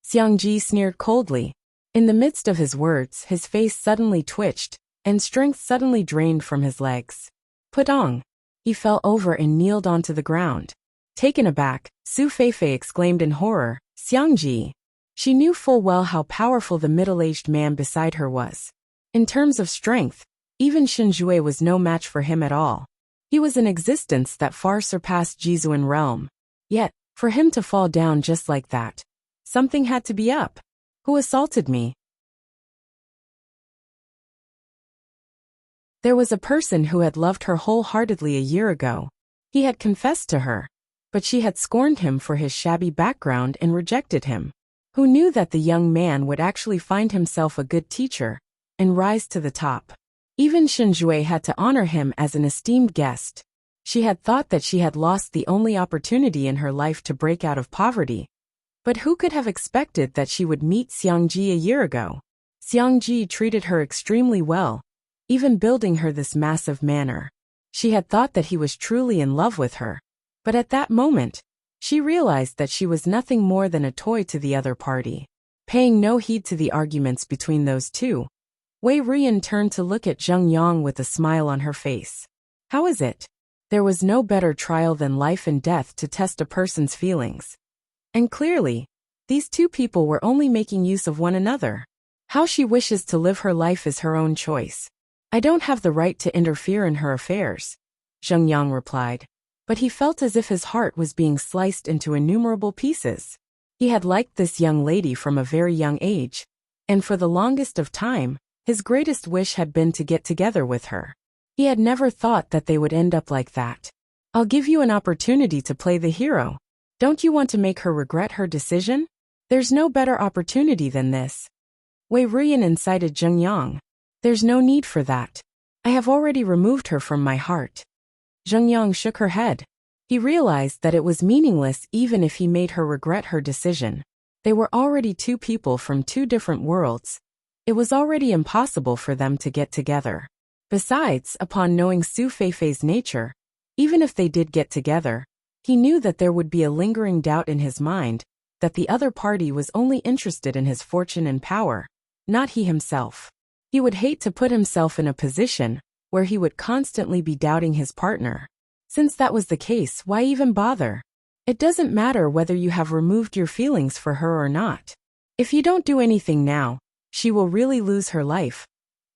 Xiangji sneered coldly. In the midst of his words, his face suddenly twitched, and strength suddenly drained from his legs. Putong! He fell over and kneeled onto the ground. Taken aback, Su Feifei exclaimed in horror, Xiangji! She knew full well how powerful the middle-aged man beside her was. In terms of strength, even Shinjue was no match for him at all. He was an existence that far surpassed Jizuan realm. Yet, for him to fall down just like that, something had to be up. Who assaulted me? There was a person who had loved her wholeheartedly a year ago. He had confessed to her, but she had scorned him for his shabby background and rejected him. Who knew that the young man would actually find himself a good teacher and rise to the top? Even Shinjue had to honor him as an esteemed guest. She had thought that she had lost the only opportunity in her life to break out of poverty. But who could have expected that she would meet Xiangji a year ago? Xiangji treated her extremely well, even building her this massive manor. She had thought that he was truly in love with her. But at that moment, she realized that she was nothing more than a toy to the other party. Paying no heed to the arguments between those two, Wei Rian turned to look at Zheng Yang with a smile on her face. How is it? There was no better trial than life and death to test a person's feelings. And clearly, these two people were only making use of one another. How she wishes to live her life is her own choice. I don't have the right to interfere in her affairs, Zheng Yang replied. But he felt as if his heart was being sliced into innumerable pieces. He had liked this young lady from a very young age, and for the longest of time, his greatest wish had been to get together with her. He had never thought that they would end up like that. I'll give you an opportunity to play the hero. Don't you want to make her regret her decision? There's no better opportunity than this. Wei Rian incited Zheng Yang. There's no need for that. I have already removed her from my heart. Zheng Yang shook her head. He realized that it was meaningless even if he made her regret her decision. They were already two people from two different worlds. It was already impossible for them to get together. Besides, upon knowing Su Feifei's nature, even if they did get together, he knew that there would be a lingering doubt in his mind that the other party was only interested in his fortune and power, not he himself. He would hate to put himself in a position where he would constantly be doubting his partner. Since that was the case, why even bother? It doesn't matter whether you have removed your feelings for her or not. If you don't do anything now, she will really lose her life,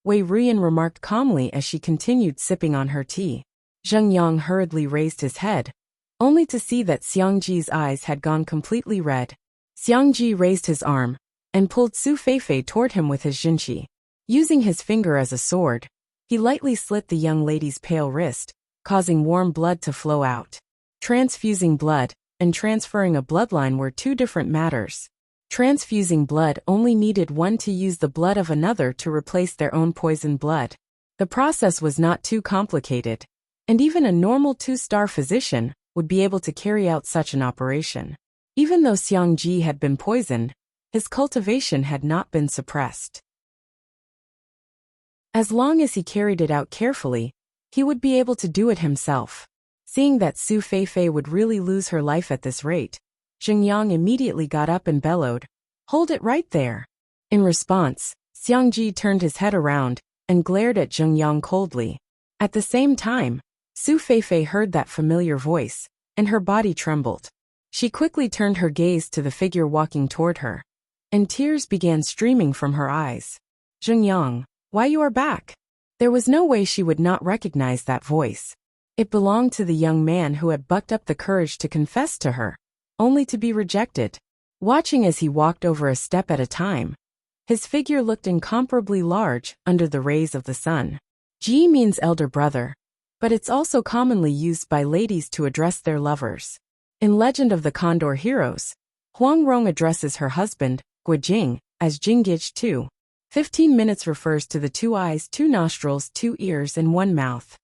Wei Rian remarked calmly as she continued sipping on her tea. Zheng Yang hurriedly raised his head, only to see that Xiangji's eyes had gone completely red. Xiangji raised his arm and pulled Su Feifei toward him with his jinqi. Using his finger as a sword, he lightly slit the young lady's pale wrist, causing warm blood to flow out. Transfusing blood and transferring a bloodline were two different matters. Transfusing blood only needed one to use the blood of another to replace their own poisoned blood. The process was not too complicated, and even a normal 2-star physician would be able to carry out such an operation. Even though Xiangji had been poisoned, his cultivation had not been suppressed. As long as he carried it out carefully, he would be able to do it himself. Seeing that Su Feifei would really lose her life at this rate, Zheng Yang immediately got up and bellowed, "Hold it right there." In response, Xiangji turned his head around and glared at Zheng Yang coldly. At the same time, Su Feifei heard that familiar voice, and her body trembled. She quickly turned her gaze to the figure walking toward her, and tears began streaming from her eyes. "Zheng Yang, why you are back?" There was no way she would not recognize that voice. It belonged to the young man who had bucked up the courage to confess to her, only to be rejected. Watching as he walked over a step at a time, his figure looked incomparably large under the rays of the sun. Ji means elder brother, but it's also commonly used by ladies to address their lovers. In Legend of the Condor Heroes, Huang Rong addresses her husband, Guojing, as Jingich too. 15 minutes refers to the 2 eyes, 2 nostrils, 2 ears, and 1 mouth.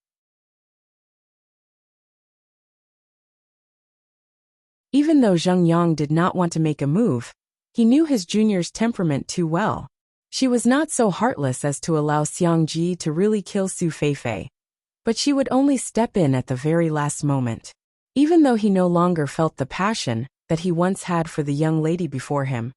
Even though Zheng Yang did not want to make a move, he knew his junior's temperament too well. She was not so heartless as to allow Xiangji to really kill Su Feifei, but she would only step in at the very last moment. Even though he no longer felt the passion that he once had for the young lady before him,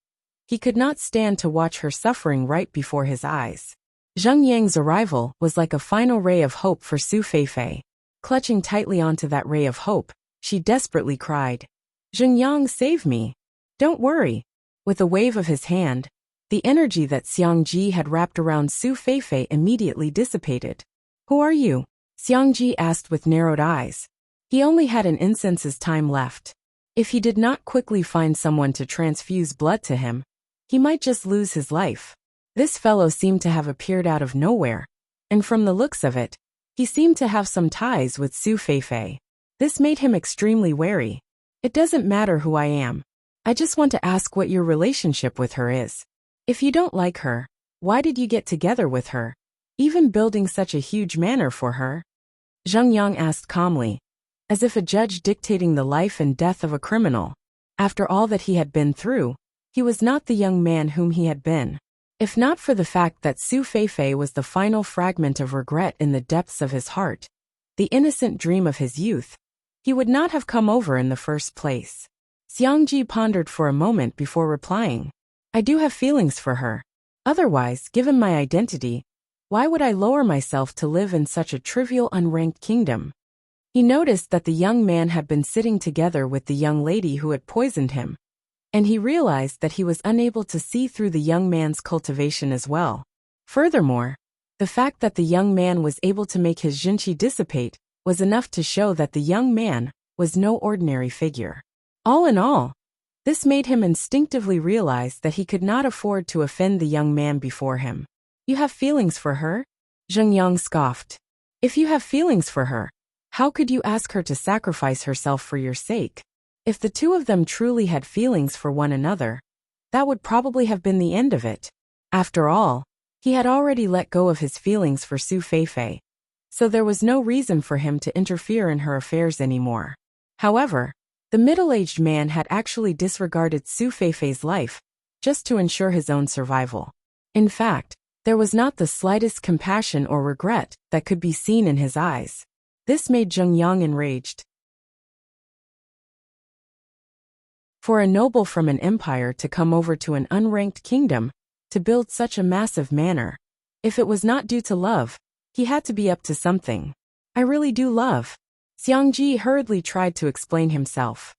He could not stand to watch her suffering right before his eyes. Zheng Yang's arrival was like a final ray of hope for Su Feifei. Clutching tightly onto that ray of hope, she desperately cried, "Zheng Yang, save me! Don't worry." With a wave of his hand, the energy that Xiangji had wrapped around Su Feifei immediately dissipated. "Who are you?" Xiangji asked with narrowed eyes. He only had an instant's time left. If he did not quickly find someone to transfuse blood to him, he might just lose his life. This fellow seemed to have appeared out of nowhere, and from the looks of it, he seemed to have some ties with Su Feifei. This made him extremely wary. "It doesn't matter who I am. I just want to ask what your relationship with her is. If you don't like her, why did you get together with her, even building such a huge manor for her?" Zheng Yang asked calmly, as if a judge dictating the life and death of a criminal. After all that he had been through, he was not the young man whom he had been. If not for the fact that Su Feifei was the final fragment of regret in the depths of his heart, the innocent dream of his youth, he would not have come over in the first place. Xiangji pondered for a moment before replying, "I do have feelings for her. Otherwise, given my identity, why would I lower myself to live in such a trivial unranked kingdom?" He noticed that the young man had been sitting together with the young lady who had poisoned him, and he realized that he was unable to see through the young man's cultivation as well. Furthermore, the fact that the young man was able to make his jinqi dissipate was enough to show that the young man was no ordinary figure. All in all, this made him instinctively realize that he could not afford to offend the young man before him. "You have feelings for her?" Zheng Yang scoffed. "If you have feelings for her, how could you ask her to sacrifice herself for your sake? If the two of them truly had feelings for one another, that would probably have been the end of it. After all, he had already let go of his feelings for Su Feifei, so there was no reason for him to interfere in her affairs anymore." However, the middle-aged man had actually disregarded Su Feifei's life just to ensure his own survival. In fact, there was not the slightest compassion or regret that could be seen in his eyes. This made Zheng Yang enraged. For a noble from an empire to come over to an unranked kingdom to build such a massive manor, if it was not due to love, he had to be up to something. "I really do love." Xiangji hurriedly tried to explain himself.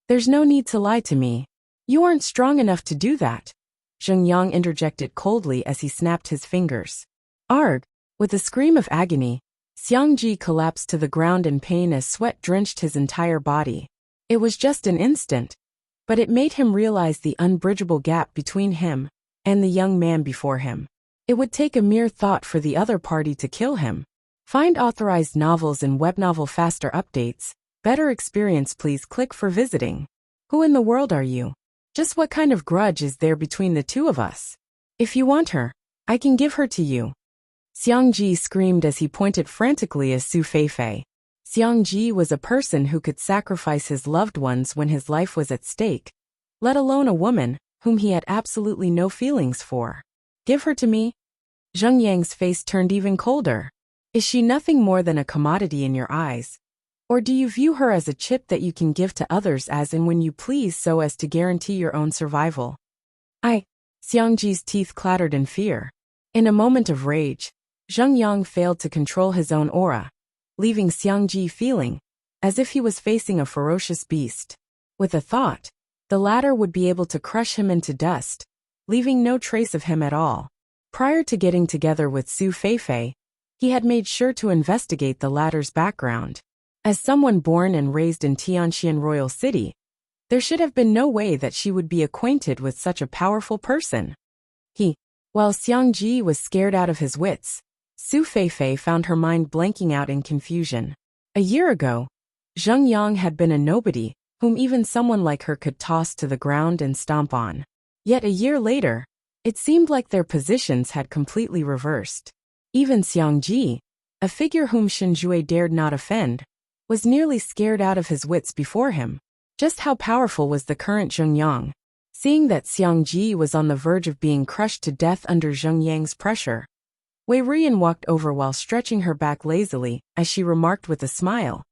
"There's no need to lie to me. You aren't strong enough to do that," Zheng Yang interjected coldly as he snapped his fingers. Arg! With a scream of agony, Xiangji collapsed to the ground in pain as sweat drenched his entire body. It was just an instant, but it made him realize the unbridgeable gap between him and the young man before him. It would take a mere thought for the other party to kill him. Find authorized novels and webnovel faster updates. Better experience, please click for visiting. Who in the world are you? Just what kind of grudge is there between the two of us? If you want her, I can give her to you." Xiangji screamed as he pointed frantically at Su Feifei. Xiangji was a person who could sacrifice his loved ones when his life was at stake, let alone a woman whom he had absolutely no feelings for. "Give her to me?" Zheng Yang's face turned even colder. "Is she nothing more than a commodity in your eyes? Or do you view her as a chip that you can give to others as and when you please so as to guarantee your own survival?" Xiangji's teeth clattered in fear. In a moment of rage, Zheng Yang failed to control his own aura, leaving Xiangji feeling as if he was facing a ferocious beast. With a thought, the latter would be able to crush him into dust, leaving no trace of him at all. Prior to getting together with Su Feifei, he had made sure to investigate the latter's background. As someone born and raised in Tianxian Royal City, there should have been no way that she would be acquainted with such a powerful person. While Xiangji was scared out of his wits, Su Feifei found her mind blanking out in confusion. A year ago, Zheng Yang had been a nobody whom even someone like her could toss to the ground and stomp on. Yet a year later, it seemed like their positions had completely reversed. Even Xiangji, a figure whom Shenjue dared not offend, was nearly scared out of his wits before him. Just how powerful was the current Zheng Yang? Seeing that Xiangji was on the verge of being crushed to death under Zheng Yang's pressure, Wei Rian walked over while stretching her back lazily as she remarked with a smile,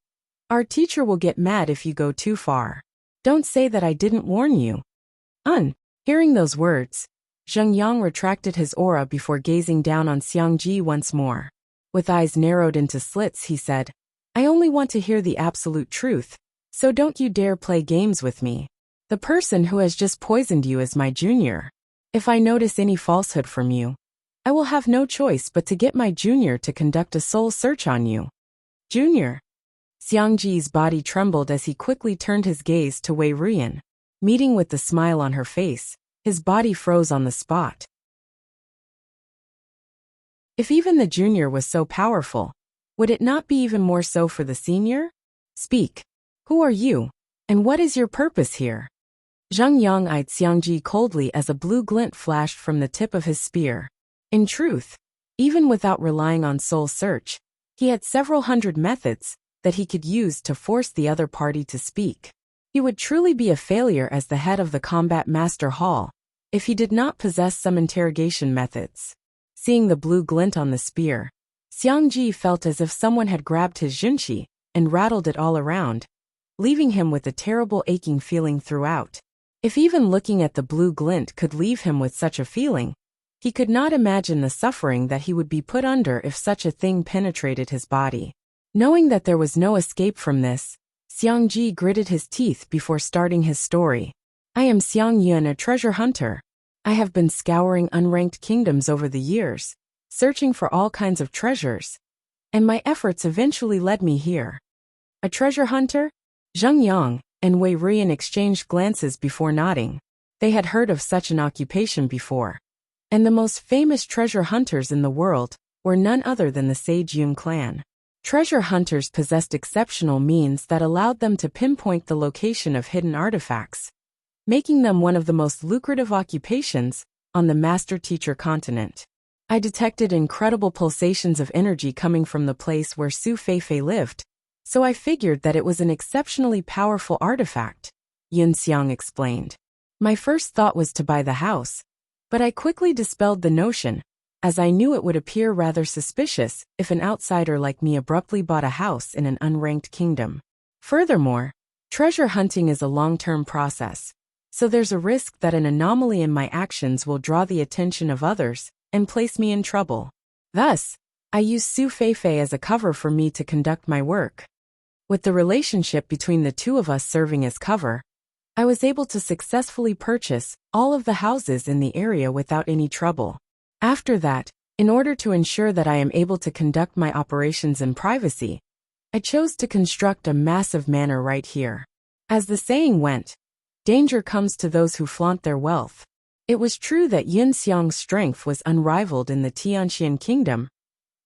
"Our teacher will get mad if you go too far. Don't say that I didn't warn you." Hearing those words, Zheng Yang retracted his aura before gazing down on Xiangji once more. With eyes narrowed into slits, he said, I only want to hear the absolute truth, so don't you dare play games with me. The person who has just poisoned you is my junior. If I notice any falsehood from you, I will have no choice but to get my junior to conduct a soul search on you. Junior? Xiangji's body trembled as he quickly turned his gaze to Wei Ruyan. Meeting with the smile on her face, his body froze on the spot. If even the junior was so powerful, would it not be even more so for the senior? Speak. Who are you, and what is your purpose here? Zheng Yang eyed Xiangji coldly as a blue glint flashed from the tip of his spear. In truth, even without relying on soul search, he had several hundred methods that he could use to force the other party to speak. He would truly be a failure as the head of the Combat Master Hall if he did not possess some interrogation methods. Seeing the blue glint on the spear, Xiangji felt as if someone had grabbed his junshi and rattled it all around, leaving him with a terrible aching feeling throughout. If even looking at the blue glint could leave him with such a feeling, he could not imagine the suffering that he would be put under if such a thing penetrated his body. Knowing that there was no escape from this, Xiangji gritted his teeth before starting his story. I am Xiang Yun, a treasure hunter. I have been scouring unranked kingdoms over the years, searching for all kinds of treasures, and my efforts eventually led me here. A treasure hunter? Zheng Yang and Wei Ruyan exchanged glances before nodding. They had heard of such an occupation before, and the most famous treasure hunters in the world were none other than the Sage Yun clan. Treasure hunters possessed exceptional means that allowed them to pinpoint the location of hidden artifacts, making them one of the most lucrative occupations on the master-teacher continent. I detected incredible pulsations of energy coming from the place where Su Feifei lived, so I figured that it was an exceptionally powerful artifact, Yun Xiang explained. My first thought was to buy the house, but I quickly dispelled the notion, as I knew it would appear rather suspicious if an outsider like me abruptly bought a house in an unranked kingdom. Furthermore, treasure hunting is a long-term process, so there's a risk that an anomaly in my actions will draw the attention of others and place me in trouble. Thus, I used Su Feifei as a cover for me to conduct my work. With the relationship between the two of us serving as cover, I was able to successfully purchase all of the houses in the area without any trouble. After that, in order to ensure that I am able to conduct my operations in privacy, I chose to construct a massive manor right here. As the saying went, danger comes to those who flaunt their wealth. It was true that Yun Xiang's strength was unrivaled in the Tianxian kingdom,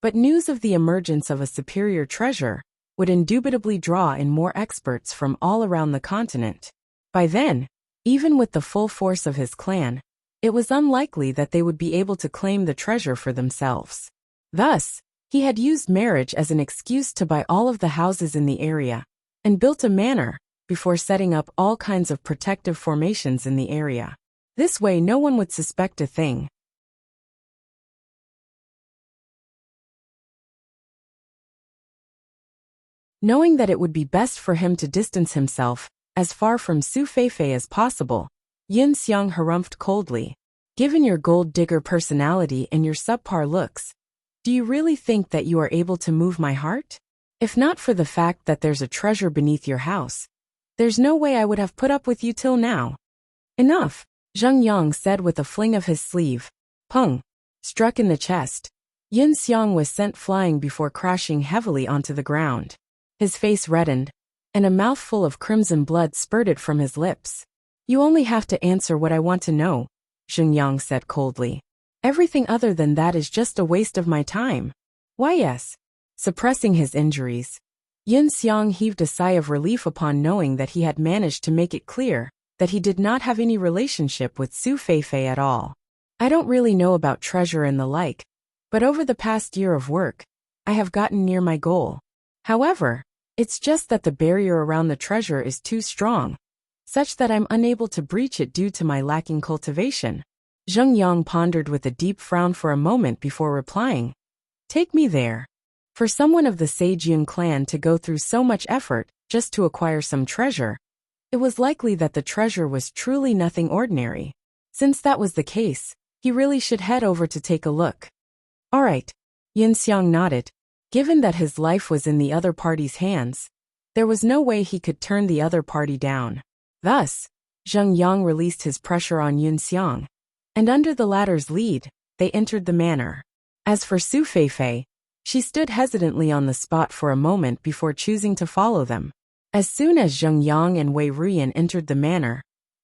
but news of the emergence of a superior treasure would indubitably draw in more experts from all around the continent. By then, even with the full force of his clan, it was unlikely that they would be able to claim the treasure for themselves. Thus, he had used marriage as an excuse to buy all of the houses in the area, and built a manor before setting up all kinds of protective formations in the area. This way no one would suspect a thing. Knowing that it would be best for him to distance himself as far from Su Feifei as possible, Yun Xiang harumphed coldly. Given your gold digger personality and your subpar looks, do you really think that you are able to move my heart? If not for the fact that there's a treasure beneath your house, there's no way I would have put up with you till now. Enough, Zheng Yang said with a fling of his sleeve. Pung! Struck in the chest. Yun Xiang was sent flying before crashing heavily onto the ground. His face reddened, and a mouthful of crimson blood spurted from his lips. You only have to answer what I want to know, Zheng Yang said coldly. Everything other than that is just a waste of my time. Why yes. Suppressing his injuries, Yun Xiang heaved a sigh of relief upon knowing that he had managed to make it clear that he did not have any relationship with Su Feifei at all. I don't really know about treasure and the like, but over the past year of work, I have gotten near my goal. However, it's just that the barrier around the treasure is too strong, such that I'm unable to breach it due to my lacking cultivation. Zheng Yang pondered with a deep frown for a moment before replying. Take me there. For someone of the Sage Yun clan to go through so much effort just to acquire some treasure, it was likely that the treasure was truly nothing ordinary. Since that was the case, he really should head over to take a look. All right. Yunxiang nodded. Given that his life was in the other party's hands, there was no way he could turn the other party down. Thus, Zheng Yang released his pressure on Yunxiang, and under the latter's lead, they entered the manor. As for Su Feifei, she stood hesitantly on the spot for a moment before choosing to follow them. As soon as Zheng Yang and Wei Ruyan entered the manor,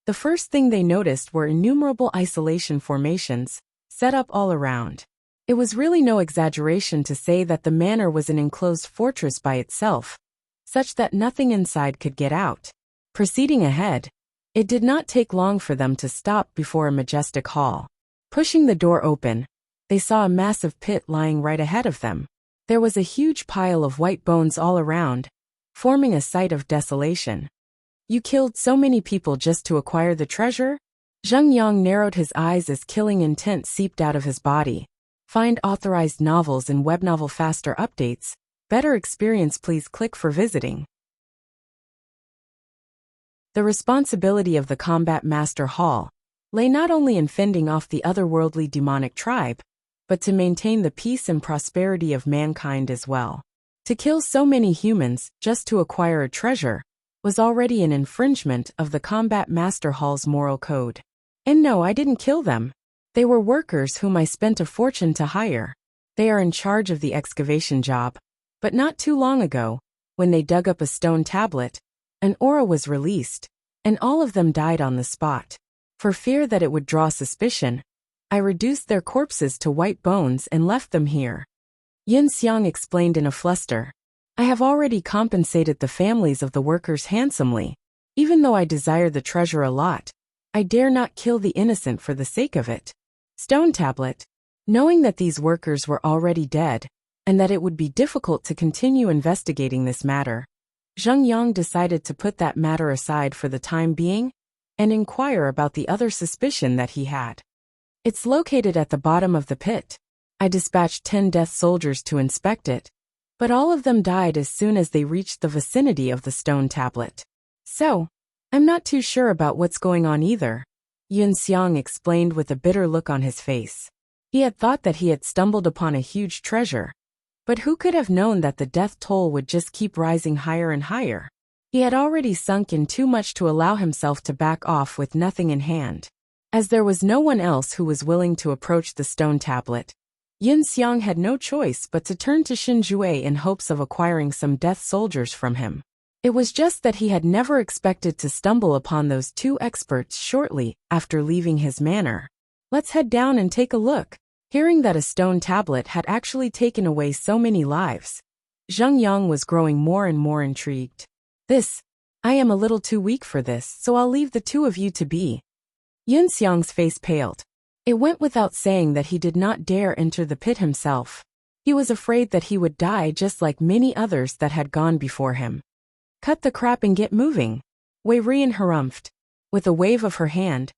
the first thing they noticed were innumerable isolation formations, set up all around. It was really no exaggeration to say that the manor was an enclosed fortress by itself, such that nothing inside could get out. Proceeding ahead, it did not take long for them to stop before a majestic hall. Pushing the door open, they saw a massive pit lying right ahead of them. There was a huge pile of white bones all around, forming a sight of desolation. You killed so many people just to acquire the treasure? Zheng Yang narrowed his eyes as killing intent seeped out of his body. Find authorized novels and web novel faster updates. Better experience, please click for visiting. The responsibility of the Combat Master Hall lay not only in fending off the otherworldly demonic tribe, but to maintain the peace and prosperity of mankind as well. To kill so many humans just to acquire a treasure was already an infringement of the Combat Master Hall's moral code. And no, I didn't kill them. They were workers whom I spent a fortune to hire. They are in charge of the excavation job. But not too long ago, when they dug up a stone tablet, an aura was released, and all of them died on the spot. For fear that it would draw suspicion, I reduced their corpses to white bones and left them here. Yunxiang explained in a fluster. I have already compensated the families of the workers handsomely. Even though I desire the treasure a lot, I dare not kill the innocent for the sake of it. Stone tablet. Knowing that these workers were already dead, and that it would be difficult to continue investigating this matter, Zheng Yang decided to put that matter aside for the time being, and inquire about the other suspicion that he had. It's located at the bottom of the pit. I dispatched 10 death soldiers to inspect it, but all of them died as soon as they reached the vicinity of the stone tablet. So, I'm not too sure about what's going on either, Yunxiang explained with a bitter look on his face. He had thought that he had stumbled upon a huge treasure, but who could have known that the death toll would just keep rising higher and higher? He had already sunk in too much to allow himself to back off with nothing in hand. As there was no one else who was willing to approach the stone tablet, Yunxiang had no choice but to turn to Xinjue in hopes of acquiring some death soldiers from him. It was just that he had never expected to stumble upon those two experts shortly after leaving his manor. Let's head down and take a look. Hearing that a stone tablet had actually taken away so many lives, Zheng Yang was growing more and more intrigued. I am a little too weak for this, so I'll leave the two of you to be. Yunxiang's face paled. It went without saying that he did not dare enter the pit himself. He was afraid that he would die just like many others that had gone before him. Cut the crap and get moving, Wei Ruyan harumphed. With a wave of her hand,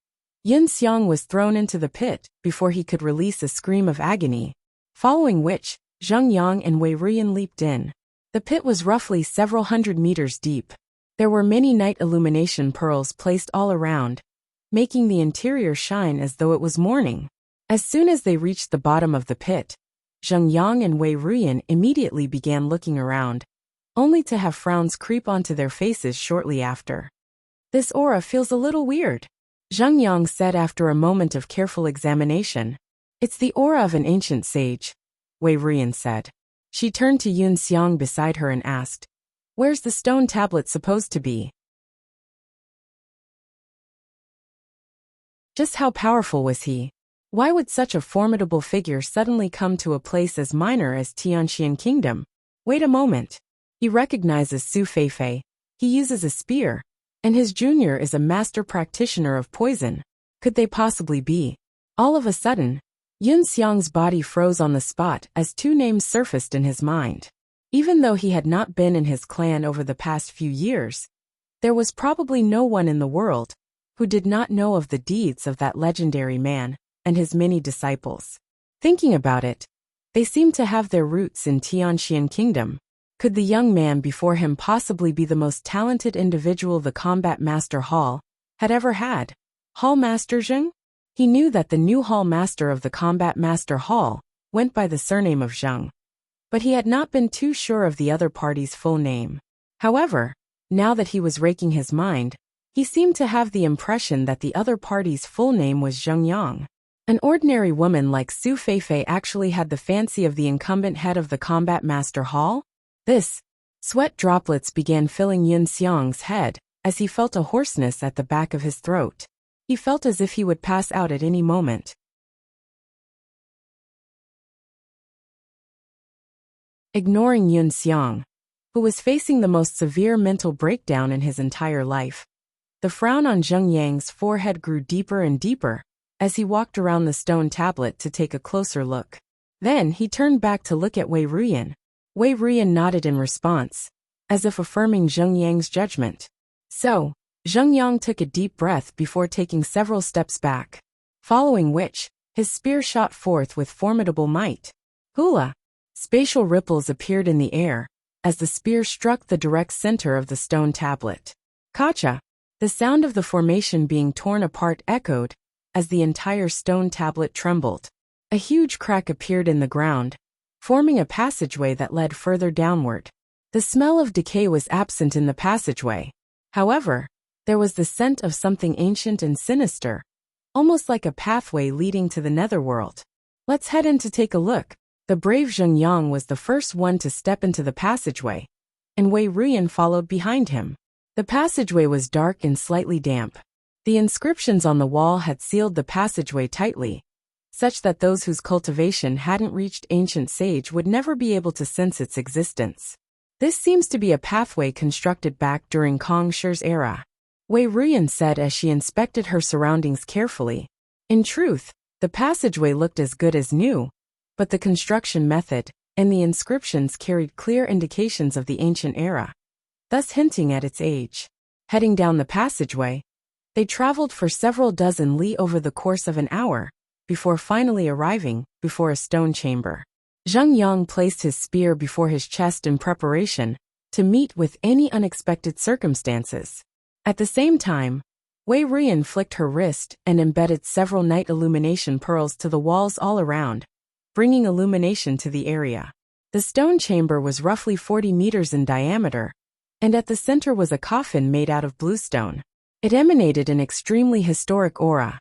Yunxiang was thrown into the pit before he could release a scream of agony, following which, Zheng Yang and Wei Ruyan leaped in. The pit was roughly several hundred meters deep. There were many night illumination pearls placed all around, making the interior shine as though it was morning. As soon as they reached the bottom of the pit, Zheng Yang and Wei Ruyan immediately began looking around, only to have frowns creep onto their faces shortly after. This aura feels a little weird, Zheng Yang said after a moment of careful examination. It's the aura of an ancient sage, Wei Ruyan said. She turned to Yunxiang beside her and asked, Where's the stone tablet supposed to be? Just how powerful was he? Why would such a formidable figure suddenly come to a place as minor as Tianxian Kingdom? Wait a moment. He recognizes Su Feifei. He uses a spear, and his junior is a master practitioner of poison. Could they possibly be? All of a sudden, Yunxiang's body froze on the spot as two names surfaced in his mind. Even though he had not been in his clan over the past few years, there was probably no one in the world who did not know of the deeds of that legendary man and his many disciples. Thinking about it, they seemed to have their roots in Tianxian Kingdom. Could the young man before him possibly be the most talented individual the Combat Master Hall had ever had? Hall Master Zheng? He knew that the new hall master of the Combat Master Hall went by the surname of Zheng, but he had not been too sure of the other party's full name. However, now that he was raking his mind, he seemed to have the impression that the other party's full name was Zheng Yang. An ordinary woman like Su Feifei actually had the fancy of the incumbent head of the Combat Master Hall? Sweat droplets began filling Yun Xiang's head as he felt a hoarseness at the back of his throat. He felt as if he would pass out at any moment. Ignoring Yun Xiang, who was facing the most severe mental breakdown in his entire life, the frown on Zheng Yang's forehead grew deeper and deeper as he walked around the stone tablet to take a closer look. Then he turned back to look at Wei Ruyan. Wei Ruyan nodded in response, as if affirming Zheng Yang's judgment. So, Zheng Yang took a deep breath before taking several steps back, following which, his spear shot forth with formidable might. Hula! Spatial ripples appeared in the air as the spear struck the direct center of the stone tablet. Kacha! The sound of the formation being torn apart echoed as the entire stone tablet trembled. A huge crack appeared in the ground, forming a passageway that led further downward. The smell of decay was absent in the passageway. However, there was the scent of something ancient and sinister, almost like a pathway leading to the netherworld. Let's head in to take a look. The brave Zheng Yang was the first one to step into the passageway, and Wei Ruyan followed behind him. The passageway was dark and slightly damp. The inscriptions on the wall had sealed the passageway tightly, such that those whose cultivation hadn't reached ancient sage would never be able to sense its existence. This seems to be a pathway constructed back during Kong Shi's era, Wei Ruyan said as she inspected her surroundings carefully. In truth, the passageway looked as good as new, but the construction method and the inscriptions carried clear indications of the ancient era, thus hinting at its age. Heading down the passageway, they traveled for several dozen li over the course of an hour, before finally arriving before a stone chamber. Zheng Yang placed his spear before his chest in preparation to meet with any unexpected circumstances. At the same time, Wei Ruyan flicked her wrist and embedded several night illumination pearls to the walls all around, bringing illumination to the area. The stone chamber was roughly 40 meters in diameter, and at the center was a coffin made out of bluestone. It emanated an extremely historic aura.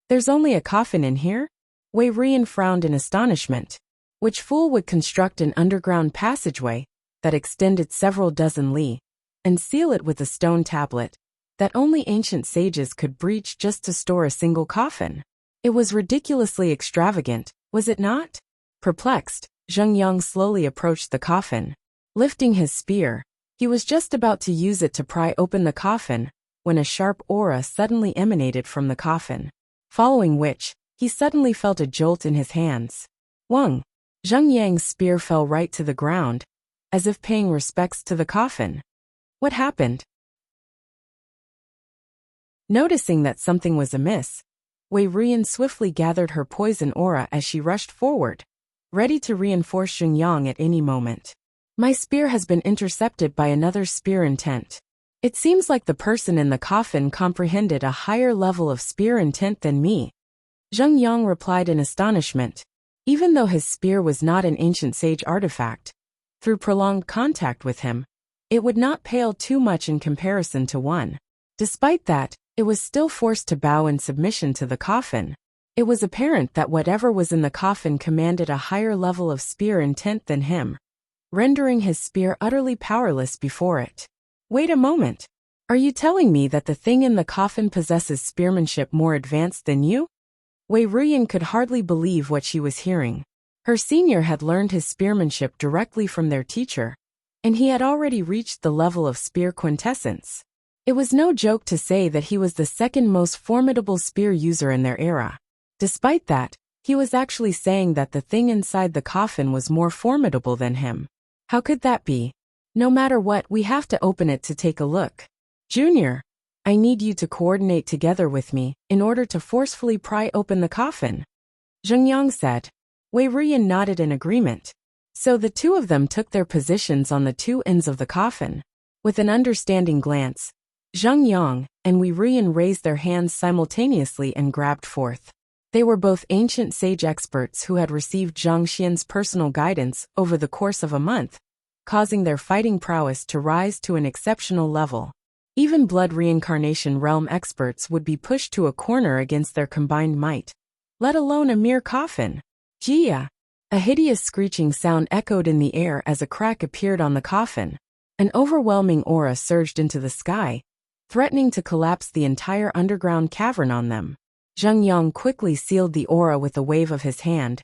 There's only a coffin in here? Wei Ruyan frowned in astonishment. Which fool would construct an underground passageway that extended several dozen li, and seal it with a stone tablet that only ancient sages could breach just to store a single coffin? It was ridiculously extravagant, was it not? Perplexed, Zheng Yang slowly approached the coffin. Lifting his spear, he was just about to use it to pry open the coffin when a sharp aura suddenly emanated from the coffin, following which, he suddenly felt a jolt in his hands. Wang! Zheng Yang's spear fell right to the ground, as if paying respects to the coffin. What happened? Noticing that something was amiss, Wei Ruyan swiftly gathered her poison aura as she rushed forward, ready to reinforce Zheng Yang at any moment. My spear has been intercepted by another spear intent. It seems like the person in the coffin comprehended a higher level of spear intent than me. Zheng Yang replied in astonishment. Even though his spear was not an ancient sage artifact, through prolonged contact with him, it would not pale too much in comparison to one. Despite that, it was still forced to bow in submission to the coffin. It was apparent that whatever was in the coffin commanded a higher level of spear intent than him, rendering his spear utterly powerless before it. Wait a moment. Are you telling me that the thing in the coffin possesses spearmanship more advanced than you? Wei Ruyan could hardly believe what she was hearing. Her senior had learned his spearmanship directly from their teacher, and he had already reached the level of spear quintessence. It was no joke to say that he was the second most formidable spear user in their era. Despite that, he was actually saying that the thing inside the coffin was more formidable than him. How could that be? No matter what, we have to open it to take a look. Junior, I need you to coordinate together with me in order to forcefully pry open the coffin, Zheng Yang said. Wei Ruyan nodded in agreement. So the two of them took their positions on the two ends of the coffin. With an understanding glance, Zheng Yang and Wei Ruyan raised their hands simultaneously and grabbed forth. They were both ancient sage experts who had received Zhang Xian's personal guidance over the course of a month, causing their fighting prowess to rise to an exceptional level. Even blood reincarnation realm experts would be pushed to a corner against their combined might, let alone a mere coffin. Jia! A hideous screeching sound echoed in the air as a crack appeared on the coffin. An overwhelming aura surged into the sky, threatening to collapse the entire underground cavern on them. Zheng Yang quickly sealed the aura with a wave of his hand,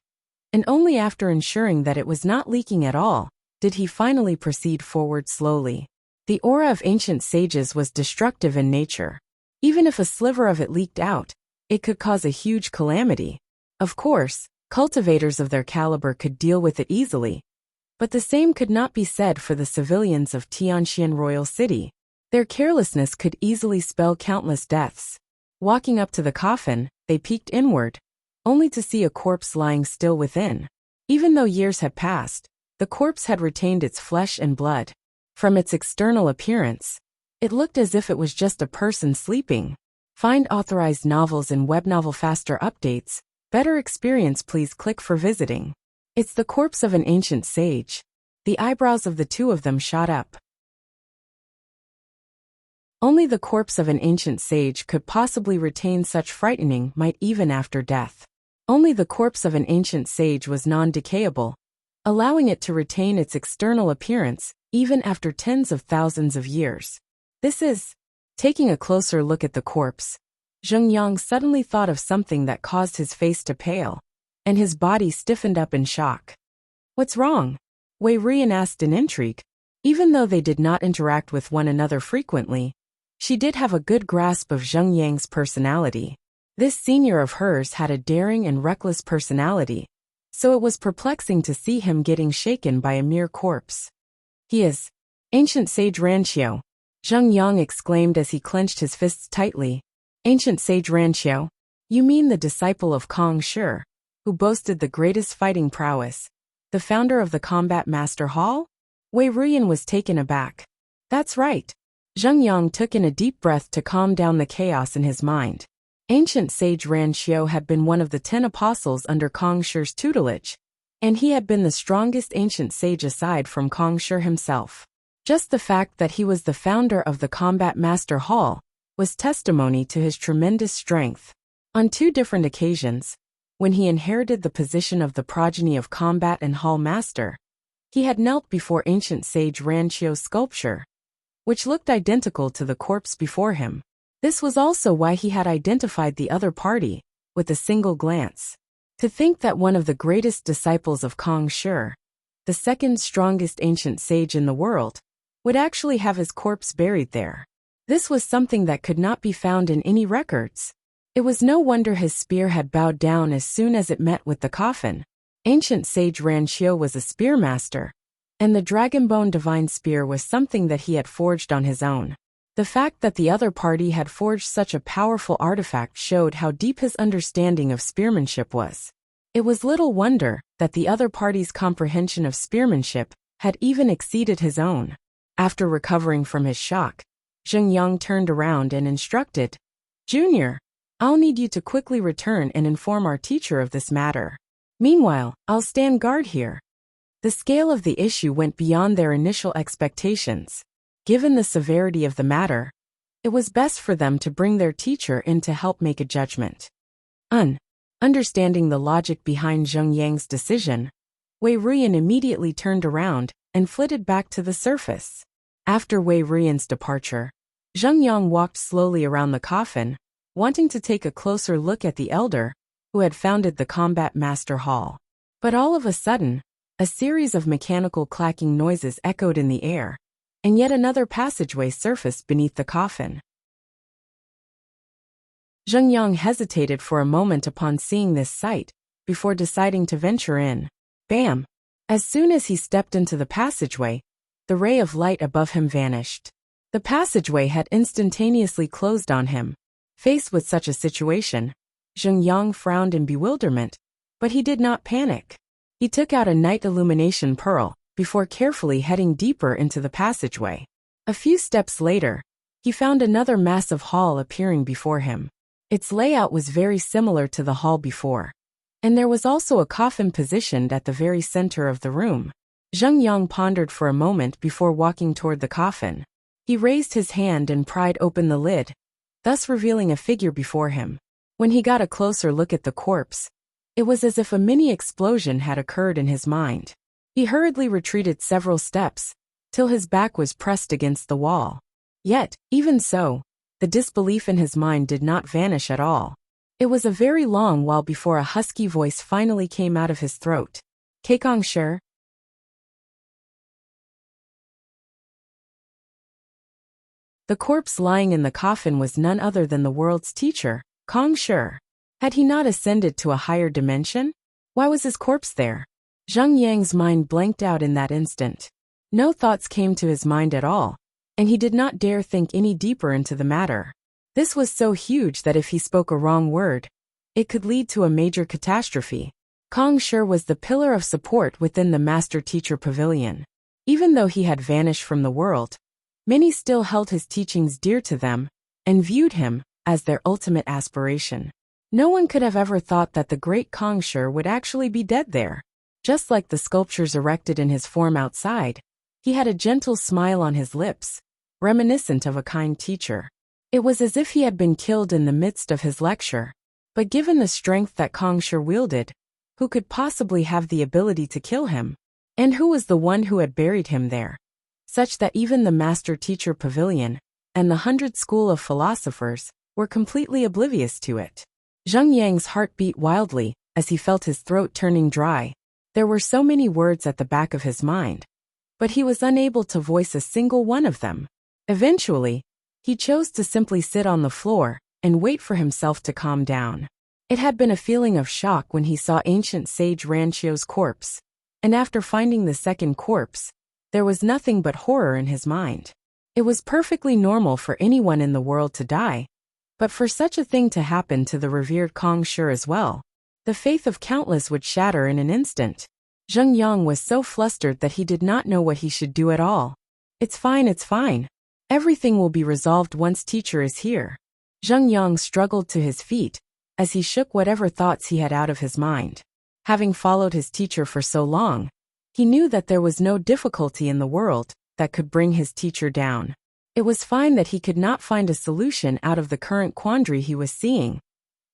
and only after ensuring that it was not leaking at all, did he finally proceed forward slowly. The aura of ancient sages was destructive in nature. Even if a sliver of it leaked out, it could cause a huge calamity. Of course, cultivators of their caliber could deal with it easily, but the same could not be said for the civilians of Tianxian Royal City. Their carelessness could easily spell countless deaths. Walking up to the coffin, they peeked inward, only to see a corpse lying still within. Even though years had passed, the corpse had retained its flesh and blood. From its external appearance, it looked as if it was just a person sleeping. Find authorized novels and webnovel faster updates. Better experience, please click for visiting. It's the corpse of an ancient sage. The eyebrows of the two of them shot up. Only the corpse of an ancient sage could possibly retain such frightening might even after death. Only the corpse of an ancient sage was non-decayable, allowing it to retain its external appearance even after tens of thousands of years. This is... Taking a closer look at the corpse, Zheng Yang suddenly thought of something that caused his face to pale, and his body stiffened up in shock. What's wrong? Wei Rian asked in intrigue. Even though they did not interact with one another frequently, she did have a good grasp of Zheng Yang's personality. This senior of hers had a daring and reckless personality, so it was perplexing to see him getting shaken by a mere corpse. He is Ancient Sage Ranxiao, Zheng Yang exclaimed as he clenched his fists tightly. Ancient Sage Ranxiao? You mean the disciple of Kong Shi, who boasted the greatest fighting prowess, the founder of the Combat Master Hall? Wei Ruyan was taken aback. That's right. Zheng Yang took in a deep breath to calm down the chaos in his mind. Ancient Sage Ranxiao had been one of the 10 apostles under Kong Shi's tutelage, and he had been the strongest ancient sage aside from Kong Shi himself. Just the fact that he was the founder of the Combat Master Hall was testimony to his tremendous strength. On 2 different occasions, when he inherited the position of the progeny of Combat and Hall Master, he had knelt before Ancient Sage Ranxiao's sculpture, which looked identical to the corpse before him. This was also why he had identified the other party with a single glance. To think that one of the greatest disciples of Kong Shi, the second strongest ancient sage in the world, would actually have his corpse buried there. This was something that could not be found in any records. It was no wonder his spear had bowed down as soon as it met with the coffin. Ancient Sage Ranxiao was a spearmaster, and the Dragonbone Divine Spear was something that he had forged on his own. The fact that the other party had forged such a powerful artifact showed how deep his understanding of spearmanship was. It was little wonder that the other party's comprehension of spearmanship had even exceeded his own. After recovering from his shock, Zheng Yang turned around and instructed, "Junior, I'll need you to quickly return and inform our teacher of this matter. Meanwhile, I'll stand guard here." The scale of the issue went beyond their initial expectations. Given the severity of the matter, it was best for them to bring their teacher in to help make a judgment. Understanding the logic behind Zheng Yang's decision, Wei Ruyan immediately turned around and flitted back to the surface. After Wei Ruyan's departure, Zheng Yang walked slowly around the coffin, wanting to take a closer look at the elder who had founded the Combat Master Hall. But all of a sudden, a series of mechanical clacking noises echoed in the air, and yet another passageway surfaced beneath the coffin. Zheng Yang hesitated for a moment upon seeing this sight, before deciding to venture in. Bam! As soon as he stepped into the passageway, the ray of light above him vanished. The passageway had instantaneously closed on him. Faced with such a situation, Zheng Yang frowned in bewilderment, but he did not panic. He took out a night illumination pearl, before carefully heading deeper into the passageway. A few steps later, he found another massive hall appearing before him. Its layout was very similar to the hall before. And there was also a coffin positioned at the very center of the room. Zheng Yang pondered for a moment before walking toward the coffin. He raised his hand and pried open the lid, thus revealing a figure before him. When he got a closer look at the corpse, it was as if a mini explosion had occurred in his mind. He hurriedly retreated several steps, till his back was pressed against the wall. Yet, even so, the disbelief in his mind did not vanish at all. It was a very long while before a husky voice finally came out of his throat. Keikong Shi. The corpse lying in the coffin was none other than the world's teacher, Kong Shi. Had he not ascended to a higher dimension? Why was his corpse there? Zheng Yang's mind blanked out in that instant. No thoughts came to his mind at all, and he did not dare think any deeper into the matter. This was so huge that if he spoke a wrong word, it could lead to a major catastrophe. Kong Shi was the pillar of support within the master-teacher pavilion. Even though he had vanished from the world, many still held his teachings dear to them, and viewed him as their ultimate aspiration. No one could have ever thought that the great Kong Shi would actually be dead there. Just like the sculptures erected in his form outside, he had a gentle smile on his lips, reminiscent of a kind teacher. It was as if he had been killed in the midst of his lecture. But given the strength that Kong Shi wielded, who could possibly have the ability to kill him? And who was the one who had buried him there? Such that even the master-teacher pavilion, and the 100 school of philosophers, were completely oblivious to it. Zheng Yang's heart beat wildly, as he felt his throat turning dry. There were so many words at the back of his mind, but he was unable to voice a single one of them. Eventually, he chose to simply sit on the floor and wait for himself to calm down. It had been a feeling of shock when he saw ancient sage Ranqiu's corpse, and after finding the second corpse, there was nothing but horror in his mind. It was perfectly normal for anyone in the world to die, but for such a thing to happen to the revered Kong Shi as well, the faith of countless would shatter in an instant. Zheng Yang was so flustered that he did not know what he should do at all. It's fine. Everything will be resolved once teacher is here. Zheng Yang struggled to his feet, as he shook whatever thoughts he had out of his mind. Having followed his teacher for so long, he knew that there was no difficulty in the world that could bring his teacher down. It was fine that he could not find a solution out of the current quandary he was seeing.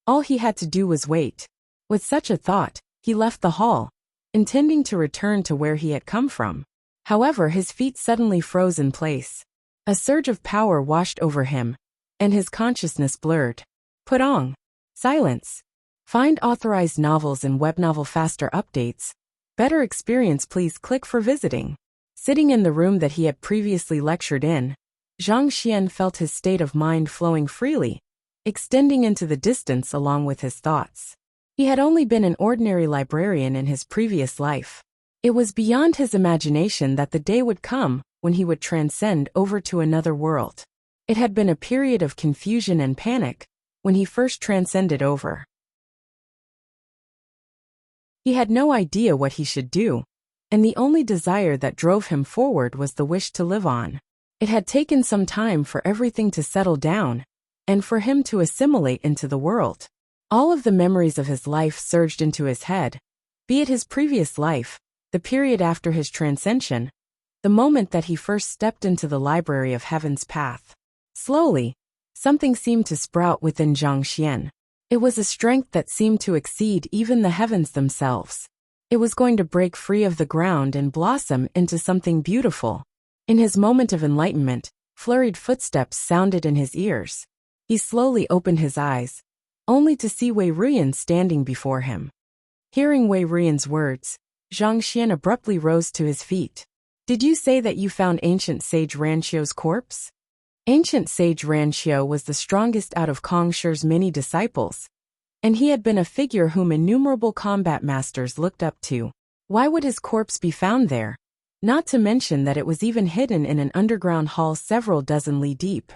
All he had to do was wait. With such a thought, he left the hall, intending to return to where he had come from. However, his feet suddenly froze in place. A surge of power washed over him, and his consciousness blurred. Putong. Silence. Find authorized novels and web novel faster updates. Better experience, please click for visiting. Sitting in the room that he had previously lectured in, Zhang Xian felt his state of mind flowing freely, extending into the distance along with his thoughts. He had only been an ordinary librarian in his previous life. It was beyond his imagination that the day would come when he would transcend over to another world. It had been a period of confusion and panic when he first transcended over. He had no idea what he should do, and the only desire that drove him forward was the wish to live on. It had taken some time for everything to settle down, and for him to assimilate into the world. All of the memories of his life surged into his head, be it his previous life, the period after his transcension, the moment that he first stepped into the library of heaven's path. Slowly, something seemed to sprout within Zhang Xian. It was a strength that seemed to exceed even the heavens themselves. It was going to break free of the ground and blossom into something beautiful. In his moment of enlightenment, flurried footsteps sounded in his ears. He slowly opened his eyes, only to see Wei Ruyan standing before him. Hearing Wei Ruyan's words, Zhang Xian abruptly rose to his feet. Did you say that you found ancient sage Ranqiu's corpse? Ancient sage Ranqiu was the strongest out of Kong Shi's many disciples, and he had been a figure whom innumerable combat masters looked up to. Why would his corpse be found there? Not to mention that it was even hidden in an underground hall several dozen li deep.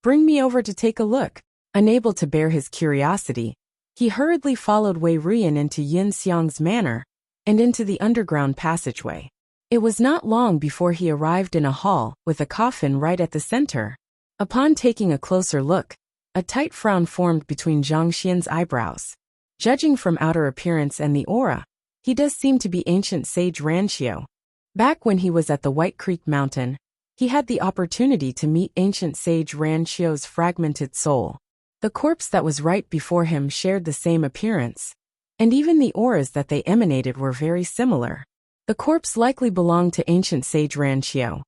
Bring me over to take a look. Unable to bear his curiosity, he hurriedly followed Wei Ruyan into Yin Xiang's manor, and into the underground passageway. It was not long before he arrived in a hall with a coffin right at the center. Upon taking a closer look, A tight frown formed between Zhang Xian's eyebrows. Judging from outer appearance and the aura, he does seem to be ancient sage Ranxiu. Back when he was at the White Creek Mountain, he had the opportunity to meet ancient sage Ranxiu's fragmented soul. The corpse that was right before him shared the same appearance, and even the auras that they emanated were very similar. The corpse likely belonged to ancient sage Ranxiu.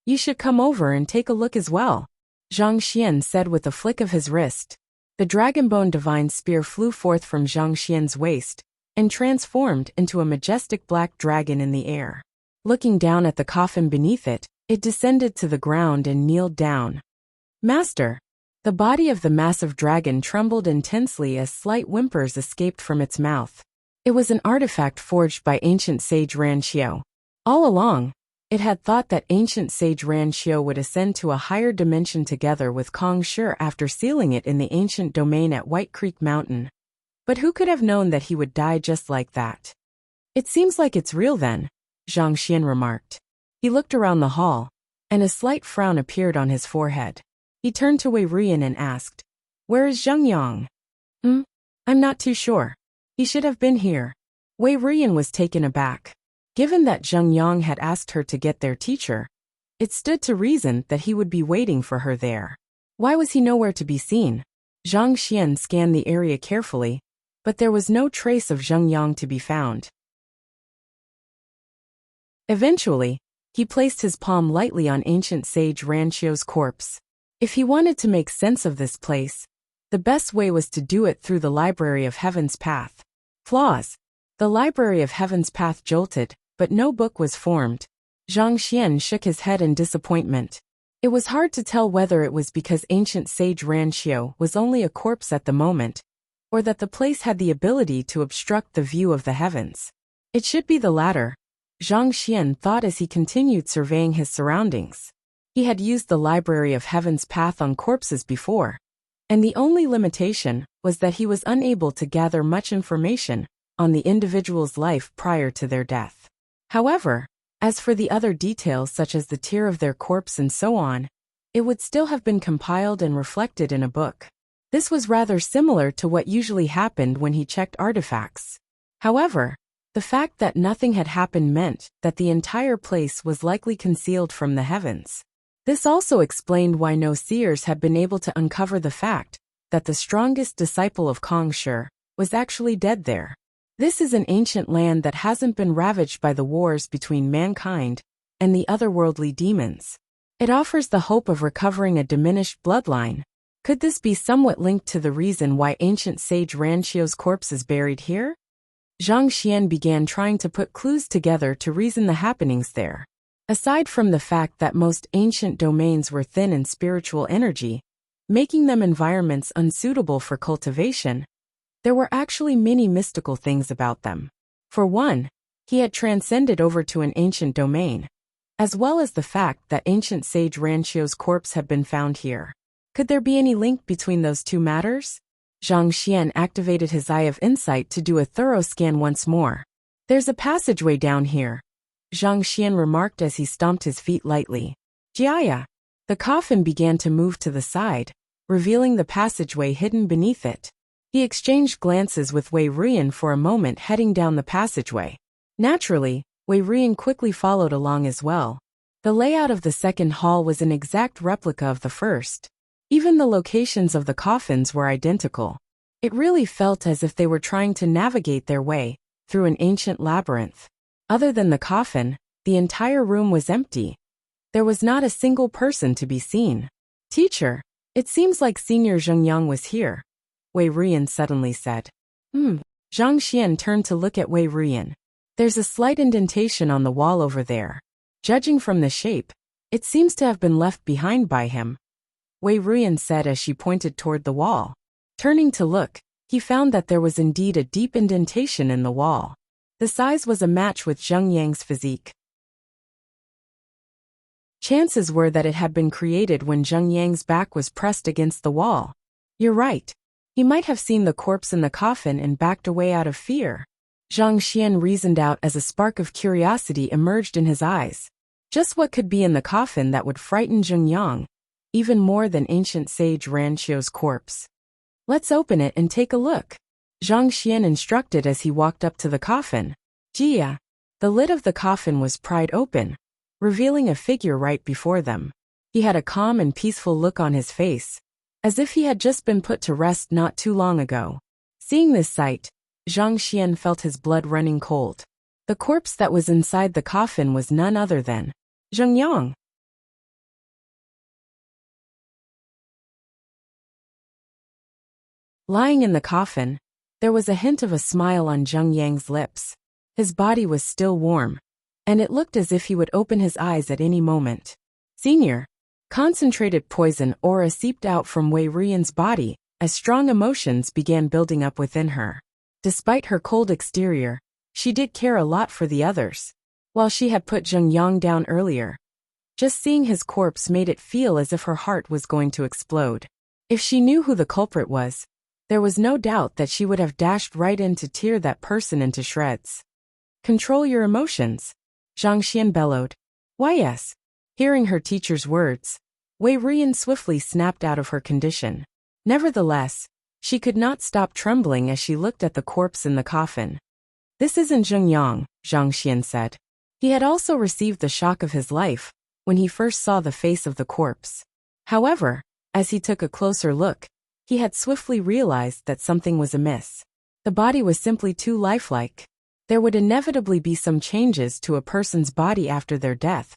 You should come over and take a look as well, Zhang Xian said with a flick of his wrist. The dragonbone divine spear flew forth from Zhang Xian's waist and transformed into a majestic black dragon in the air. Looking down at the coffin beneath it, it descended to the ground and kneeled down. Master! The body of the massive dragon trembled intensely as slight whimpers escaped from its mouth. It was an artifact forged by ancient sage Ranxiu. All along, it had thought that ancient sage Ranxiu would ascend to a higher dimension together with Kong Shi after sealing it in the ancient domain at White Creek Mountain. But who could have known that he would die just like that? It seems like it's real then, Zhang Xian remarked. He looked around the hall, and a slight frown appeared on his forehead. He turned to Wei Ruyan and asked, "Where is Zheng Yang?" I'm not too sure. He should have been here." Wei Ruyan was taken aback. Given that Zheng Yang had asked her to get their teacher, it stood to reason that he would be waiting for her there. Why was he nowhere to be seen? Zhang Xian scanned the area carefully, but there was no trace of Zheng Yang to be found. Eventually, he placed his palm lightly on ancient sage Ranxiu's corpse. If he wanted to make sense of this place, the best way was to do it through the Library of Heaven's Path. Flaws. The Library of Heaven's Path jolted, but no book was formed. Zhang Xian shook his head in disappointment. It was hard to tell whether it was because ancient sage Ranxiu was only a corpse at the moment, or that the place had the ability to obstruct the view of the heavens. It should be the latter, Zhang Xian thought as he continued surveying his surroundings. He had used the Library of Heaven's Path on corpses before, and the only limitation was that he was unable to gather much information on the individual's life prior to their death. However, as for the other details such as the tier of their corpse and so on, it would still have been compiled and reflected in a book. This was rather similar to what usually happened when he checked artifacts. However, the fact that nothing had happened meant that the entire place was likely concealed from the heavens. This also explained why no seers had been able to uncover the fact that the strongest disciple of Kong Shi was actually dead there. This is an ancient land that hasn't been ravaged by the wars between mankind and the otherworldly demons. It offers the hope of recovering a diminished bloodline. Could this be somewhat linked to the reason why ancient sage Ranxiu's corpse is buried here? Zhang Xian began trying to put clues together to reason the happenings there. Aside from the fact that most ancient domains were thin in spiritual energy, making them environments unsuitable for cultivation, there were actually many mystical things about them. For one, he had transcended over to an ancient domain, as well as the fact that ancient sage Ranxiu's corpse had been found here. Could there be any link between those two matters? Zhang Xian activated his eye of insight to do a thorough scan once more. There's a passageway down here, Zhang Xian remarked as he stomped his feet lightly. Jiaya! The coffin began to move to the side, revealing the passageway hidden beneath it. He exchanged glances with Wei Ruyan for a moment heading down the passageway. Naturally, Wei Ruyan quickly followed along as well. The layout of the second hall was an exact replica of the first. Even the locations of the coffins were identical. It really felt as if they were trying to navigate their way through an ancient labyrinth. Other than the coffin, the entire room was empty. There was not a single person to be seen. "Teacher, it seems like Senior Zheng Yang was here," Wei Ruyan suddenly said. Zhang Xian turned to look at Wei Ruyan. "There's a slight indentation on the wall over there. Judging from the shape, it seems to have been left behind by him," Wei Ruyan said as she pointed toward the wall. Turning to look, he found that there was indeed a deep indentation in the wall. The size was a match with Zheng Yang's physique. Chances were that it had been created when Zheng Yang's back was pressed against the wall. "You're right. He might have seen the corpse in the coffin and backed away out of fear," Zhang Xian reasoned out as a spark of curiosity emerged in his eyes. Just what could be in the coffin that would frighten Zheng Yang? even more than ancient sage Ranqiu's corpse. Let's open it and take a look, Zhang Xian instructed as he walked up to the coffin. Jia. The lid of the coffin was pried open, revealing a figure right before them. He had a calm and peaceful look on his face, as if he had just been put to rest not too long ago. Seeing this sight, Zhang Xian felt his blood running cold. The corpse that was inside the coffin was none other than Zheng Yang. Lying in the coffin, there was a hint of a smile on Zheng Yang's lips. His body was still warm, and it looked as if he would open his eyes at any moment. Senior. Concentrated poison aura seeped out from Wei Ruyan's body as strong emotions began building up within her. Despite her cold exterior, she did care a lot for the others. While she had put Zheng Yang down earlier, just seeing his corpse made it feel as if her heart was going to explode. If she knew who the culprit was, there was no doubt that she would have dashed right in to tear that person into shreds. Control your emotions, Zhang Xian bellowed. Why yes. Hearing her teacher's words, Wei Ruyan swiftly snapped out of her condition. Nevertheless, she could not stop trembling as she looked at the corpse in the coffin. This isn't Zheng Yang, Zhang Xian said. He had also received the shock of his life when he first saw the face of the corpse. However, as he took a closer look, he had swiftly realized that something was amiss. The body was simply too lifelike. There would inevitably be some changes to a person's body after their death,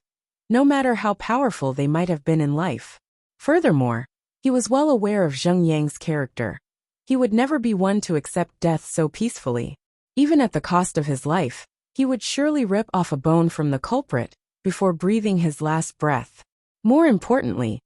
no matter how powerful they might have been in life. Furthermore, he was well aware of Zheng Yang's character. He would never be one to accept death so peacefully. Even at the cost of his life, he would surely rip off a bone from the culprit before breathing his last breath. More importantly,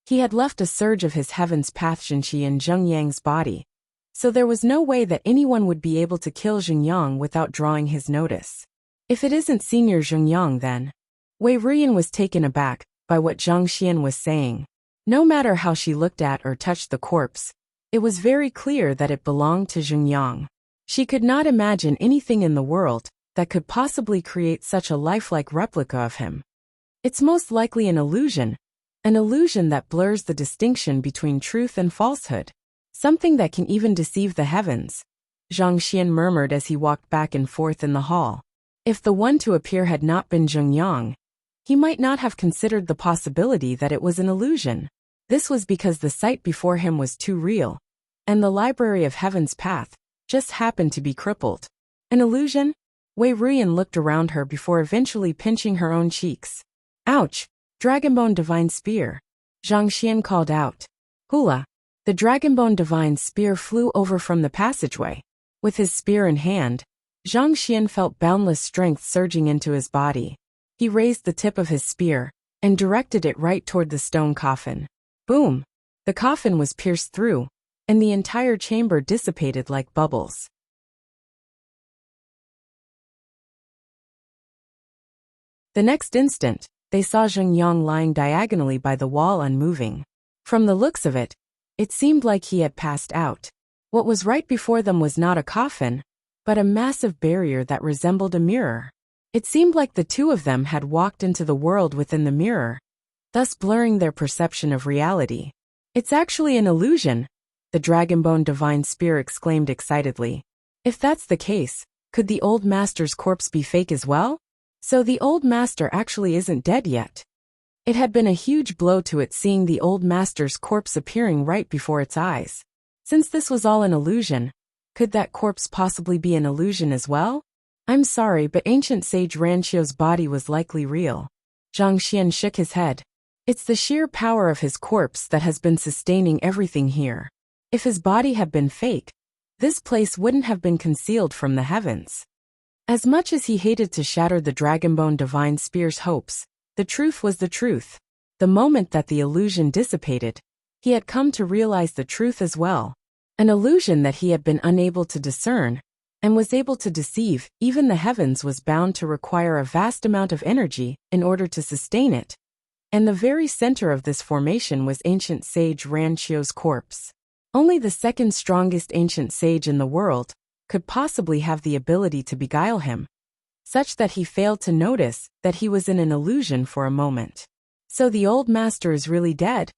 he had left a surge of his heaven's path Zhenqi in Zheng Yang's body, so there was no way that anyone would be able to kill Zheng Yang without drawing his notice. If it isn't Senior Zheng Yang then? Wei Ruyan was taken aback by what Zhang Xian was saying. No matter how she looked at or touched the corpse, it was very clear that it belonged to Zheng Yang. She could not imagine anything in the world that could possibly create such a lifelike replica of him. It's most likely an illusion that blurs the distinction between truth and falsehood. Something that can even deceive the heavens, Zhang Xian murmured as he walked back and forth in the hall. If the one to appear had not been Zheng Yang, he might not have considered the possibility that it was an illusion. This was because the sight before him was too real, and the Library of Heaven's Path just happened to be crippled. An illusion? Wei Ruyan looked around her before eventually pinching her own cheeks. Ouch! Dragonbone Divine Spear, Zhang Xian called out. Hula! The Dragonbone Divine Spear flew over from the passageway. With his spear in hand, Zhang Xian felt boundless strength surging into his body. He raised the tip of his spear and directed it right toward the stone coffin. Boom! The coffin was pierced through, and the entire chamber dissipated like bubbles. The next instant, they saw Zheng Yang lying diagonally by the wall unmoving. From the looks of it, it seemed like he had passed out. What was right before them was not a coffin, but a massive barrier that resembled a mirror. It seemed like the two of them had walked into the world within the mirror, thus blurring their perception of reality. It's actually an illusion, the Dragonbone Divine Spear exclaimed excitedly. If that's the case, could the old master's corpse be fake as well? So the old master actually isn't dead yet. It had been a huge blow to it seeing the old master's corpse appearing right before its eyes. Since this was all an illusion, could that corpse possibly be an illusion as well? I'm sorry, but ancient sage Ranqiu's body was likely real. Zhang Xian shook his head. It's the sheer power of his corpse that has been sustaining everything here. If his body had been fake, this place wouldn't have been concealed from the heavens. As much as he hated to shatter the Dragonbone Divine Spear's hopes, the truth was the truth. The moment that the illusion dissipated, he had come to realize the truth as well. An illusion that he had been unable to discern, and was able to deceive even the heavens was bound to require a vast amount of energy in order to sustain it. And the very center of this formation was ancient sage Ranqiu's corpse. Only the second strongest ancient sage in the world could possibly have the ability to beguile him, such that he failed to notice that he was in an illusion for a moment. So the old master is really dead?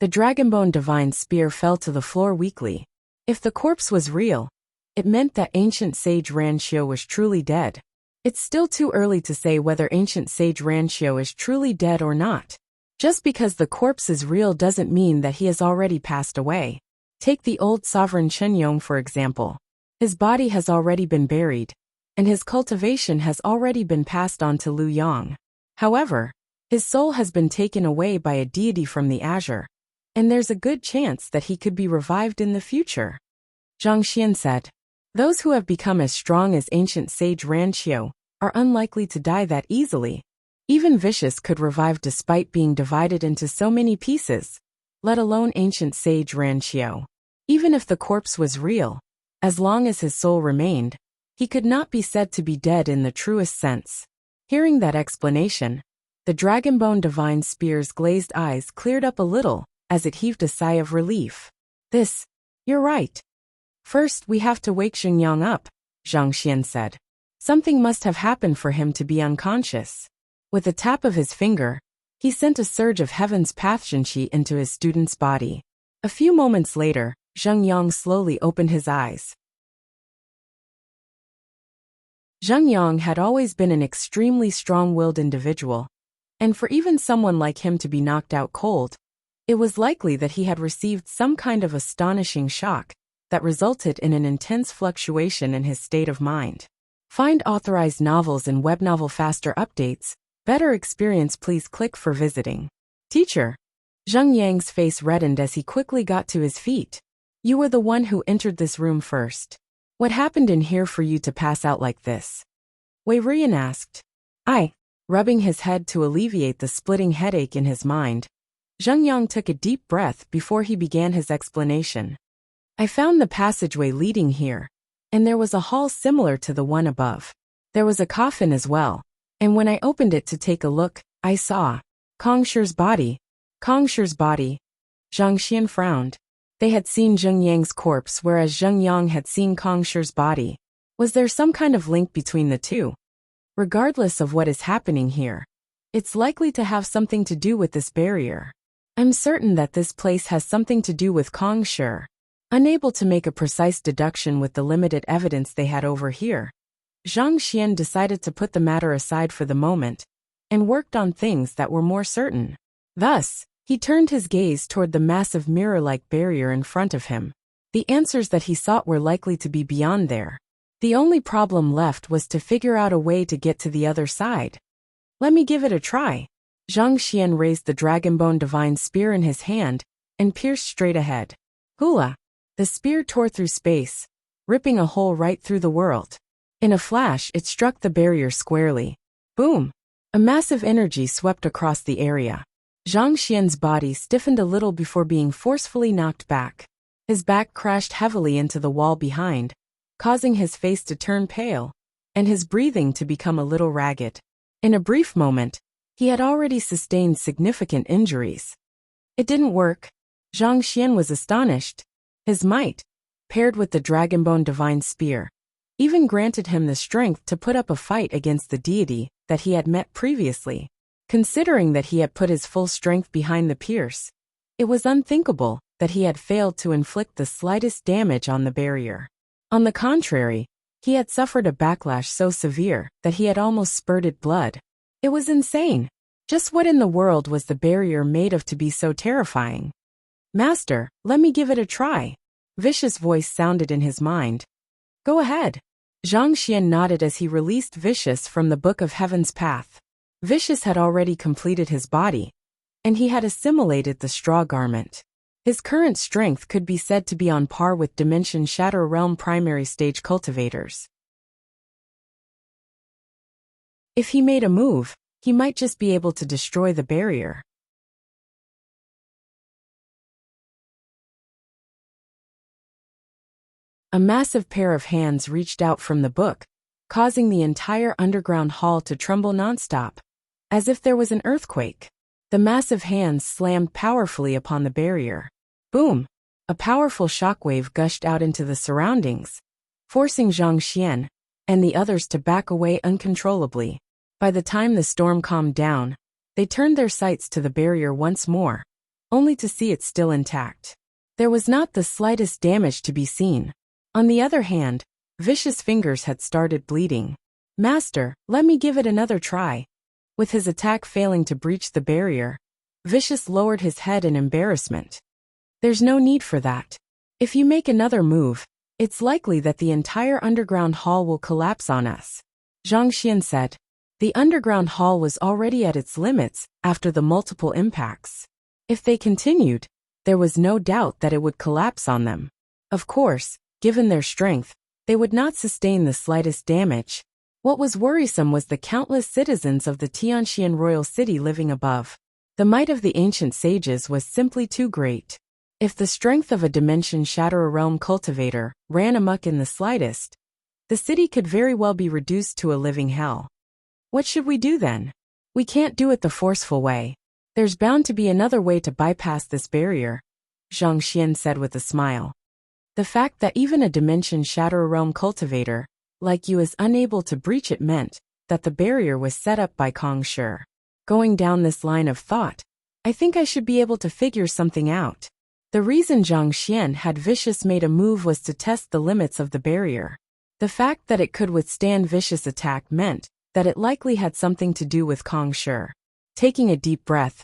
The Dragonbone Divine Spear fell to the floor weakly. If the corpse was real, it meant that ancient sage Ranxiu was truly dead. It's still too early to say whether ancient sage Ranxiu is truly dead or not. Just because the corpse is real doesn't mean that he has already passed away. Take the old sovereign Chen for example. His body has already been buried, and his cultivation has already been passed on to Liu Yang. However, his soul has been taken away by a deity from the azure, and there's a good chance that he could be revived in the future. Zhang Xian said. Those who have become as strong as ancient sage Ranxiu are unlikely to die that easily. Even Vicious could revive despite being divided into so many pieces, let alone ancient sage Ranxiu. Even if the corpse was real, as long as his soul remained, he could not be said to be dead in the truest sense. Hearing that explanation, the Dragonbone Divine Spear's glazed eyes cleared up a little as it heaved a sigh of relief. You're right. First, we have to wake Xingyang up, Zhang Xian said. Something must have happened for him to be unconscious. With a tap of his finger, he sent a surge of heaven's pathgenqi into his student's body. A few moments later, Zheng Yang slowly opened his eyes. Zheng Yang had always been an extremely strong-willed individual, and for even someone like him to be knocked out cold, it was likely that he had received some kind of astonishing shock that resulted in an intense fluctuation in his state of mind. Find authorized novels and web novel faster updates. Better experience, please click for visiting. Teacher. Zheng Yang's face reddened as he quickly got to his feet. You were the one who entered this room first. What happened in here for you to pass out like this? Wei Rian asked. Rubbing his head to alleviate the splitting headache in his mind, Zheng Yang took a deep breath before he began his explanation. I found the passageway leading here, and there was a hall similar to the one above. There was a coffin as well, and when I opened it to take a look, I saw Kongshi's body. Kongshi's body. Zhang Xian frowned. They had seen Zheng Yang's corpse whereas Zheng Yang had seen Kongshi's body. Was there some kind of link between the two? Regardless of what is happening here, it's likely to have something to do with this barrier. I'm certain that this place has something to do with Kongshi. Unable to make a precise deduction with the limited evidence they had over here, Zhang Xian decided to put the matter aside for the moment and worked on things that were more certain. Thus, he turned his gaze toward the massive mirror-like barrier in front of him. The answers that he sought were likely to be beyond there. The only problem left was to figure out a way to get to the other side. Let me give it a try. Zhang Xian raised the Dragonbone Divine Spear in his hand and pierced straight ahead. Hula! The spear tore through space, ripping a hole right through the world. In a flash, it struck the barrier squarely. Boom! A massive energy swept across the area. Zhang Xian's body stiffened a little before being forcefully knocked back. His back crashed heavily into the wall behind, causing his face to turn pale, and his breathing to become a little ragged. In a brief moment, he had already sustained significant injuries. It didn't work. Zhang Xian was astonished. His might, paired with the Dragonbone Divine Spear, even granted him the strength to put up a fight against the deity that he had met previously. Considering that he had put his full strength behind the pierce, it was unthinkable that he had failed to inflict the slightest damage on the barrier. On the contrary, he had suffered a backlash so severe that he had almost spurted blood. It was insane. Just what in the world was the barrier made of to be so terrifying? Master, let me give it a try. Vicious voice sounded in his mind. Go ahead. Zhang Xian nodded as he released Vicious from the Book of Heaven's Path. Vicious had already completed his body, and he had assimilated the straw garment. His current strength could be said to be on par with Dimension Shatter Realm primary stage cultivators. If he made a move, he might just be able to destroy the barrier. A massive pair of hands reached out from the book, causing the entire underground hall to tremble nonstop, as if there was an earthquake. The massive hands slammed powerfully upon the barrier. Boom! A powerful shockwave gushed out into the surroundings, forcing Zhang Xian and the others to back away uncontrollably. By the time the storm calmed down, they turned their sights to the barrier once more. only to see it still intact. There was not the slightest damage to be seen. On the other hand, Vicious' fingers had started bleeding. "Master, let me give it another try." With his attack failing to breach the barrier, Vicious lowered his head in embarrassment. "There's no need for that. If you make another move, it's likely that the entire underground hall will collapse on us," Zhang Xian said. The underground hall was already at its limits after the multiple impacts. If they continued, there was no doubt that it would collapse on them. Of course, given their strength, they would not sustain the slightest damage. What was worrisome was the countless citizens of the Tianxian royal city living above. The might of the ancient sages was simply too great. If the strength of a Dimension Shatter Realm cultivator ran amok in the slightest, the city could very well be reduced to a living hell. What should we do then? We can't do it the forceful way. There's bound to be another way to bypass this barrier, Zhang Xian said with a smile. The fact that even a Dimension Shatter Realm cultivator, like you, is unable to breach it meant that the barrier was set up by Kong Shi. Going down this line of thought, I think I should be able to figure something out. The reason Zhang Xian had Vicious made a move was to test the limits of the barrier. The fact that it could withstand Vicious' attack meant that it likely had something to do with Kong Shi. Taking a deep breath,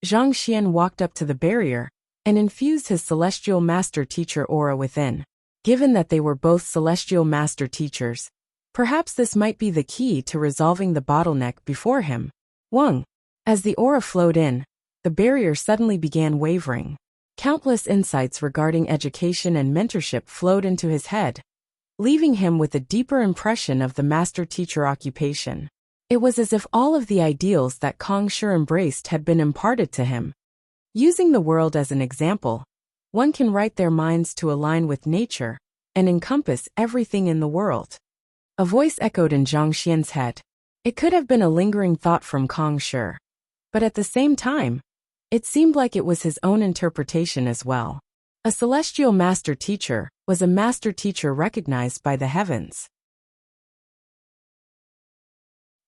Zhang Xian walked up to the barrier and infused his Celestial Master Teacher aura within. Given that they were both Celestial Master Teachers, perhaps this might be the key to resolving the bottleneck before him. Wang. As the aura flowed in, the barrier suddenly began wavering. Countless insights regarding education and mentorship flowed into his head, leaving him with a deeper impression of the master-teacher occupation. It was as if all of the ideals that Kong Shi embraced had been imparted to him. Using the world as an example, one can write their minds to align with nature and encompass everything in the world. A voice echoed in Zhang Xian's head. It could have been a lingering thought from Kong Shi, but at the same time, it seemed like it was his own interpretation as well. A celestial master teacher was a master teacher recognized by the heavens.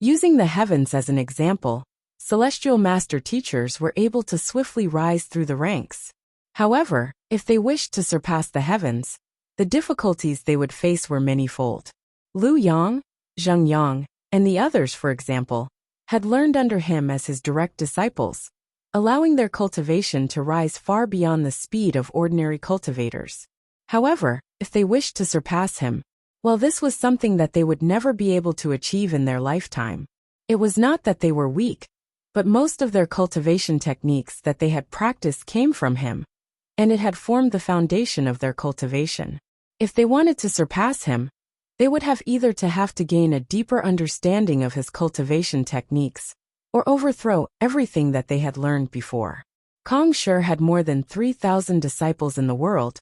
Using the heavens as an example, celestial master teachers were able to swiftly rise through the ranks. However, if they wished to surpass the heavens, the difficulties they would face were manyfold. Lu Yang, Zheng Yang, and the others, for example, had learned under him as his direct disciples, allowing their cultivation to rise far beyond the speed of ordinary cultivators. However, if they wished to surpass him, well, this was something that they would never be able to achieve in their lifetime. It was not that they were weak, but most of their cultivation techniques that they had practiced came from him, and it had formed the foundation of their cultivation. If they wanted to surpass him, they would have either to have to gain a deeper understanding of his cultivation techniques, or overthrow everything that they had learned before. Kong Shi had more than 3,000 disciples in the world,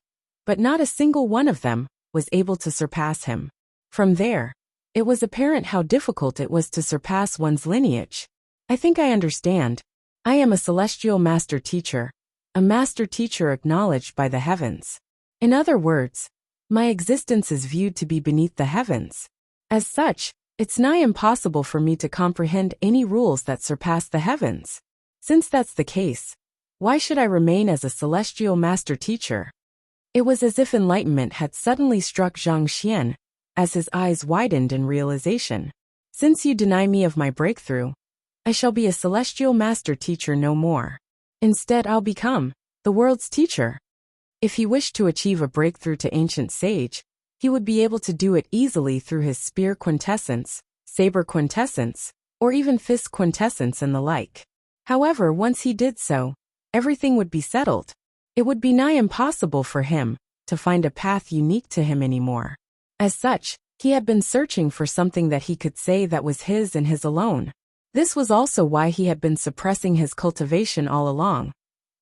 but not a single one of them was able to surpass him. From there, it was apparent how difficult it was to surpass one's lineage. I think I understand. I am a celestial master teacher, a master teacher acknowledged by the heavens. In other words, my existence is viewed to be beneath the heavens. As such, it's nigh impossible for me to comprehend any rules that surpass the heavens. Since that's the case, why should I remain as a celestial master teacher? It was as if enlightenment had suddenly struck Zhang Xian, as his eyes widened in realization. Since you deny me of my breakthrough, I shall be a celestial master teacher no more. Instead, I'll become the world's teacher. If he wished to achieve a breakthrough to ancient sage, he would be able to do it easily through his spear quintessence, saber quintessence, or even fist quintessence and the like. However, once he did so, everything would be settled. It would be nigh impossible for him to find a path unique to him anymore. As such, he had been searching for something that he could say that was his and his alone. This was also why he had been suppressing his cultivation all along,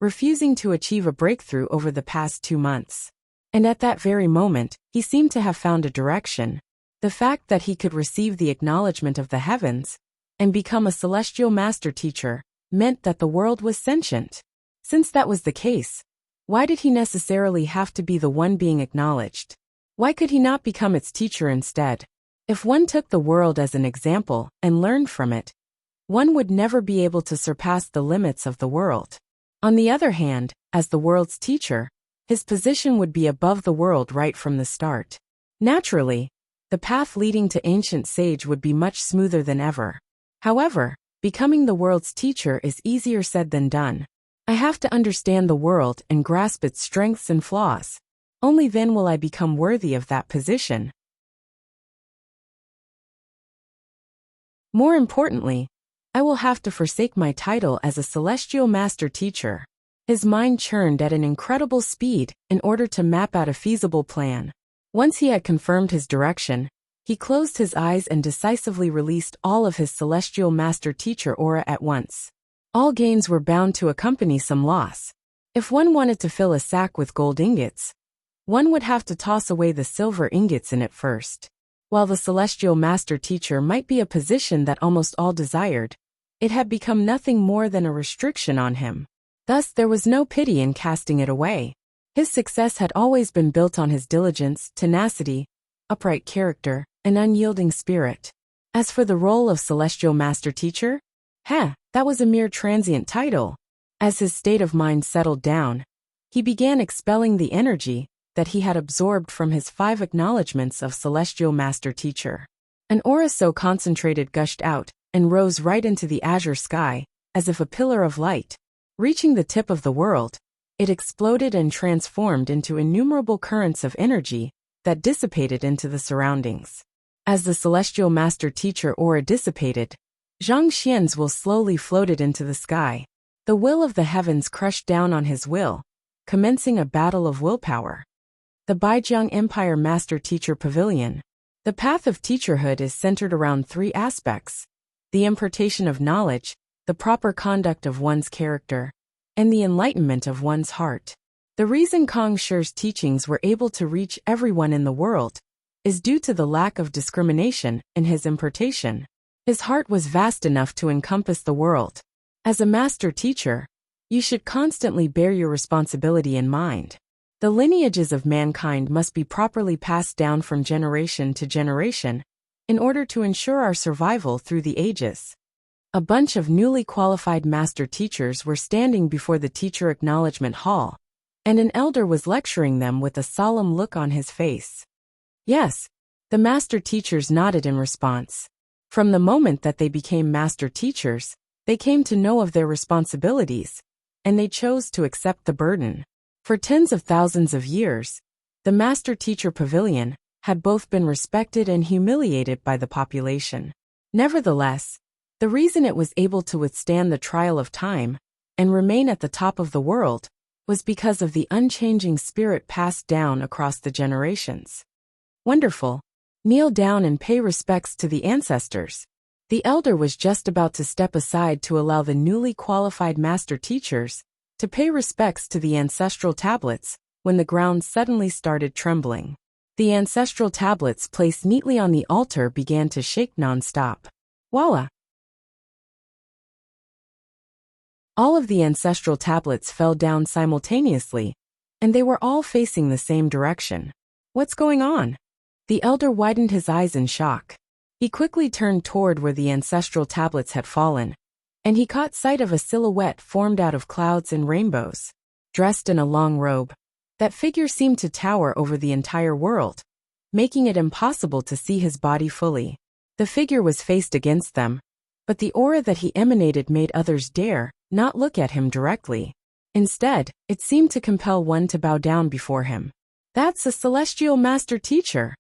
refusing to achieve a breakthrough over the past 2 months. And at that very moment, he seemed to have found a direction. The fact that he could receive the acknowledgement of the heavens and become a celestial master teacher meant that the world was sentient. Since that was the case, why did he necessarily have to be the one being acknowledged? Why could he not become its teacher instead? If one took the world as an example and learned from it, one would never be able to surpass the limits of the world. On the other hand, as the world's teacher, his position would be above the world right from the start. Naturally, the path leading to ancient sage would be much smoother than ever. However, becoming the world's teacher is easier said than done. I have to understand the world and grasp its strengths and flaws. Only then will I become worthy of that position. More importantly, I will have to forsake my title as a celestial master teacher. His mind churned at an incredible speed in order to map out a feasible plan. Once he had confirmed his direction, he closed his eyes and decisively released all of his celestial master teacher aura at once. All gains were bound to accompany some loss. If one wanted to fill a sack with gold ingots, one would have to toss away the silver ingots in it first. While the celestial master teacher might be a position that almost all desired, it had become nothing more than a restriction on him. Thus there was no pity in casting it away. His success had always been built on his diligence, tenacity, upright character, and unyielding spirit. As for the role of celestial master teacher, that was a mere transient title. As his state of mind settled down, he began expelling the energy that he had absorbed from his 5 acknowledgments of celestial master teacher. An aura so concentrated gushed out and rose right into the azure sky, as if a pillar of light. Reaching the tip of the world, it exploded and transformed into innumerable currents of energy that dissipated into the surroundings. As the celestial master teacher aura dissipated, Zhang Xian's will slowly floated into the sky. The will of the heavens crushed down on his will, commencing a battle of willpower. The Baijiang Empire Master Teacher Pavilion. The path of teacherhood is centered around 3 aspects: the impartation of knowledge, the proper conduct of one's character, and the enlightenment of one's heart. The reason Kong Shi's teachings were able to reach everyone in the world is due to the lack of discrimination in his impartation. His heart was vast enough to encompass the world. As a master teacher, you should constantly bear your responsibility in mind. The lineages of mankind must be properly passed down from generation to generation in order to ensure our survival through the ages. A bunch of newly qualified master teachers were standing before the teacher acknowledgement hall, and an elder was lecturing them with a solemn look on his face. Yes, the master teachers nodded in response. From the moment that they became master teachers, they came to know of their responsibilities, and they chose to accept the burden. For tens of thousands of years, the Master Teacher Pavilion had both been respected and humiliated by the population. Nevertheless, the reason it was able to withstand the trial of time and remain at the top of the world was because of the unchanging spirit passed down across the generations. Wonderful. Kneel down and pay respects to the ancestors. The elder was just about to step aside to allow the newly qualified master teachers to pay respects to the ancestral tablets when the ground suddenly started trembling. The ancestral tablets placed neatly on the altar began to shake non-stop. Voila! All of the ancestral tablets fell down simultaneously, and they were all facing the same direction. What's going on? The elder widened his eyes in shock. He quickly turned toward where the ancestral tablets had fallen, and he caught sight of a silhouette formed out of clouds and rainbows. Dressed in a long robe, that figure seemed to tower over the entire world, making it impossible to see his body fully. The figure was faced against them, but the aura that he emanated made others dare not look at him directly. Instead, it seemed to compel one to bow down before him. "That's a celestial master teacher,"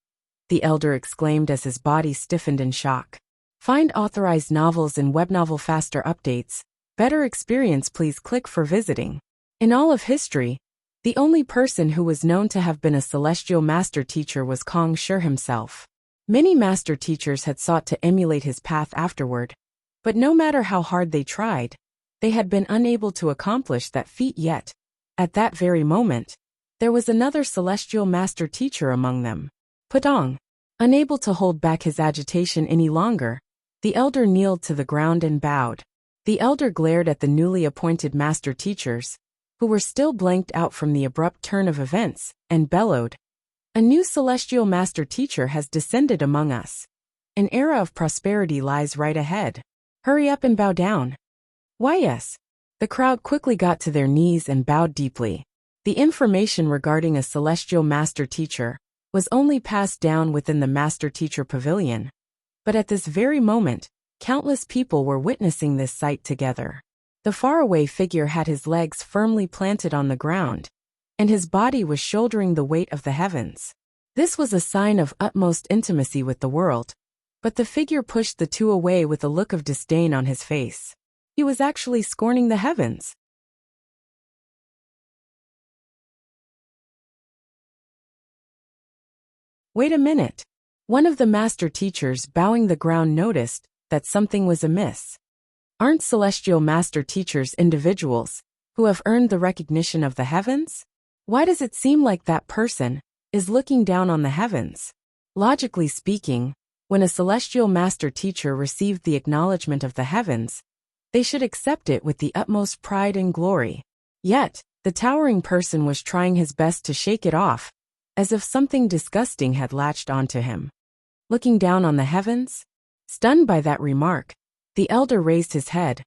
the elder exclaimed as his body stiffened in shock. Find authorized novels and webnovel faster updates. Better experience, please click for visiting. In all of history, the only person who was known to have been a celestial master teacher was Kong Shi himself. Many master teachers had sought to emulate his path afterward, but no matter how hard they tried, they had been unable to accomplish that feat yet. At that very moment, there was another celestial master teacher among them. Pudong. Unable to hold back his agitation any longer, the elder kneeled to the ground and bowed. The elder glared at the newly appointed master teachers, who were still blanked out from the abrupt turn of events, and bellowed, "A new celestial master teacher has descended among us. An era of prosperity lies right ahead. Hurry up and bow down." "Why yes. The crowd quickly got to their knees and bowed deeply. The information regarding a celestial master teacher was only passed down within the master teacher pavilion. But at this very moment, countless people were witnessing this sight together. The faraway figure had his legs firmly planted on the ground, and his body was shouldering the weight of the heavens. This was a sign of utmost intimacy with the world, but the figure pushed the two away with a look of disdain on his face. He was actually scorning the heavens. Wait a minute. One of the master teachers bowing the ground noticed that something was amiss. Aren't celestial master teachers individuals who have earned the recognition of the heavens? Why does it seem like that person is looking down on the heavens? Logically speaking, when a celestial master teacher received the acknowledgement of the heavens, they should accept it with the utmost pride and glory. Yet, the towering person was trying his best to shake it off, as if something disgusting had latched onto him. Looking down on the heavens? Stunned by that remark, the elder raised his head,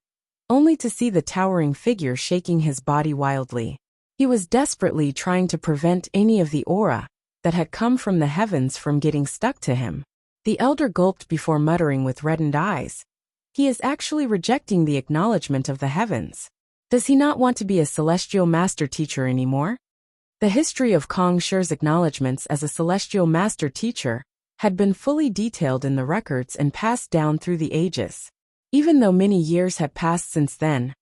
only to see the towering figure shaking his body wildly. He was desperately trying to prevent any of the aura that had come from the heavens from getting stuck to him. The elder gulped before muttering with reddened eyes. He is actually rejecting the acknowledgement of the heavens. Does he not want to be a celestial master teacher anymore? The history of Kong Shi's acknowledgements as a celestial master teacher had been fully detailed in the records and passed down through the ages. Even though many years had passed since then,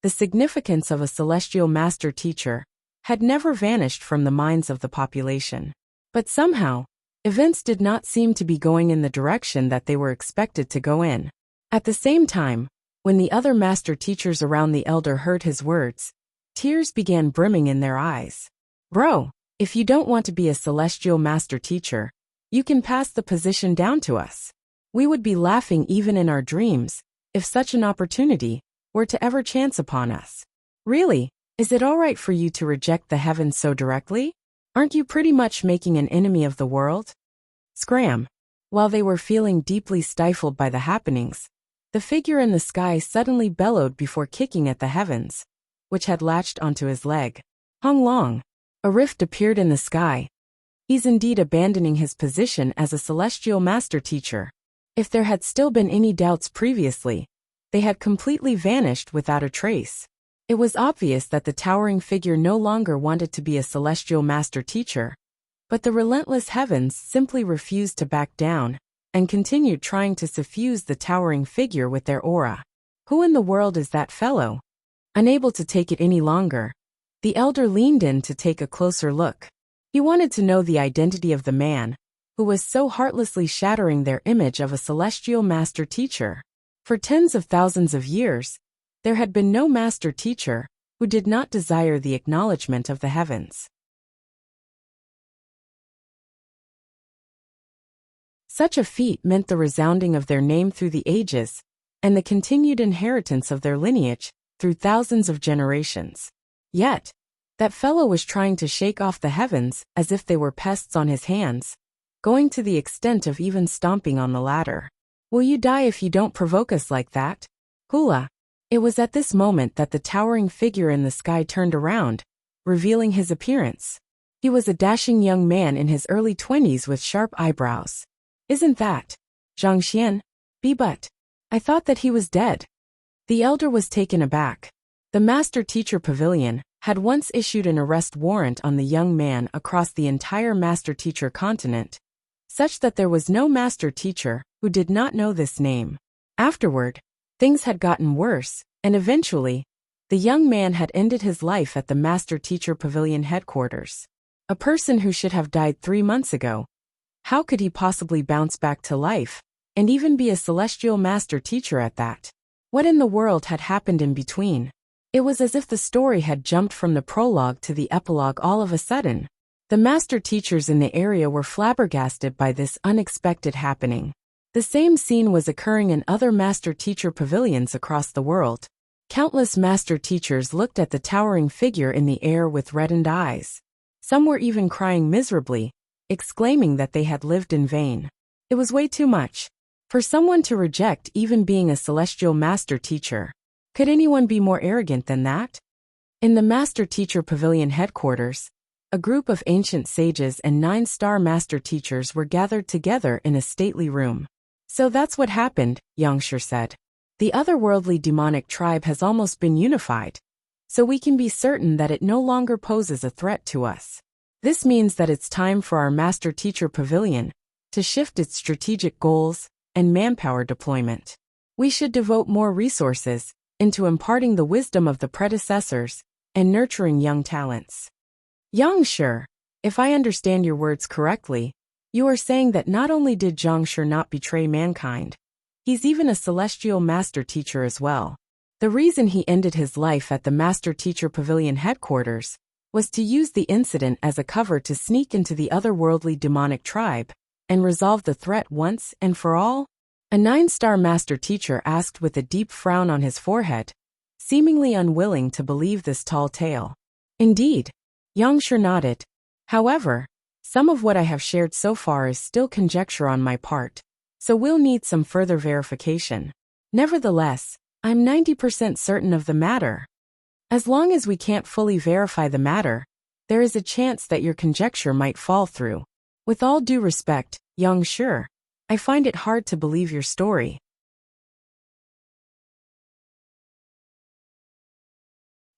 the significance of a celestial master teacher had never vanished from the minds of the population. But somehow, events did not seem to be going in the direction that they were expected to go in. At the same time, when the other master teachers around the elder heard his words, tears began brimming in their eyes. Bro, if you don't want to be a celestial master teacher, you can pass the position down to us. We would be laughing even in our dreams if such an opportunity were to ever chance upon us. Really, is it all right for you to reject the heavens so directly? Aren't you pretty much making an enemy of the world? Scram. While they were feeling deeply stifled by the happenings, the figure in the sky suddenly bellowed before kicking at the heavens, which had latched onto his leg. Hung Long. A rift appeared in the sky. He's indeed abandoning his position as a celestial master teacher. If there had still been any doubts previously, they had completely vanished without a trace. It was obvious that the towering figure no longer wanted to be a celestial master teacher, but the relentless heavens simply refused to back down and continued trying to suffuse the towering figure with their aura. Who in the world is that fellow? Unable to take it any longer, the elder leaned in to take a closer look. He wanted to know the identity of the man who was so heartlessly shattering their image of a celestial master teacher. For tens of thousands of years, there had been no master teacher who did not desire the acknowledgement of the heavens. Such a feat meant the resounding of their name through the ages, and the continued inheritance of their lineage through thousands of generations. Yet, that fellow was trying to shake off the heavens as if they were pests on his hands, going to the extent of even stomping on the ladder. Will you die if you don't provoke us like that? Hula. It was at this moment that the towering figure in the sky turned around, revealing his appearance. He was a dashing young man in his early 20s with sharp eyebrows. Isn't that Zhang Xian? But I thought that he was dead. The elder was taken aback. The master teacher pavilion had once issued an arrest warrant on the young man across the entire master teacher continent, such that there was no master teacher who did not know this name. Afterward, things had gotten worse, and eventually, the young man had ended his life at the master teacher pavilion headquarters. A person who should have died 3 months ago. How could he possibly bounce back to life, and even be a celestial master teacher at that? What in the world had happened in between? It was as if the story had jumped from the prologue to the epilogue all of a sudden. The master teachers in the area were flabbergasted by this unexpected happening. The same scene was occurring in other master teacher pavilions across the world. Countless master teachers looked at the towering figure in the air with reddened eyes. Some were even crying miserably, exclaiming that they had lived in vain. It was way too much for someone to reject even being a celestial master teacher. Could anyone be more arrogant than that? In the Master Teacher Pavilion headquarters, a group of ancient sages and 9-star master teachers were gathered together in a stately room. So that's what happened, Wuxia said. The otherworldly demonic tribe has almost been unified, so we can be certain that it no longer poses a threat to us. This means that it's time for our Master Teacher Pavilion to shift its strategic goals and manpower deployment. We should devote more resources into imparting the wisdom of the predecessors and nurturing young talents. Wuxia, if I understand your words correctly, you are saying that not only did Wuxia not betray mankind, he's even a celestial master teacher as well. The reason he ended his life at the Master Teacher Pavilion headquarters was to use the incident as a cover to sneak into the otherworldly demonic tribe and resolve the threat once and for all? A 9-star master teacher asked with a deep frown on his forehead, seemingly unwilling to believe this tall tale. Indeed, Wuxia nodded. However, some of what I have shared so far is still conjecture on my part, so we'll need some further verification. Nevertheless, I'm 90% certain of the matter. As long as we can't fully verify the matter, there is a chance that your conjecture might fall through. With all due respect, Wuxia, I find it hard to believe your story.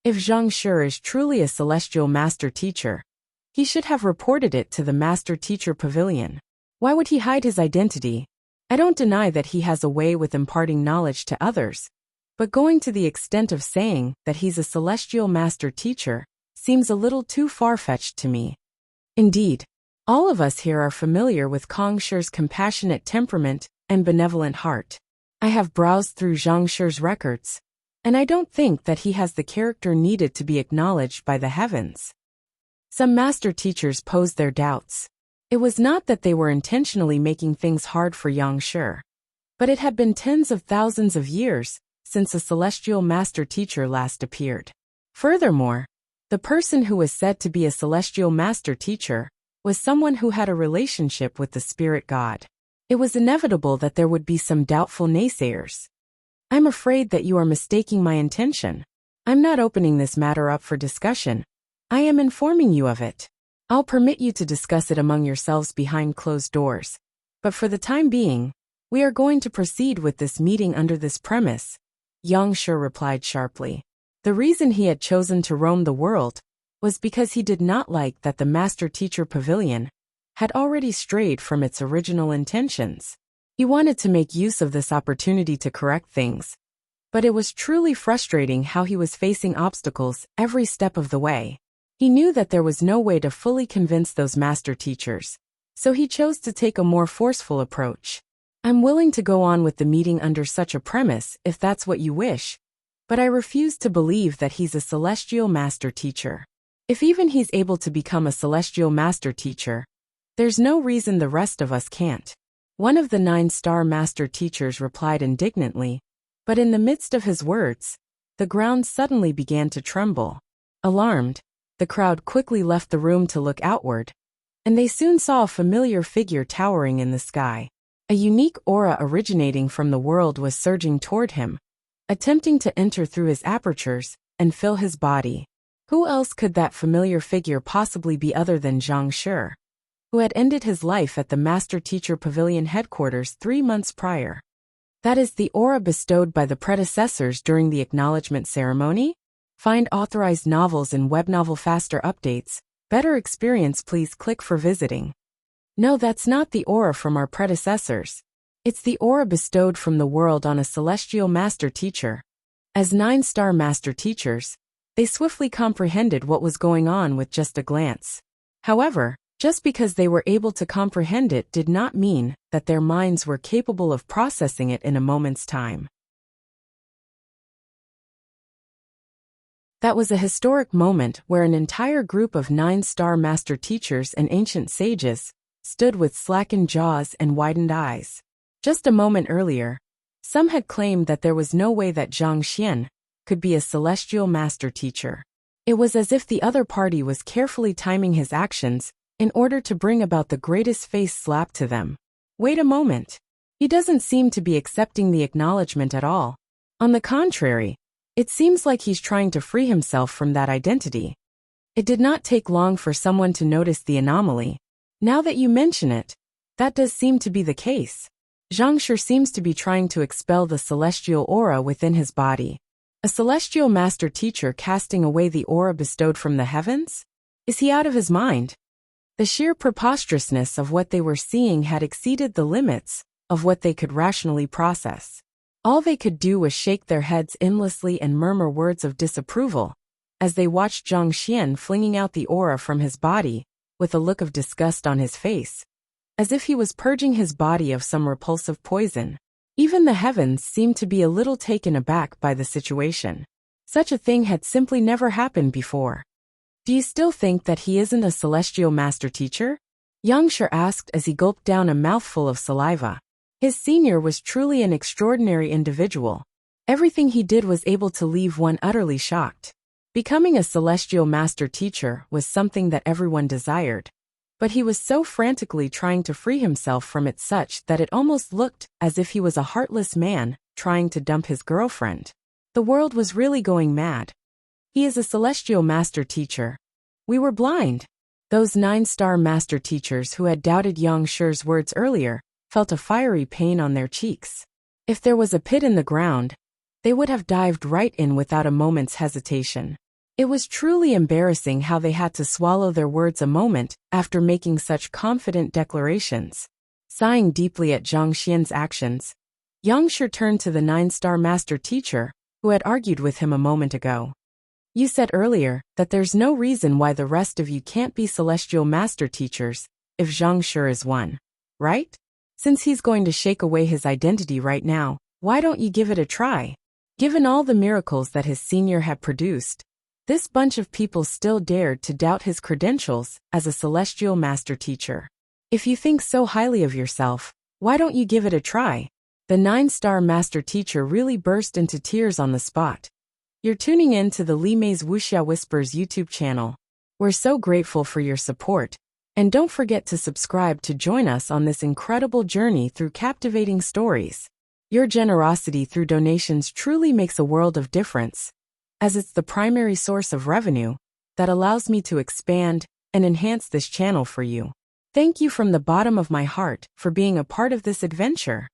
If Wuxia is truly a celestial master teacher, he should have reported it to the Master Teacher Pavilion. Why would he hide his identity? I don't deny that he has a way with imparting knowledge to others, but going to the extent of saying that he's a celestial master teacher seems a little too far-fetched to me. Indeed, all of us here are familiar with Wuxia's compassionate temperament and benevolent heart. I have browsed through Wuxia's records, and I don't think that he has the character needed to be acknowledged by the heavens. Some master teachers posed their doubts. It was not that they were intentionally making things hard for Wuxia, but it had been tens of thousands of years since a celestial master teacher last appeared. Furthermore, the person who was said to be a celestial master teacher was someone who had a relationship with the spirit god. It was inevitable that there would be some doubtful naysayers. I'm afraid that you are mistaking my intention. I'm not opening this matter up for discussion. I am informing you of it. I'll permit you to discuss it among yourselves behind closed doors. But for the time being, we are going to proceed with this meeting under this premise, Wuxia replied sharply. The reason he had chosen to roam the world was because he did not like that the Master Teacher Pavilion had already strayed from its original intentions. He wanted to make use of this opportunity to correct things, but it was truly frustrating how he was facing obstacles every step of the way. He knew that there was no way to fully convince those master teachers, so he chose to take a more forceful approach. I'm willing to go on with the meeting under such a premise if that's what you wish, but I refuse to believe that he's a celestial master teacher. If even he's able to become a celestial master teacher, there's no reason the rest of us can't. One of the 9-star master teachers replied indignantly, but in the midst of his words, the ground suddenly began to tremble. Alarmed, the crowd quickly left the room to look outward, and they soon saw a familiar figure towering in the sky. A unique aura originating from the world was surging toward him, attempting to enter through his apertures and fill his body. Who else could that familiar figure possibly be other than Wuxia, who had ended his life at the Master Teacher Pavilion headquarters 3 months prior? That is the aura bestowed by the predecessors during the acknowledgement ceremony? Find authorized novels in Webnovel Faster Updates. Better experience, please click for visiting. No, that's not the aura from our predecessors. It's the aura bestowed from the world on a celestial master teacher. As 9-star master teachers, they swiftly comprehended what was going on with just a glance. However, just because they were able to comprehend it did not mean that their minds were capable of processing it in a moment's time. That was a historic moment where an entire group of 9-star master teachers and ancient sages stood with slackened jaws and widened eyes. Just a moment earlier, some had claimed that there was no way that Zhang Xian could be a celestial master teacher. It was as if the other party was carefully timing his actions in order to bring about the greatest face slap to them. Wait a moment. He doesn't seem to be accepting the acknowledgement at all. On the contrary, It seems like he's trying to free himself from that identity. It did not take long for someone to notice the anomaly. Now that you mention it, that does seem to be the case. Zhang Shi seems to be trying to expel the celestial aura within his body. A celestial master teacher casting away the aura bestowed from the heavens? Is he out of his mind? The sheer preposterousness of what they were seeing had exceeded the limits of what they could rationally process. All they could do was shake their heads endlessly and murmur words of disapproval as they watched Zhang Xian flinging out the aura from his body with a look of disgust on his face, as if he was purging his body of some repulsive poison. Even the heavens seemed to be a little taken aback by the situation. Such a thing had simply never happened before. Do you still think that he isn't a celestial master teacher? Yang Shi asked as he gulped down a mouthful of saliva. His senior was truly an extraordinary individual. Everything he did was able to leave one utterly shocked. Becoming a celestial master teacher was something that everyone desired, but he was so frantically trying to free himself from it such that it almost looked as if he was a heartless man trying to dump his girlfriend. The world was really going mad. He is a celestial master teacher. We were blind. Those 9-star master teachers who had doubted Yang Shi's words earlier felt a fiery pain on their cheeks. If there was a pit in the ground, they would have dived right in without a moment's hesitation. It was truly embarrassing how they had to swallow their words a moment after making such confident declarations. Sighing deeply at Zhang Xian's actions, Yang Shi turned to the 9-star master teacher who had argued with him a moment ago. You said earlier that there's no reason why the rest of you can't be celestial master teachers if Zhang Shi is one, right? Since he's going to shake away his identity right now, why don't you give it a try? Given all the miracles that his senior had produced, this bunch of people still dared to doubt his credentials as a celestial master teacher. If you think so highly of yourself, why don't you give it a try? The 9-star master teacher really burst into tears on the spot. You're tuning in to the Li Mei's Wuxia Whispers YouTube channel. We're so grateful for your support. And don't forget to subscribe to join us on this incredible journey through captivating stories. Your generosity through donations truly makes a world of difference, as it's the primary source of revenue that allows me to expand and enhance this channel for you. Thank you from the bottom of my heart for being a part of this adventure.